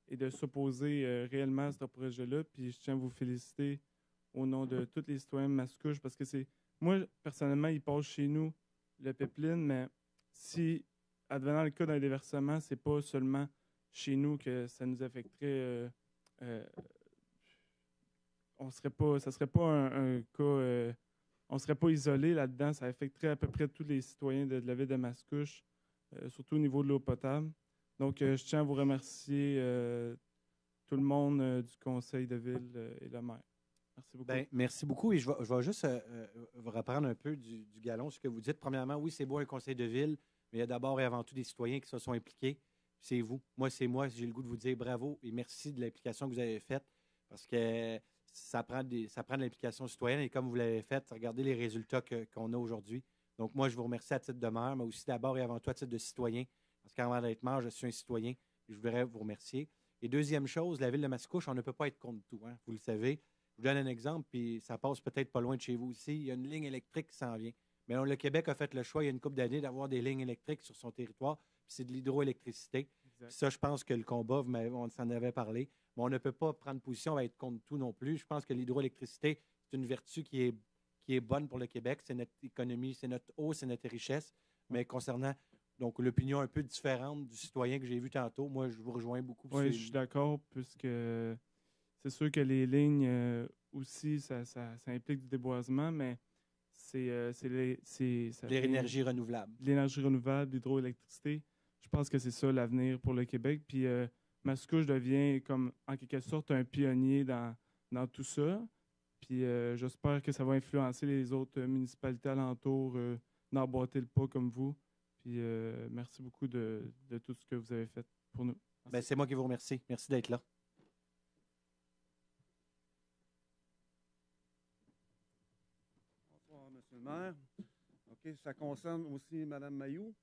et de s'opposer réellement à ce projet-là. Puis je tiens à vous féliciter au nom de tous les citoyens de Mascouche, parce que moi, personnellement, il passe chez nous le pipeline, mais si, advenant le cas d'un déversement, c'est pas seulement chez nous que ça nous affecterait. Ça serait pas un cas. On ne serait pas isolé là-dedans. Ça affecterait à peu près tous les citoyens de la ville de Mascouche, surtout au niveau de l'eau potable. Donc, je tiens à vous remercier tout le monde du conseil de ville et le maire. Merci beaucoup. Ben, merci beaucoup. Et je vais juste vous reprendre un peu du galon ce que vous dites. Premièrement, oui, c'est beau un conseil de ville, mais il y a d'abord et avant tout des citoyens qui se sont impliqués. C'est vous. Moi, c'est moi. J'ai le goût de vous dire bravo et merci de l'implication que vous avez faite parce que ça prend de l'implication citoyenne et comme vous l'avez fait, regardez les résultats qu'on a aujourd'hui. Donc, moi, je vous remercie à titre de maire, mais aussi d'abord et avant tout à titre de citoyen parce qu'avant d'être maire, je suis un citoyen et je voudrais vous remercier. Et deuxième chose, la ville de Mascouche, on ne peut pas être contre tout. Hein, vous le savez. Je vous donne un exemple, puis ça passe peut-être pas loin de chez vous aussi. Il y a une ligne électrique qui s'en vient. Mais le Québec a fait le choix il y a une couple d'années d'avoir des lignes électriques sur son territoire, puis c'est de l'hydroélectricité. Puis ça, je pense que le combat, on s'en avait parlé, mais on ne peut pas prendre position à être contre tout non plus. Je pense que l'hydroélectricité, c'est une vertu qui est bonne pour le Québec. C'est notre économie, c'est notre eau, c'est notre richesse. Mais concernant donc l'opinion un peu différente du citoyen que j'ai vu tantôt, moi, je vous rejoins beaucoup. Oui, je suis d'accord, puisque c'est sûr que les lignes aussi, ça implique du déboisement, mais c'est l'énergie renouvelable. L'énergie renouvelable, l'hydroélectricité. Je pense que c'est ça l'avenir pour le Québec. Puis Mascouche devient comme en quelque sorte un pionnier dans tout ça. Puis j'espère que ça va influencer les autres municipalités alentours d'emboîter le pas comme vous. Puis merci beaucoup de tout ce que vous avez fait pour nous. Ben, c'est moi qui vous remercie. Merci d'être là. Bonsoir, M. le maire. OK, ça concerne aussi Mme Mayou.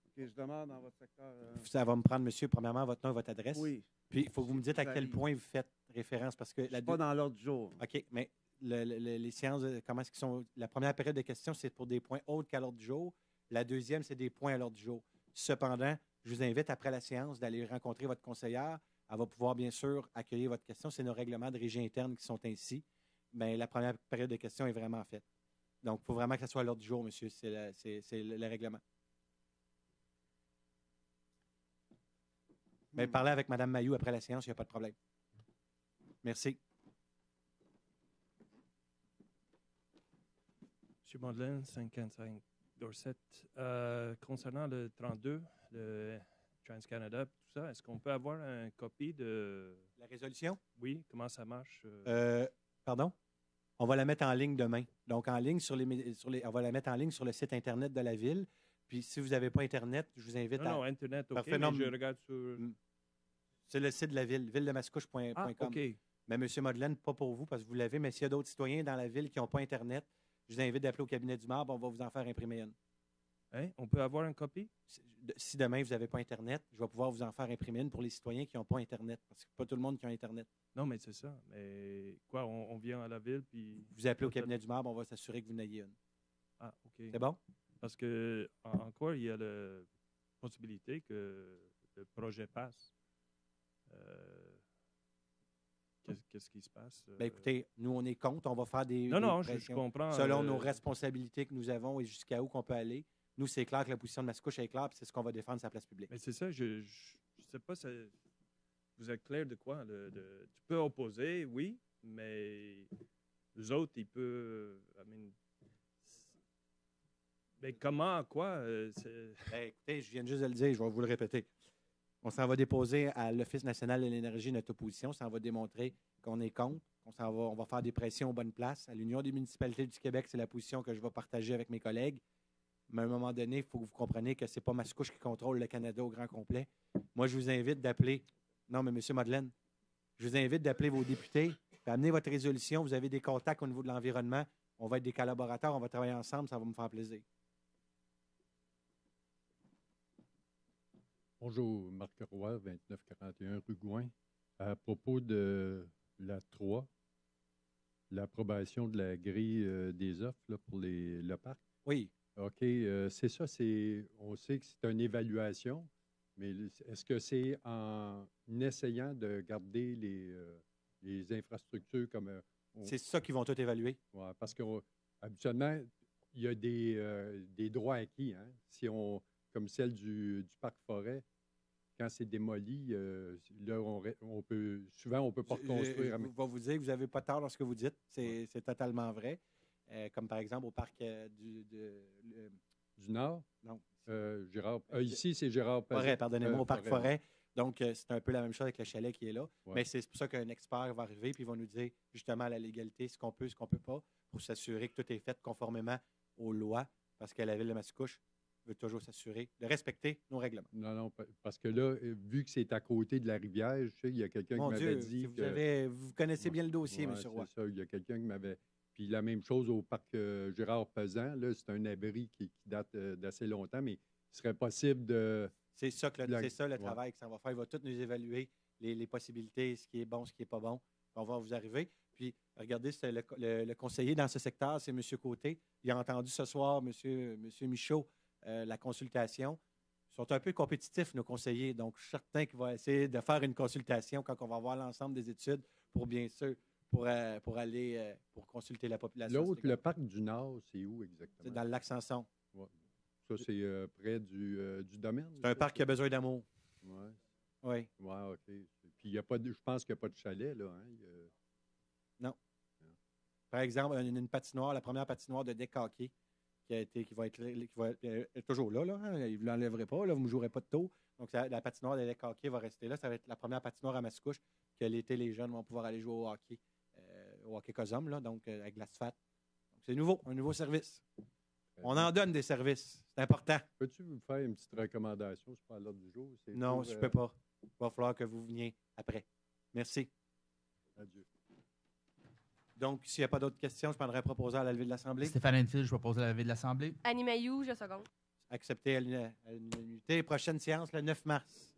OK, je demande dans votre secteur. Ça va me prendre, monsieur, premièrement, votre nom et votre adresse. Oui. Puis, il faut que vous me dites à quel point vous faites référence. Parce que pas dans l'ordre du jour. OK, mais les séances, comment est-ce qu'ils sont. La première période de questions, c'est pour des points autres qu'à l'ordre du jour. La deuxième, c'est des points à l'ordre du jour. Cependant, je vous invite, après la séance, d'aller rencontrer votre conseillère. Elle va pouvoir, bien sûr, accueillir votre question. C'est nos règlements de régie interne qui sont ainsi. Mais la première période de questions est vraiment faite. Donc, il faut vraiment que ça soit à l'ordre du jour, monsieur. C'est le règlement. Mais parlez avec Mme Mayou après la séance, il n'y a pas de problème. Merci. M. Mondlane, 55 Dorset. Concernant le 32, le TransCanada, tout ça, est-ce qu'on peut avoir une copie de... La résolution? Oui, comment ça marche? Pardon? On va la mettre en ligne demain. Donc, en ligne on va la mettre en ligne sur le site Internet de la Ville. Puis, si vous n'avez pas Internet, je vous invite à... Non, Internet, OK, Parfait, mais je regarde sur... C'est le site de la Ville, villedemascouche.com. Ah, OK. Mais M. Modelaine, pas pour vous, parce que vous l'avez, mais s'il y a d'autres citoyens dans la Ville qui n'ont pas Internet, je vous invite d'appeler au cabinet du maire, on va vous en faire imprimer une. Hein? On peut avoir une copie? Si demain, vous n'avez pas Internet, je vais pouvoir vous en faire imprimer une pour les citoyens qui n'ont pas Internet, parce que pas tout le monde qui a Internet. Non, mais c'est ça. Mais quoi, on vient à la Ville, puis... Vous appelez au cabinet du maire, on va s'assurer que vous n'ayez une. Ah, OK. C'est bon? Parce que encore, il y a la possibilité que le projet passe. Qu'est-ce qui se passe? Ben écoutez, nous, on est contre. On va faire des je comprends. Selon nos responsabilités que nous avons et jusqu'à où qu'on peut aller. Nous, c'est clair que la position de Mascouche est claire, puis c'est ce qu'on va défendre sa place publique. Mais c'est ça, je sais pas, vous êtes clair de quoi? Tu peux opposer, oui, mais les autres, ils peuvent... Mais comment, quoi? Ben, écoutez, je viens juste de le dire, je vais vous le répéter. On s'en va déposer à l'Office national de l'énergie notre opposition. Ça va démontrer qu'on est contre. On va faire des pressions aux bonnes places. À l'Union des municipalités du Québec, c'est la position que je vais partager avec mes collègues. Mais à un moment donné, il faut que vous compreniez que ce n'est pas Mascouche qui contrôle le Canada au grand complet. Moi, je vous invite d'appeler... Non, mais M. Modelaine, je vous invite d'appeler vos députés, d'amener votre résolution. Vous avez des contacts au niveau de l'environnement. On va être des collaborateurs, on va travailler ensemble. Ça va me faire plaisir. Bonjour, Marc Roy, 2941 rue Gouin. À propos de la 3, l'approbation de la grille des offres là, pour le parc. Oui. OK, c'est ça, on sait que c'est une évaluation, mais est-ce que c'est en essayant de garder les infrastructures comme... C'est ça qu'ils vont tout évaluer. Ouais, parce qu'habituellement, il y a des droits acquis, hein? Si on, comme celle du parc forêt, quand c'est démoli, là, souvent, on ne peut pas reconstruire. Je vais vous dire que vous n'avez pas tort dans ce que vous dites. C'est totalement vrai. Comme par exemple au parc du Nord? Non. Gérard, ici, c'est Gérard Pazet. Forêt, pardonnez-moi, au parc Forêt. Forêt. Donc, c'est un peu la même chose avec le chalet qui est là. Ouais. Mais c'est pour ça qu'un expert va arriver et il va nous dire justement la légalité, ce qu'on peut, ce qu'on ne peut pas, pour s'assurer que tout est fait conformément aux lois, parce que la Ville de Mascouche veut toujours s'assurer de respecter nos règlements. Non, parce que là, vu que c'est à côté de la rivière, je sais, il y a quelqu'un qui Mon m'avait Dieu, dit si que... vous connaissez bien le dossier, Ouais, M. Roy. c'est ça, il y a quelqu'un qui m'avait... Puis la même chose au parc Gérard Pesan, là, c'est un abri qui date d'assez longtemps, mais il serait possible de... C'est ça, le Ouais. travail que ça va faire. Il va tout nous évaluer les possibilités, ce qui est bon, ce qui n'est pas bon. On va vous arriver. Puis, regardez, c'est le conseiller dans ce secteur, c'est M. Côté. Il a entendu ce soir, M. Michaud, la consultation. Ils sont un peu compétitifs, nos conseillers. Donc, je suis certain qu'ils vont essayer de faire une consultation quand on va voir l'ensemble des études pour, bien sûr, pour aller pour consulter la population. L'autre, le parc du Nord, c'est où exactement? C'est dans le lac Sanson. Ouais. Ça, c'est près du domaine? C'est un parc qui a besoin d'amour. Oui. Oui. Oui, OK. Puis, il y a pas je pense qu'il n'y a pas de chalet, là. Hein? Non. Par exemple, une patinoire, la première patinoire de deck hockey qui va être toujours là. Hein? Ils ne l'enlèveraient pas. Là, vous ne jouerez pas de taux. Donc, la patinoire de deck hockey va rester là. Ça va être la première patinoire à Mascouche que l'été, les jeunes vont pouvoir aller jouer au hockey Cosum, là, donc avec l'asphalte. Donc, c'est nouveau, un nouveau service. On en donne des services. C'est important. Peux-tu vous faire une petite recommandation? C'est pas à l'ordre du jour. Non, je ne peux pas. Il va falloir que vous veniez après. Merci. Adieu. Donc, s'il n'y a pas d'autres questions, je prendrai un proposal à la levée de l'Assemblée. Stéphane Enfield, je propose la levée de l'Assemblée. Annie Mayou, je seconde. Accepté à l'unanimité. Prochaine séance, le 9 mars.